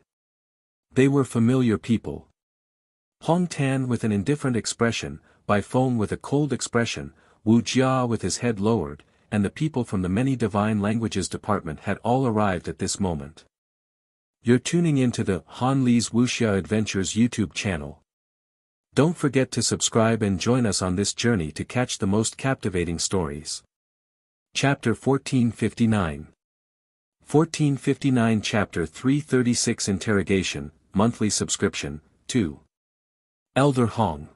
They were familiar people. Hong Tan with an indifferent expression, Bai Feng with a cold expression, Wuxia with his head lowered, and the people from the Many Divine Languages department had all arrived at this moment. You're tuning into the Han Li's Wuxia Adventures YouTube channel. Don't forget to subscribe and join us on this journey to catch the most captivating stories. Chapter 1459. 1459 Chapter 336 Interrogation, Monthly Subscription, 2. Elder Hong.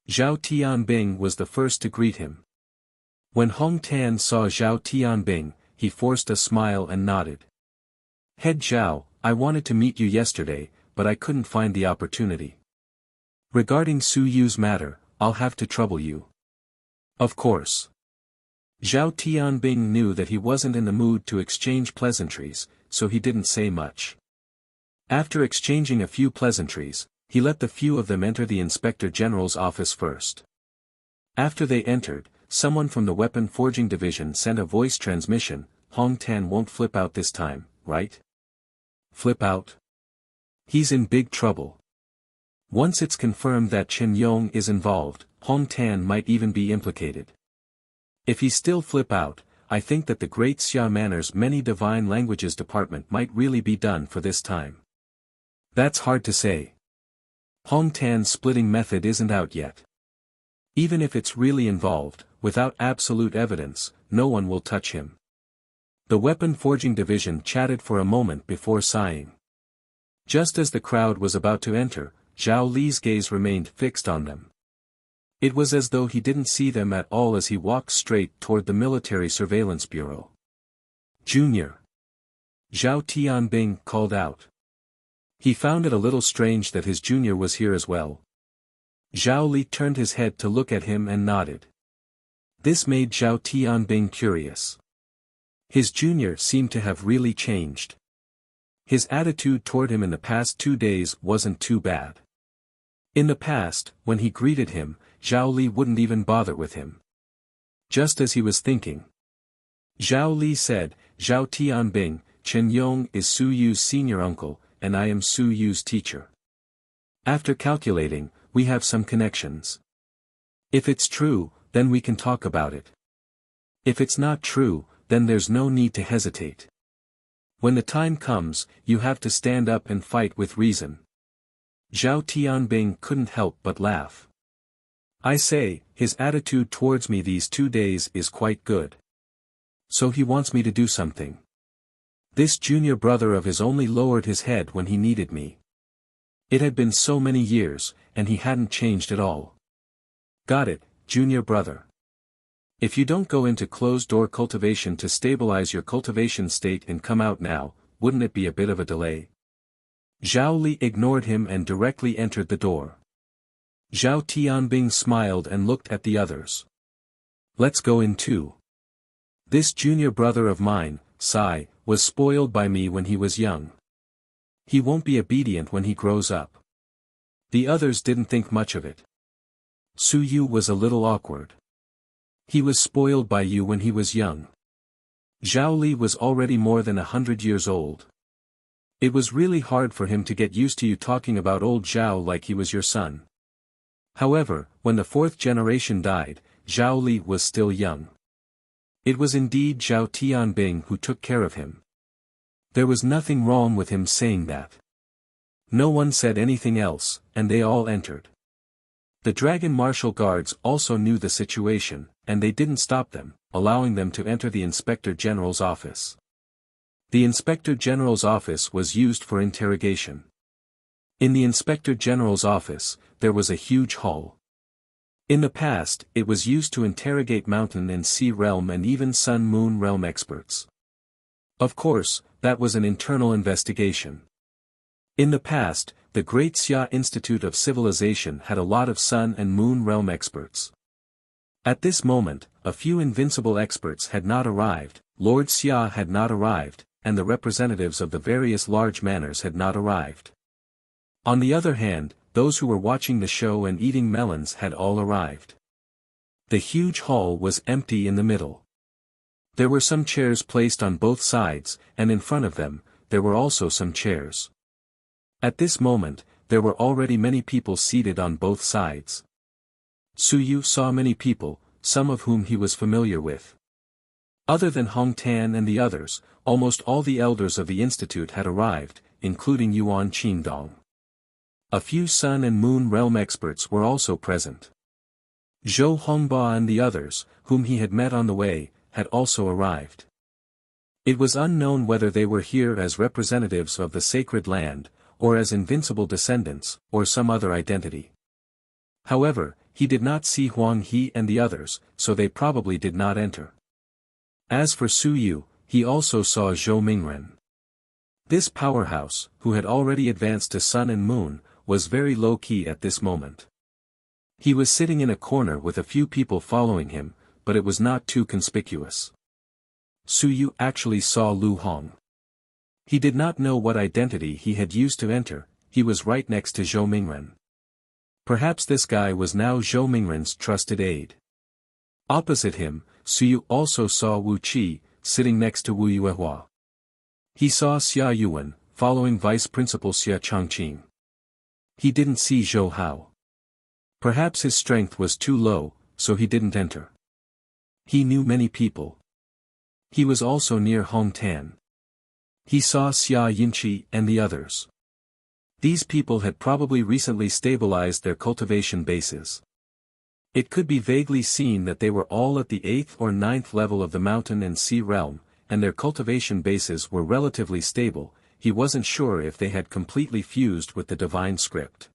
Zhao Tianbing was the first to greet him. When Hong Tan saw Zhao Tianbing, he forced a smile and nodded. "Head Zhao, I wanted to meet you yesterday, but I couldn't find the opportunity. Regarding Su Yu's matter, I'll have to trouble you." "Of course." Zhao Tianbing knew that he wasn't in the mood to exchange pleasantries, so he didn't say much. After exchanging a few pleasantries, he let the few of them enter the Inspector General's office first. After they entered, someone from the Weapon Forging Division sent a voice transmission. "Hong Tan won't flip out this time, right?" "Flip out?" "He's in big trouble. Once it's confirmed that Chen Yong is involved, Hong Tan might even be implicated. If he still flip out, I think that the Great Xia Manor's Many Divine Languages department might really be done for this time." "That's hard to say. Hong Tan's splitting method isn't out yet. Even if it's really involved, without absolute evidence, no one will touch him." The Weapon Forging Division chatted for a moment before sighing. Just as the crowd was about to enter, Zhao Li's gaze remained fixed on them. It was as though he didn't see them at all as he walked straight toward the Military Surveillance Bureau. "Junior!" Zhao Tianbing called out. He found it a little strange that his junior was here as well. Zhao Li turned his head to look at him and nodded. This made Zhao Tianbing curious. His junior seemed to have really changed. His attitude toward him in the past 2 days wasn't too bad. In the past, when he greeted him, Zhao Li wouldn't even bother with him. Just as he was thinking. Zhao Li said, "Zhao Tianbing, Chen Yong is Su Yu's senior uncle, and I am Su Yu's teacher. After calculating, we have some connections. If it's true, then we can talk about it. If it's not true, then there's no need to hesitate. When the time comes, you have to stand up and fight with reason." Zhao Tianbing couldn't help but laugh. "I say, his attitude towards me these 2 days is quite good. So he wants me to do something. This junior brother of his only lowered his head when he needed me. It had been so many years, and he hadn't changed at all. Got it, junior brother. If you don't go into closed-door cultivation to stabilize your cultivation state and come out now, wouldn't it be a bit of a delay?" Zhao Li ignored him and directly entered the door. Zhao Tianbing smiled and looked at the others. "Let's go in too. This junior brother of mine, Sai, was spoiled by me when he was young. He won't be obedient when he grows up." The others didn't think much of it. Su Yu was a little awkward. "He was spoiled by you when he was young." Zhao Li was already more than 100 years old. It was really hard for him to get used to you talking about old Zhao like he was your son. However, when the fourth generation died, Zhao Li was still young. It was indeed Zhao Tianbing who took care of him. There was nothing wrong with him saying that. No one said anything else, and they all entered. The dragon martial guards also knew the situation, and they didn't stop them, allowing them to enter the Inspector General's office. The Inspector General's office was used for interrogation. In the Inspector General's office, there was a huge hall. In the past, it was used to interrogate Mountain and Sea Realm and even Sun-Moon Realm experts. Of course, that was an internal investigation. In the past, the Great Xia Institute of Civilization had a lot of Sun and Moon Realm experts. At this moment, a few invincible experts had not arrived, Lord Xia had not arrived, and the representatives of the various large manors had not arrived. On the other hand, those who were watching the show and eating melons had all arrived. The huge hall was empty in the middle. There were some chairs placed on both sides, and in front of them, there were also some chairs. At this moment, there were already many people seated on both sides. Su Yu saw many people, some of whom he was familiar with. Other than Hong Tan and the others, almost all the elders of the institute had arrived, including Yuan Qingdong. A few Sun and Moon Realm experts were also present. Zhou Hongba and the others, whom he had met on the way, had also arrived. It was unknown whether they were here as representatives of the sacred land, or as invincible descendants, or some other identity. However, he did not see Huang He and the others, so they probably did not enter. As for Su Yu, he also saw Zhou Mingren. This powerhouse, who had already advanced to Sun and Moon, was very low-key at this moment. He was sitting in a corner with a few people following him, but it was not too conspicuous. Su Yu actually saw Lu Hong. He did not know what identity he had used to enter, he was right next to Zhou Mingren. Perhaps this guy was now Zhou Mingren's trusted aide. Opposite him, Su Yu also saw Wu Qi, sitting next to Wu Yuehua. He saw Xia Yuan, following Vice Principal Xia Changqing. He didn't see Zhou Hao. Perhaps his strength was too low, so he didn't enter. He knew many people. He was also near Hong Tan. He saw Xia Yinqi and the others. These people had probably recently stabilized their cultivation bases. It could be vaguely seen that they were all at the 8th or 9th level of the Mountain and Sea Realm, and their cultivation bases were relatively stable. He wasn't sure if they had completely fused with the divine script.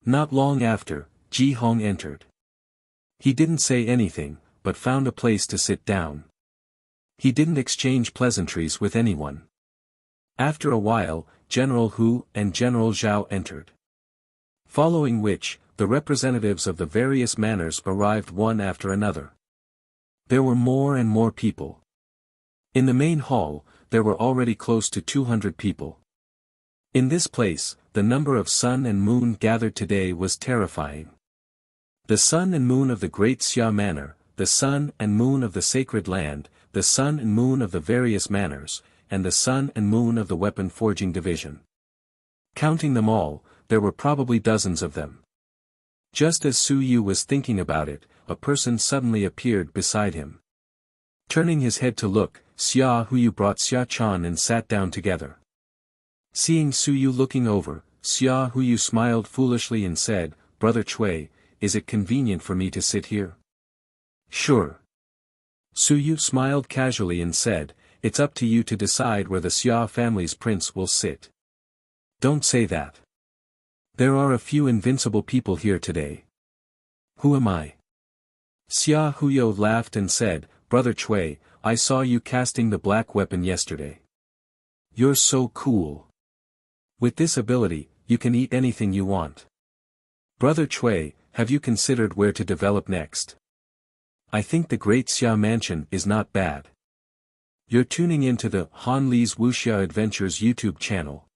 Not long after, Ji Hong entered. He didn't say anything, but found a place to sit down. He didn't exchange pleasantries with anyone. After a while, General Hu and General Zhao entered. Following which, the representatives of the various manors arrived one after another. There were more and more people. In the main hall, there were already close to 200 people. In this place, the number of Sun and Moon gathered today was terrifying. The Sun and Moon of the Great Xia Manor, the Sun and Moon of the Sacred Land, the Sun and Moon of the various manors, and the Sun and Moon of the Weapon Forging Division. Counting them all, there were probably dozens of them. Just as Su Yu was thinking about it, a person suddenly appeared beside him. Turning his head to look, Xia Huyu brought Xia Chan and sat down together. Seeing Su Yu looking over, Xia Huyu smiled foolishly and said, "Brother Cui, is it convenient for me to sit here?" "Sure." Su Yu smiled casually and said, "It's up to you to decide where the Xia family's prince will sit." "Don't say that. There are a few invincible people here today." "Who am I?" Xia Huyo laughed and said, "Brother Cui, I saw you casting the black weapon yesterday. You're so cool. With this ability, you can eat anything you want. Brother Cui, have you considered where to develop next? I think the Great Xia Mansion is not bad." You're tuning into the Han Li's Wuxia Adventures YouTube channel.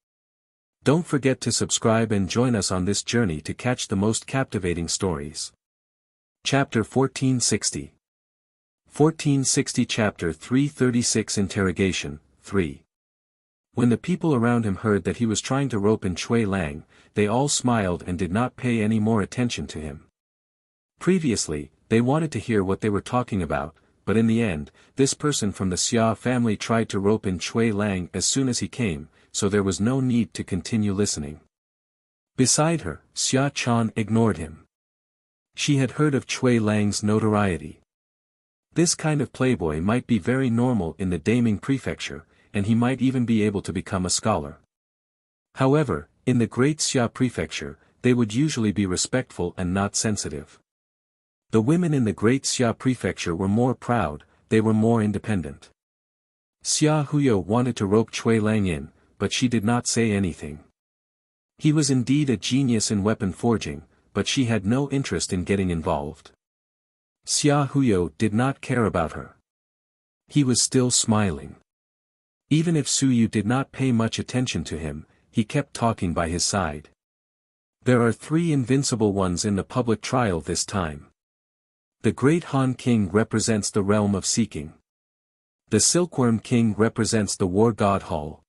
Don't forget to subscribe and join us on this journey to catch the most captivating stories. Chapter 1460. 1460 Chapter 336 Interrogation, 3. When the people around him heard that he was trying to rope in Cui Lang, they all smiled and did not pay any more attention to him. Previously, they wanted to hear what they were talking about, but in the end, this person from the Xia family tried to rope in Cui Lang as soon as he came, so there was no need to continue listening. Beside her, Xia Chan ignored him. She had heard of Cui Lang's notoriety. This kind of playboy might be very normal in the Daming prefecture, and he might even be able to become a scholar. However, in the Great Xia prefecture, they would usually be respectful and not sensitive. The women in the Great Xia prefecture were more proud, they were more independent. Xia Huyo wanted to rope Cui Lang in, but she did not say anything. He was indeed a genius in weapon forging, but she had no interest in getting involved. Xia Huyo did not care about her. He was still smiling. Even if Su Yu did not pay much attention to him, he kept talking by his side. There are 3 invincible ones in the public trial this time. The Great Han King represents the realm of seeking. The Silkworm King represents the War God Hall.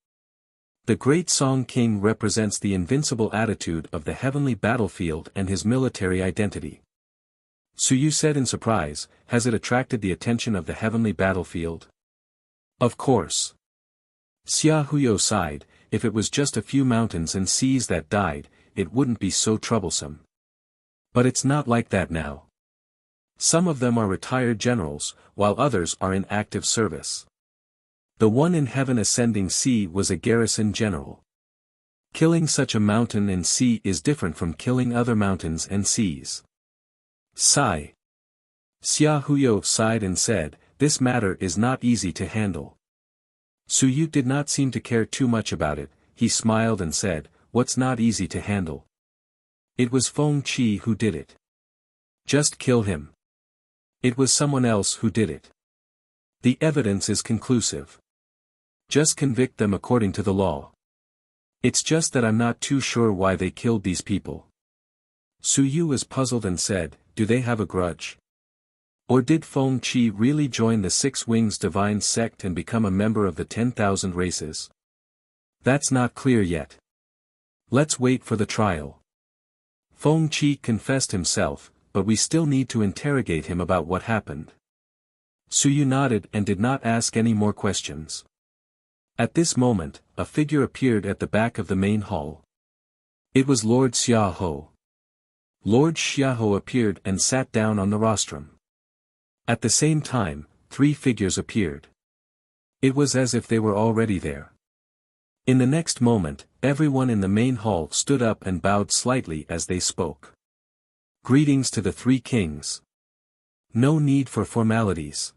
The Great Song King represents the invincible attitude of the heavenly battlefield and his military identity. Su Yu said in surprise, has it attracted the attention of the heavenly battlefield? Of course. Xia Huyo sighed, if it was just a few mountains and seas that died, it wouldn't be so troublesome. But it's not like that now. Some of them are retired generals, while others are in active service. The one in Heaven Ascending Sea was a garrison general. Killing such a mountain and sea is different from killing other mountains and seas. Sigh. Xia Huyo sighed and said, this matter is not easy to handle. Su Yu did not seem to care too much about it, he smiled and said, what's not easy to handle? It was Feng Qi who did it. Just kill him. It was someone else who did it. The evidence is conclusive. Just convict them according to the law. It's just that I'm not too sure why they killed these people. Su Yu was puzzled and said, do they have a grudge? Or did Feng Qi really join the 6 Wings Divine sect and become a member of the 10,000 races? That's not clear yet. Let's wait for the trial. Feng Qi confessed himself, but we still need to interrogate him about what happened. Su Yu nodded and did not ask any more questions. At this moment, a figure appeared at the back of the main hall. It was Lord Xiaoho. Lord Xiaoho appeared and sat down on the rostrum. At the same time, 3 figures appeared. It was as if they were already there. In the next moment, everyone in the main hall stood up and bowed slightly as they spoke. Greetings to the 3 kings. No need for formalities.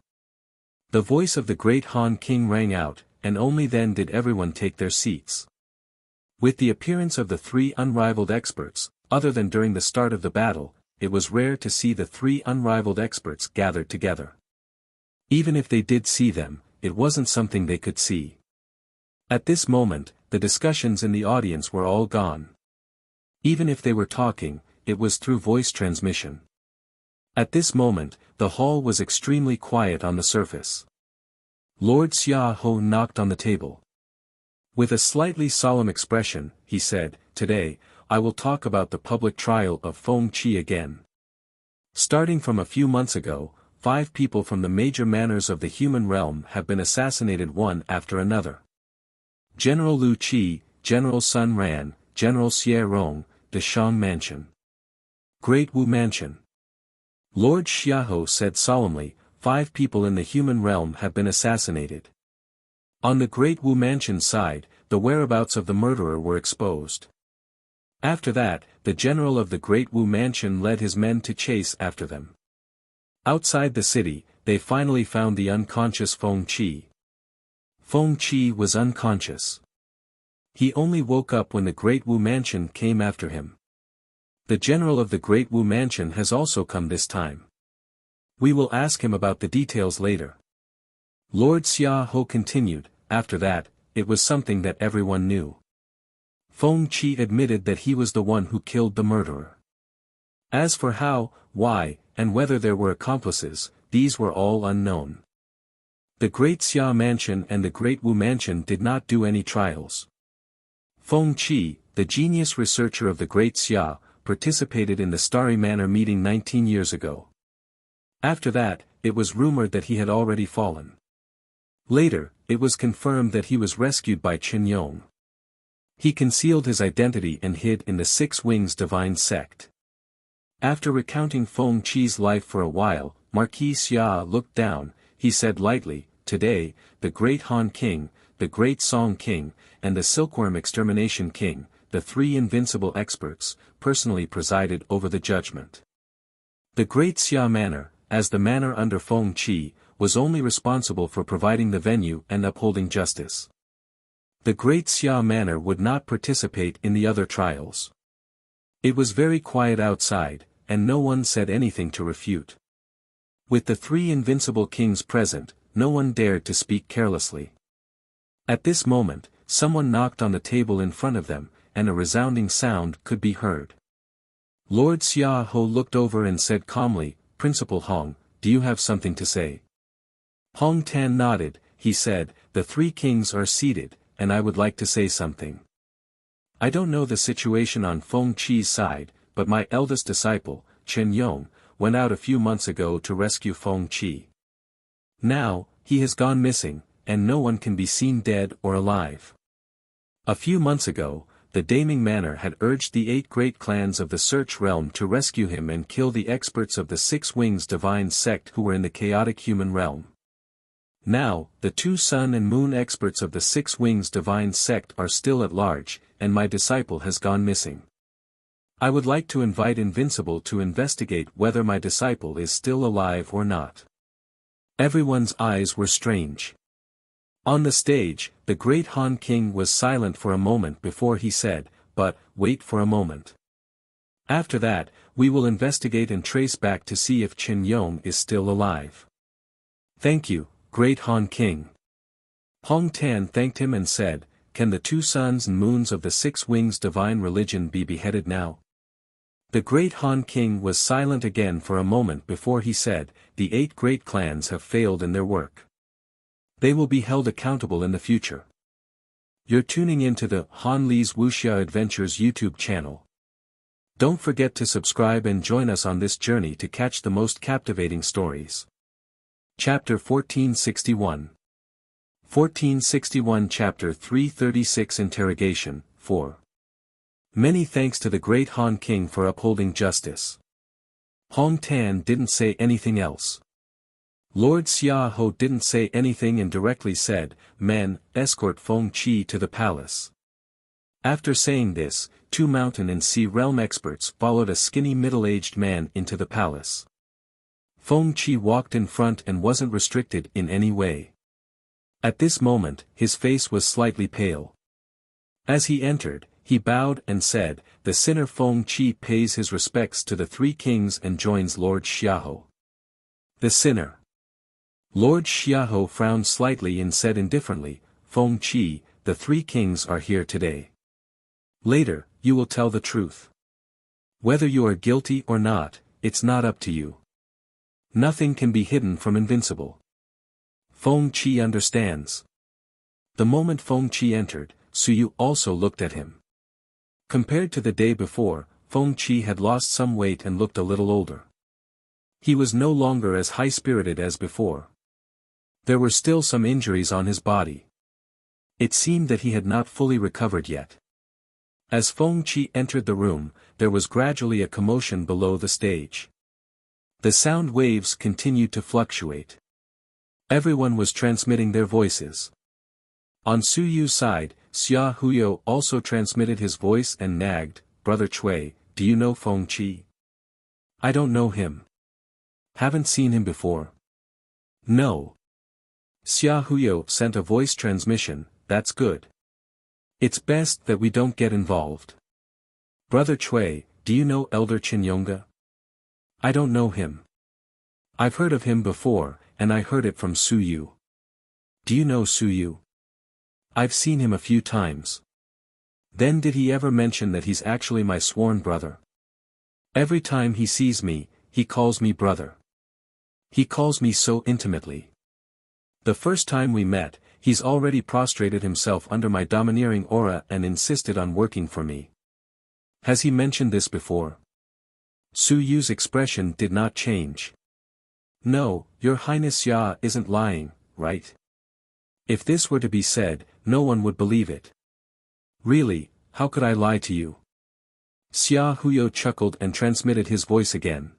The voice of the great Han King rang out, and only then did everyone take their seats. With the appearance of the 3 unrivaled experts, other than during the start of the battle, it was rare to see the 3 unrivaled experts gathered together. Even if they did see them, it wasn't something they could see. At this moment, the discussions in the audience were all gone. Even if they were talking, it was through voice transmission. At this moment, the hall was extremely quiet on the surface. Lord Xiaoho knocked on the table. With a slightly solemn expression, he said, today, I will talk about the public trial of Feng Qi again. Starting from a few months ago, 5 people from the major manors of the human realm have been assassinated one after another. General Lu Qi, General Sun Ran, General Xie Rong, the Shang Mansion. Great Wu Mansion. Lord Xiaoho said solemnly, 5 people in the human realm have been assassinated. On the Great Wu Mansion side, the whereabouts of the murderer were exposed. After that, the general of the Great Wu Mansion led his men to chase after them. Outside the city, they finally found the unconscious Feng Qi. Feng Qi was unconscious. He only woke up when the Great Wu Mansion came after him. The general of the Great Wu Mansion has also come this time. We will ask him about the details later. Lord Xiaoho continued, after that, it was something that everyone knew. Feng Qi admitted that he was the one who killed the murderer. As for how, why, and whether there were accomplices, these were all unknown. The Great Xia Mansion and the Great Wu Mansion did not do any trials. Feng Qi, the genius researcher of the Great Xia, participated in the Starry Manor meeting 19 years ago. After that, it was rumored that he had already fallen. Later, it was confirmed that he was rescued by Qin Yong. He concealed his identity and hid in the Six Wings Divine Sect. After recounting Feng Qi's life for a while, Marquis Xia looked down. He said lightly, "Today, the Great Han King, the Great Song King, and the Silkworm Extermination King, the three invincible experts, personally presided over the judgment. The Great Xia Manor, as the manor under Feng Qi, was only responsible for providing the venue and upholding justice. The Great Xia Manor would not participate in the other trials. It was very quiet outside, and no one said anything to refute. With the three invincible kings present, no one dared to speak carelessly. At this moment, someone knocked on the table in front of them, and a resounding sound could be heard. Lord Xiaoho looked over and said calmly, "Principal Hong, do you have something to say?" Hong Tan nodded. He said, "The three kings are seated, and I would like to say something. I don't know the situation on Feng Qi's side, but my eldest disciple, Qin Yong, went out a few months ago to rescue Feng Qi. Now, he has gone missing, and no one can be seen dead or alive. A few months ago, the Daming Manor had urged the 8 great clans of the Search Realm to rescue him and kill the experts of the Six Wings Divine Sect who were in the chaotic human realm. Now, the 2 Sun and Moon experts of the Six Wings Divine Sect are still at large, and my disciple has gone missing. I would like to invite Invincible to investigate whether my disciple is still alive or not." Everyone's eyes were strange. On the stage, the great Han King was silent for a moment before he said, "But, wait for a moment. After that, we will investigate and trace back to see if Qin Yong is still alive." "Thank you, Great Han King." Hong Tan thanked him and said, "Can the 2 suns and moons of the Six Wings Divine Religion be beheaded now?" The great Han King was silent again for a moment before he said, "The 8 great clans have failed in their work. They will be held accountable in the future." You're tuning into the Han Li's Wuxia Adventures YouTube channel. Don't forget to subscribe and join us on this journey to catch the most captivating stories. Chapter 1461. 1461 Chapter 336 Interrogation, 4. Many thanks to the great Han King for upholding justice. Hong Tan didn't say anything else. Lord Xiaoho didn't say anything and directly said, "Men, escort Feng Qi to the palace." After saying this, 2 mountain and sea realm experts followed a skinny middle-aged man into the palace. Feng Qi walked in front and wasn't restricted in any way. At this moment, his face was slightly pale. As he entered, he bowed and said, "The sinner Feng Qi pays his respects to the 3 kings and joins Lord Xiaoho." The sinner. Lord Xiaoho frowned slightly and said indifferently, "Feng Qi, the 3 kings are here today. Later, you will tell the truth. Whether you are guilty or not, it's not up to you. Nothing can be hidden from Invincible. Feng Qi understands." The moment Feng Qi entered, Suyu also looked at him. Compared to the day before, Feng Qi had lost some weight and looked a little older. He was no longer as high-spirited as before. There were still some injuries on his body. It seemed that he had not fully recovered yet. As Feng Qi entered the room, there was gradually a commotion below the stage. The sound waves continued to fluctuate. Everyone was transmitting their voices. On Suyu's side, Xia Huyo also transmitted his voice and nagged, "Brother Cui, do you know Feng Qi?" "I don't know him. Haven't seen him before." "No." Xia Huyo sent a voice transmission, "That's good. It's best that we don't get involved." "Brother Cui, do you know Elder Chinyonga?" "I don't know him. I've heard of him before, and I heard it from Suyu." "Do you know Suyu?" "I've seen him a few times." "Then did he ever mention that he's actually my sworn brother?" "Every time he sees me, he calls me brother." He calls me so intimately. The first time we met, he's already prostrated himself under my domineering aura and insisted on working for me. Has he mentioned this before? Su Yu's expression did not change. No, your Highness Xia isn't lying, right? If this were to be said, no one would believe it. Really, how could I lie to you? Xia Huyo chuckled and transmitted his voice again.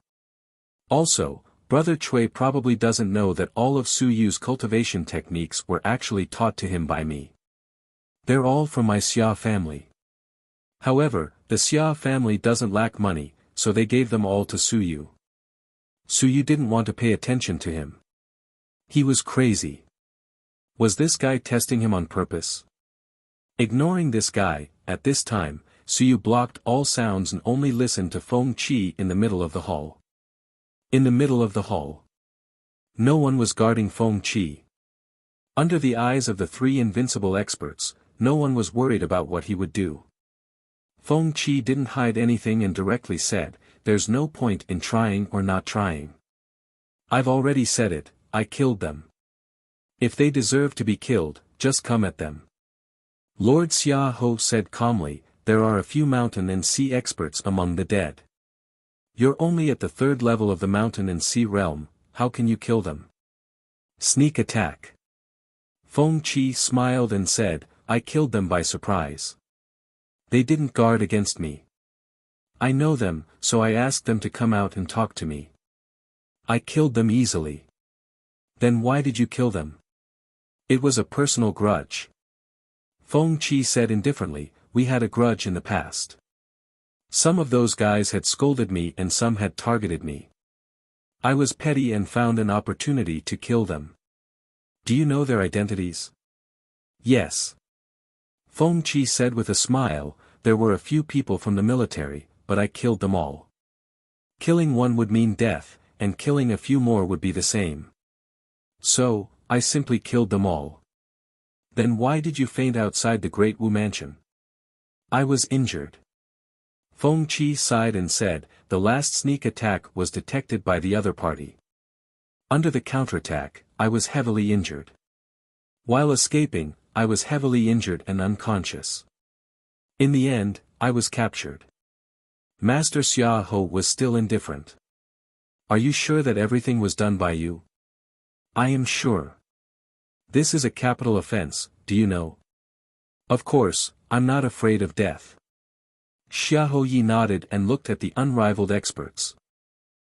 Also, Brother Cui probably doesn't know that all of Su Yu's cultivation techniques were actually taught to him by me. They're all from my Xia family. However, the Xia family doesn't lack money, so they gave them all to Su Yu. Su Yu didn't want to pay attention to him. He was crazy. Was this guy testing him on purpose? Ignoring this guy, at this time, Su Yu blocked all sounds and only listened to Feng Qi in the middle of the hall. In the middle of the hall. No one was guarding Feng Qi. Under the eyes of the three invincible experts, no one was worried about what he would do. Feng Qi didn't hide anything and directly said, "There's no point in trying or not trying. I've already said it, I killed them. If they deserve to be killed, just come at them." Lord Xia Ho said calmly, "There are a few mountain and sea experts among the dead. You're only at the third level of the mountain and sea realm, how can you kill them? Sneak attack." Feng Qi smiled and said, "I killed them by surprise. They didn't guard against me. I know them, so I asked them to come out and talk to me. I killed them easily." "Then why did you kill them?" "It was a personal grudge." Feng Qi said indifferently, "We had a grudge in the past. Some of those guys had scolded me and some had targeted me. I was petty and found an opportunity to kill them." "Do you know their identities?" "Yes." Feng Qi said with a smile, "There were a few people from the military, but I killed them all. Killing one would mean death, and killing a few more would be the same. So, I simply killed them all." "Then why did you faint outside the Great Wu Mansion?" "I was injured." Feng Qi sighed and said, "The last sneak attack was detected by the other party. Under the counterattack, I was heavily injured. While escaping, I was heavily injured and unconscious. In the end, I was captured." Master Xia Ho was still indifferent. "Are you sure that everything was done by you?" "I am sure. This is a capital offense, do you know?" "Of course, I'm not afraid of death." Xiahou Yi nodded and looked at the unrivaled experts.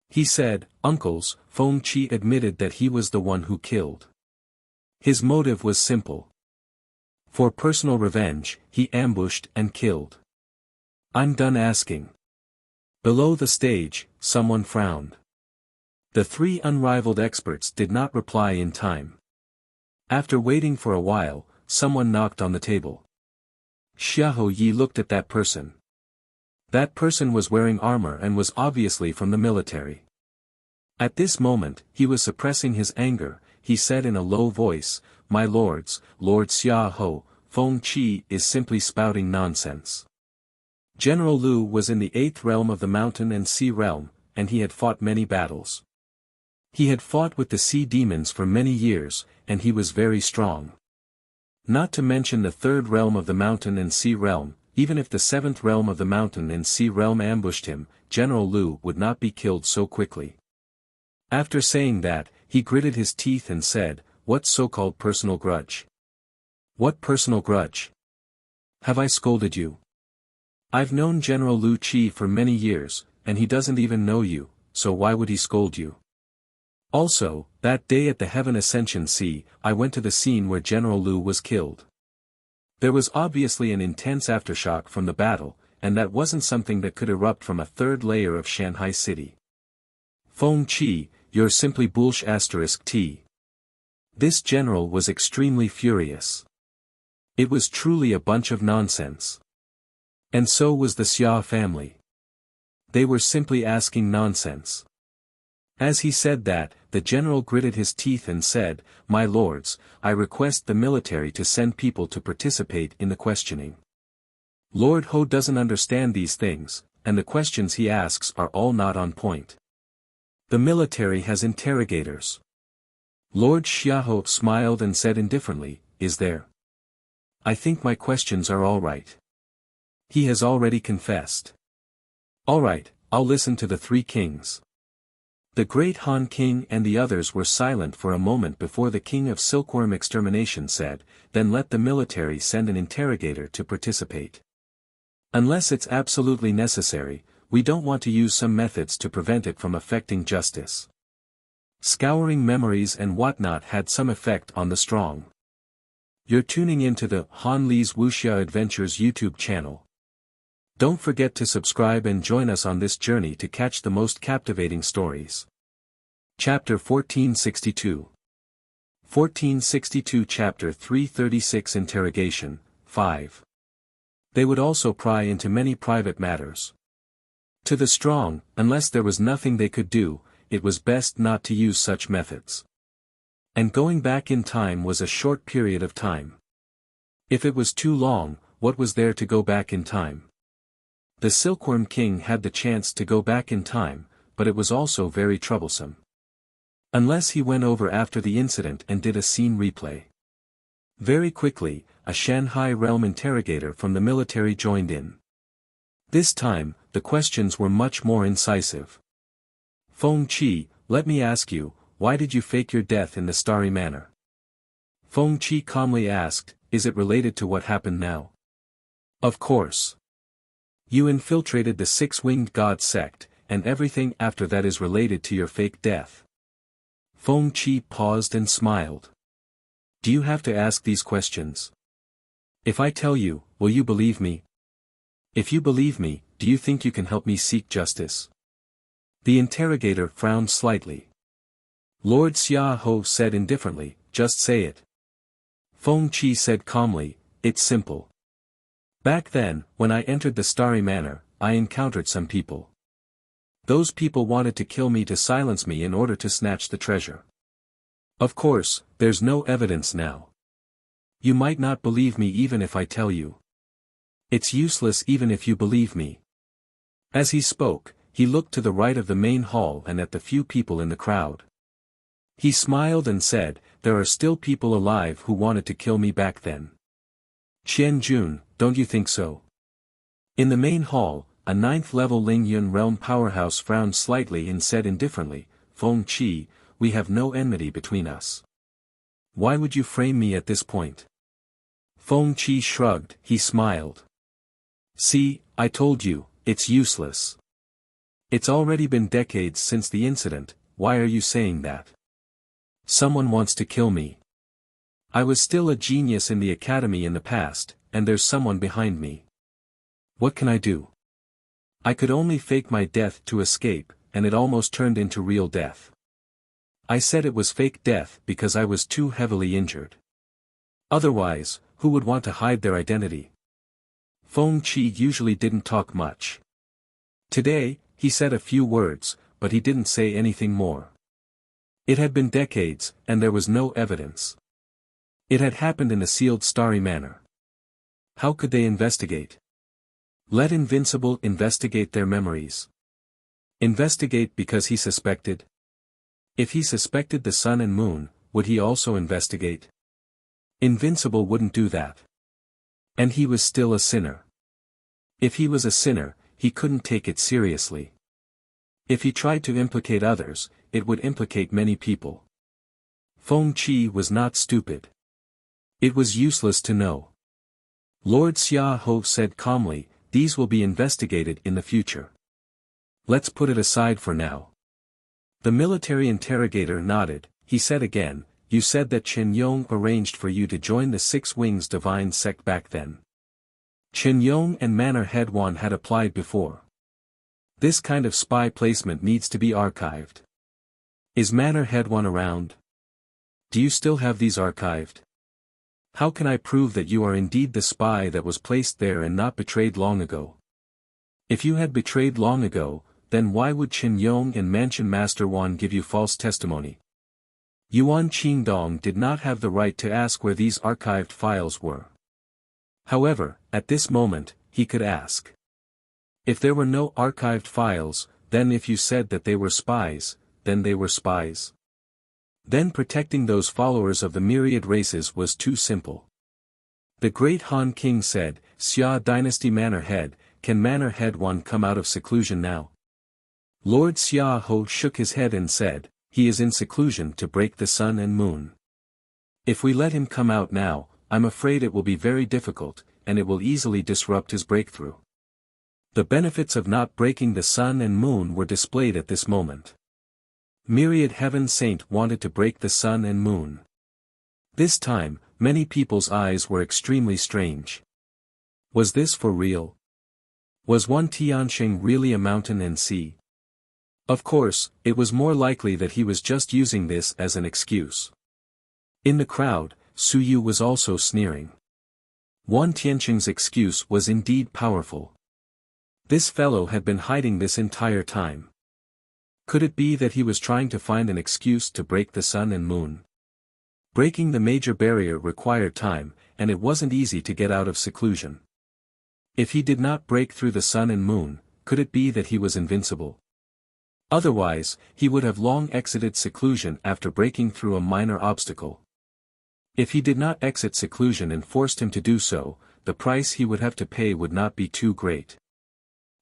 He said, "Uncles," Feng Qi admitted that he was the one who killed. His motive was simple. For personal revenge, he ambushed and killed. "I'm done asking." Below the stage, someone frowned. The three unrivaled experts did not reply in time. After waiting for a while, someone knocked on the table. Xiahou Yi looked at that person. That person was wearing armor and was obviously from the military. At this moment, he was suppressing his anger. He said in a low voice, "My lords, Lord Xiahou, Feng Qi is simply spouting nonsense. General Lu was in the 8th realm of the mountain and sea realm, and he had fought many battles. He had fought with the sea demons for many years, and he was very strong. Not to mention the 3rd realm of the mountain and sea realm, even if the 7th realm of the mountain and sea realm ambushed him, General Lu would not be killed so quickly." After saying that, he gritted his teeth and said, "What so-called personal grudge? What personal grudge? Have I scolded you? I've known General Lu Qi for many years, and he doesn't even know you, so why would he scold you? Also, that day at the Heaven Ascension Sea, I went to the scene where General Lu was killed. There was obviously an intense aftershock from the battle, and that wasn't something that could erupt from a 3rd layer of Shanghai City. Feng Qi, you're simply **T. This general was extremely furious. It was truly a bunch of nonsense. And so was the Xia family. They were simply asking nonsense." As he said that, the general gritted his teeth and said, "My lords, I request the military to send people to participate in the questioning. Lord Ho doesn't understand these things, and the questions he asks are all not on point. The military has interrogators. Lord Xiaohou smiled and said indifferently, is there? I think my questions are all right. He has already confessed. All right, I'll listen to the three kings. The great Han King and the others were silent for a moment before the King of Silkworm Extermination said, then let the military send an interrogator to participate. Unless it's absolutely necessary, we don't want to use some methods to prevent it from affecting justice. Scouring memories and whatnot had some effect on the strong. You're tuning into the Han Li's Wuxia Adventures YouTube channel. Don't forget to subscribe and join us on this journey to catch the most captivating stories. Chapter 1462. 1462 Chapter 336 Interrogation, 5. They would also pry into many private matters. To the strong, unless there was nothing they could do, it was best not to use such methods. And going back in time was a short period of time. If it was too long, what was there to go back in time? The Silkworm King had the chance to go back in time, but it was also very troublesome. Unless he went over after the incident and did a scene replay. Very quickly, a Shanghai realm interrogator from the military joined in. This time, the questions were much more incisive. Feng Qi, let me ask you, why did you fake your death in the Starry Manor? Feng Qi calmly asked, is it related to what happened now? Of course. You infiltrated the Six-Winged God sect, and everything after that is related to your fake death. Feng Qi paused and smiled. Do you have to ask these questions? If I tell you, will you believe me? If you believe me, do you think you can help me seek justice? The interrogator frowned slightly. Lord Xiaohou said indifferently, just say it. Feng Qi said calmly, it's simple. Back then, when I entered the Starry Manor, I encountered some people. Those people wanted to kill me to silence me in order to snatch the treasure. Of course, there's no evidence now. You might not believe me even if I tell you. It's useless even if you believe me. As he spoke, he looked to the right of the main hall and at the few people in the crowd. He smiled and said, there are still people alive who wanted to kill me back then. Qian Jun, don't you think so? In the main hall, a 9th-level Lingyun realm powerhouse frowned slightly and said indifferently, Feng Qi, we have no enmity between us. Why would you frame me at this point? Feng Qi shrugged, he smiled. See, I told you, it's useless. It's already been decades since the incident, why are you saying that? Someone wants to kill me. I was still a genius in the academy in the past, and there's someone behind me. What can I do? I could only fake my death to escape, and it almost turned into real death. I said it was fake death because I was too heavily injured. Otherwise, who would want to hide their identity? Feng Qi usually didn't talk much. Today, he said a few words, but he didn't say anything more. It had been decades, and there was no evidence. It had happened in a sealed Starry Manor. How could they investigate? Let Invincible investigate their memories. Investigate because he suspected? If he suspected the sun and moon, would he also investigate? Invincible wouldn't do that. And he was still a sinner. If he was a sinner, he couldn't take it seriously. If he tried to implicate others, it would implicate many people. Feng Qi was not stupid. It was useless to know. Lord Xiaohou said calmly, these will be investigated in the future. Let's put it aside for now. The military interrogator nodded, he said again, you said that Chen Yong arranged for you to join the Six Wings Divine sect back then. Chen Yong and Manor Head One had applied before. This kind of spy placement needs to be archived. Is Manor Head One around? Do you still have these archived? How can I prove that you are indeed the spy that was placed there and not betrayed long ago? If you had betrayed long ago, then why would Qin Yong and Mansion Master Wan give you false testimony? Yuan Qingdong did not have the right to ask where these archived files were. However, at this moment, he could ask. If there were no archived files, then if you said that they were spies, then they were spies. Then protecting those followers of the myriad races was too simple. The great Han King said, Xia Dynasty Manor Head, can Manor Head One come out of seclusion now? Lord Xia Ho shook his head and said, he is in seclusion to break the sun and moon. If we let him come out now, I'm afraid it will be very difficult, and it will easily disrupt his breakthrough. The benefits of not breaking the sun and moon were displayed at this moment. Myriad Heaven Saint wanted to break the sun and moon. This time, many people's eyes were extremely strange. Was this for real? Was one Tianxing really a mountain and sea? Of course, it was more likely that he was just using this as an excuse. In the crowd, Su Yu was also sneering. One Tianxing's excuse was indeed powerful. This fellow had been hiding this entire time. Could it be that he was trying to find an excuse to break the sun and moon? Breaking the major barrier required time, and it wasn't easy to get out of seclusion. If he did not break through the sun and moon, could it be that he was invincible? Otherwise, he would have long exited seclusion after breaking through a minor obstacle. If he did not exit seclusion and forced him to do so, the price he would have to pay would not be too great.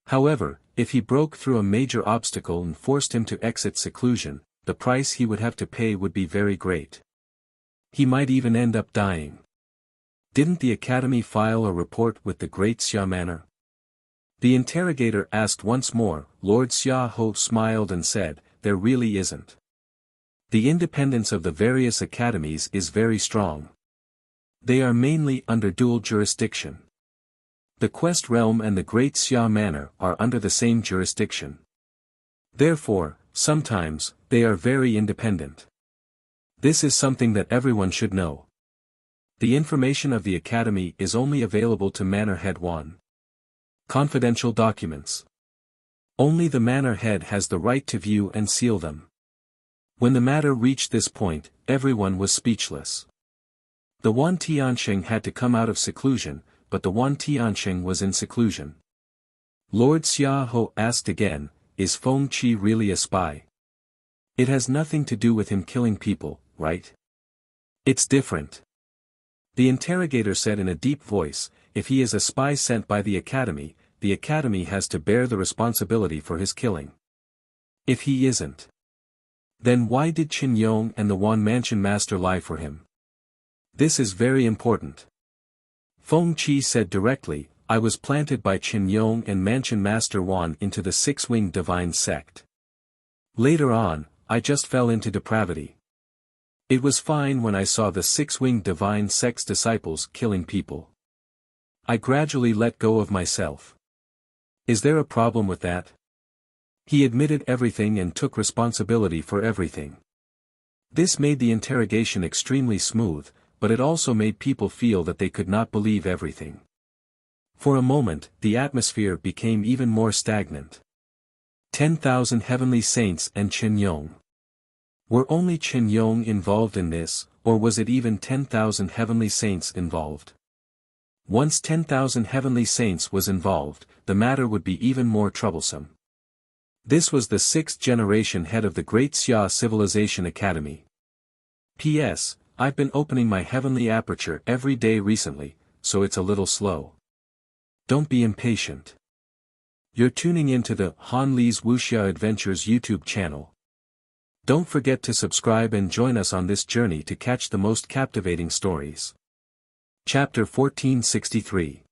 However, if he broke through a major obstacle and forced him to exit seclusion, the price he would have to pay would be very great. He might even end up dying. Didn't the Academy file a report with the Great Xia Manor? The interrogator asked once more. Lord Xia Ho smiled and said, there really isn't. The independence of the various academies is very strong. They are mainly under dual jurisdiction. The Quest Realm and the Great Xia Manor are under the same jurisdiction. Therefore, sometimes, they are very independent. This is something that everyone should know. The information of the Academy is only available to Manor Head 1. Confidential documents. Only the Manor Head has the right to view and seal them. When the matter reached this point, everyone was speechless. The one Tianxing had to come out of seclusion, but the one Tianxing was in seclusion. Lord Xia Ho asked again, is Feng Qi really a spy? It has nothing to do with him killing people, right? It's different. The interrogator said in a deep voice, if he is a spy sent by the Academy has to bear the responsibility for his killing. If he isn't, then why did Qin Yong and the Wan Mansion Master lie for him? This is very important. Feng Qi said directly, I was planted by Qin Yong and Mansion Master Wan into the six-winged divine sect. Later on, I just fell into depravity. It was fine when I saw the six-winged divine sect's disciples killing people. I gradually let go of myself. Is there a problem with that? He admitted everything and took responsibility for everything. This made the interrogation extremely smooth, but it also made people feel that they could not believe everything. For a moment, the atmosphere became even more stagnant. 10,000 heavenly saints and Qin Yong. Were only Qin Yong involved in this, or was it even 10,000 heavenly saints involved? Once 10,000 heavenly saints was involved, the matter would be even more troublesome. This was the 6th generation head of the Great Xia Civilization Academy. P.S. I've been opening my heavenly aperture every day recently, so it's a little slow. Don't be impatient. You're tuning into the Han Li's Wuxia Adventures YouTube channel. Don't forget to subscribe and join us on this journey to catch the most captivating stories. Chapter 1463.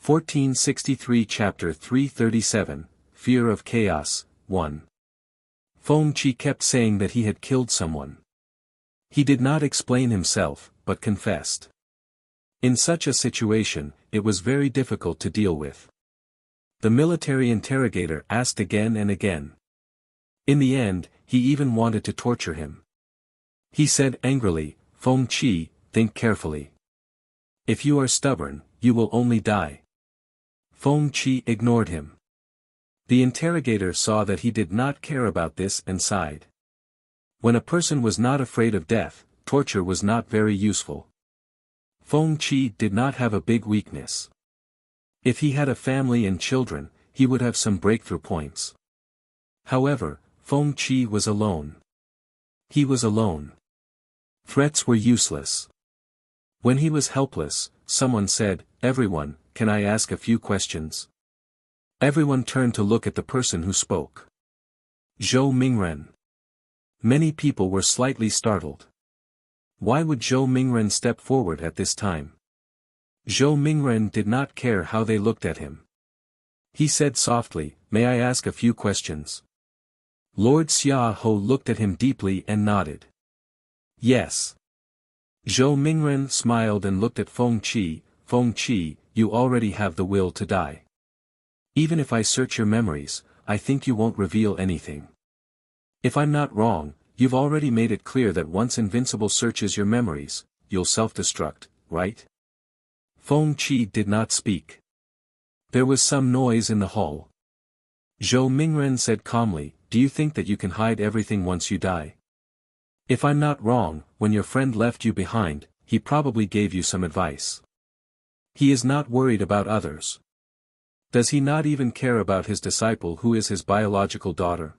1463 Chapter 337, Fear of Chaos, 1. Feng Qi kept saying that he had killed someone. He did not explain himself, but confessed. In such a situation, it was very difficult to deal with. The military interrogator asked again and again. In the end, he even wanted to torture him. He said angrily, Feng Qi, think carefully. If you are stubborn, you will only die. Feng Qi ignored him. The interrogator saw that he did not care about this and sighed. When a person was not afraid of death, torture was not very useful. Feng Qi did not have a big weakness. If he had a family and children, he would have some breakthrough points. However, Feng Qi was alone. He was alone. Threats were useless. When he was helpless, someone said, "Everyone, can I ask a few questions?" Everyone turned to look at the person who spoke. Zhou Mingren. Many people were slightly startled. Why would Zhou Mingren step forward at this time? Zhou Mingren did not care how they looked at him. He said softly, "May I ask a few questions?" Lord Xiaohou looked at him deeply and nodded. "Yes." Zhou Mingren smiled and looked at Feng Qi. "Feng Qi, you already have the will to die. Even if I search your memories, I think you won't reveal anything. If I'm not wrong, you've already made it clear that once Invincible searches your memories, you'll self-destruct, right?" Feng Qi did not speak. There was some noise in the hall. Zhou Mingren said calmly, "Do you think that you can hide everything once you die? If I'm not wrong, when your friend left you behind, he probably gave you some advice. He is not worried about others. Does he not even care about his disciple who is his biological daughter?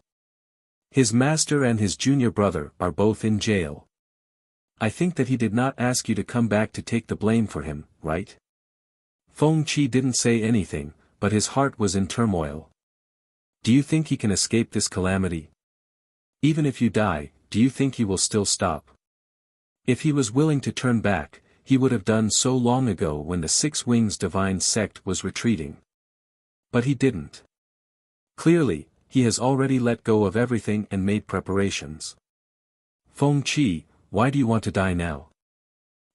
His master and his junior brother are both in jail. I think that he did not ask you to come back to take the blame for him, right?" Feng Qi didn't say anything, but his heart was in turmoil. Do you think he can escape this calamity? Even if you die, do you think he will still stop? If he was willing to turn back, he would have done so long ago when the Six Wings Divine Sect was retreating. But he didn't. Clearly, he has already let go of everything and made preparations. Feng Qi, why do you want to die now?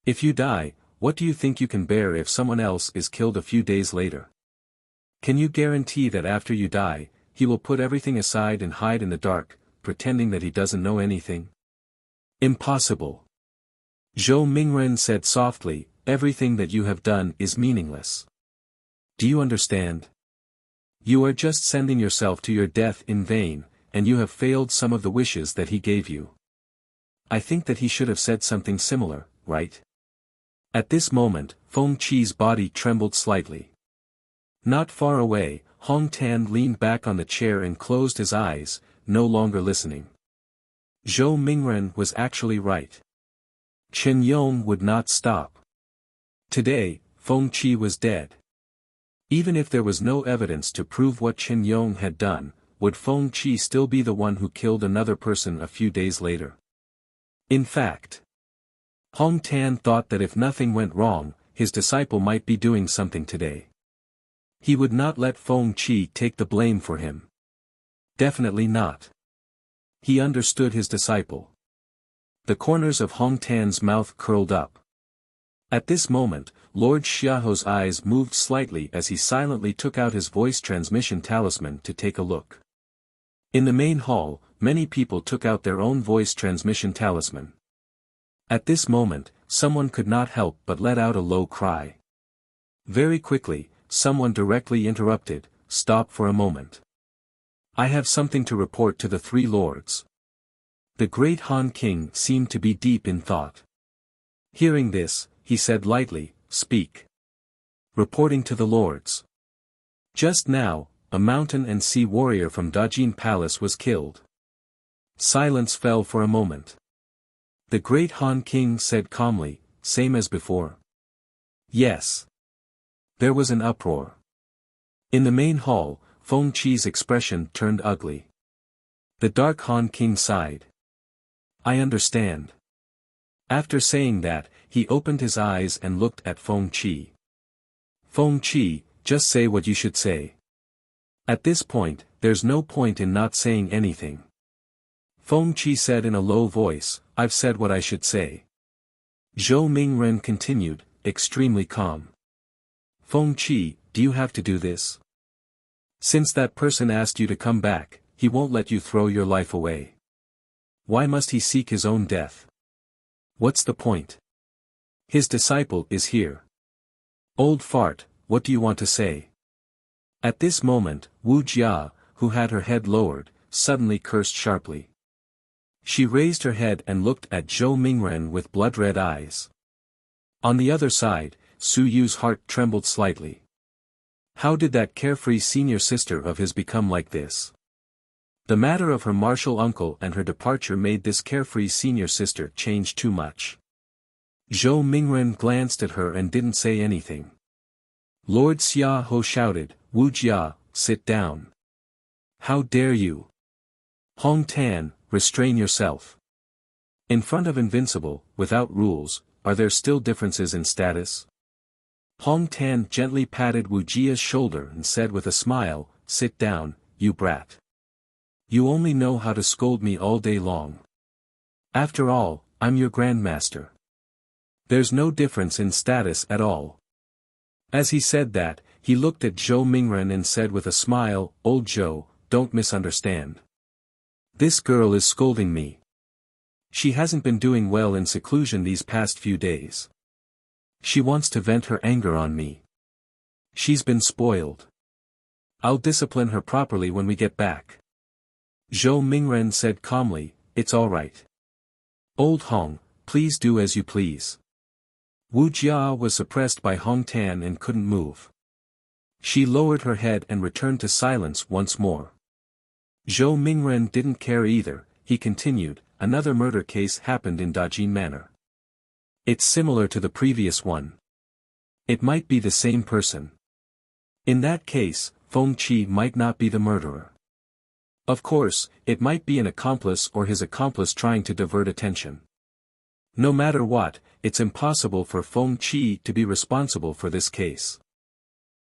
If you die, what do you think you can bear if someone else is killed a few days later? Can you guarantee that after you die, he will put everything aside and hide in the dark, pretending that he doesn't know anything? Impossible. Zhou Mingren said softly, "Everything that you have done is meaningless. Do you understand? You are just sending yourself to your death in vain, and you have failed some of the wishes that he gave you." I think that he should have said something similar, right? At this moment, Feng Qi's body trembled slightly. Not far away, Hong Tan leaned back on the chair and closed his eyes, no longer listening. Zhou Mingren was actually right. Chen Yong would not stop. Today, Feng Qi was dead. Even if there was no evidence to prove what Chen Yong had done, would Feng Qi still be the one who killed another person a few days later? In fact, Hong Tan thought that if nothing went wrong, his disciple might be doing something today. He would not let Feng Qi take the blame for him. Definitely not. He understood his disciple. The corners of Hong Tan's mouth curled up. At this moment, Lord Xiaohou's eyes moved slightly as he silently took out his voice transmission talisman to take a look. In the main hall, many people took out their own voice transmission talisman. At this moment, someone could not help but let out a low cry. Very quickly, someone directly interrupted, "Stop for a moment. I have something to report to the three lords." The great Han King seemed to be deep in thought. Hearing this, he said lightly, "Speak." Reporting to the lords. Just now, a mountain and sea warrior from Dajin Palace was killed. Silence fell for a moment. The great Han King said calmly, "Same as before?" "Yes." There was an uproar. In the main hall, Feng Qi's expression turned ugly. The dark Han King sighed. "I understand." After saying that, he opened his eyes and looked at Feng Qi. "Feng Qi, just say what you should say. At this point, there's no point in not saying anything." Feng Qi said in a low voice, "I've said what I should say." Zhou Mingren continued, extremely calm. "Feng Qi, do you have to do this? Since that person asked you to come back, he won't let you throw your life away. Why must he seek his own death? What's the point? His disciple is here. Old fart, what do you want to say?" At this moment, Wuxia, who had her head lowered, suddenly cursed sharply. She raised her head and looked at Zhou Mingren with blood-red eyes. On the other side, Su Yu's heart trembled slightly. How did that carefree senior sister of his become like this? The matter of her martial uncle and her departure made this carefree senior sister change too much. Zhou Mingren glanced at her and didn't say anything. Lord Xiaoho shouted, "Wuxia, sit down. How dare you? Hong Tan, restrain yourself. In front of Invincible, without rules, are there still differences in status?" Hong Tan gently patted Wujia's shoulder and said with a smile, "Sit down, you brat. You only know how to scold me all day long. After all, I'm your grandmaster. There's no difference in status at all." As he said that, he looked at Zhou Mingren and said with a smile, "Old Zhou, don't misunderstand. This girl is scolding me. She hasn't been doing well in seclusion these past few days. She wants to vent her anger on me. She's been spoiled. I'll discipline her properly when we get back." Zhou Mingren said calmly, "It's all right. Old Hong, please do as you please." Wu Jia was suppressed by Hong Tan and couldn't move. She lowered her head and returned to silence once more. Zhou Mingren didn't care either. He continued, "Another murder case happened in Dajin Manor. It's similar to the previous one. It might be the same person. In that case, Feng Qi might not be the murderer. Of course, it might be an accomplice or his accomplice trying to divert attention. No matter what, it's impossible for Feng Qi to be responsible for this case.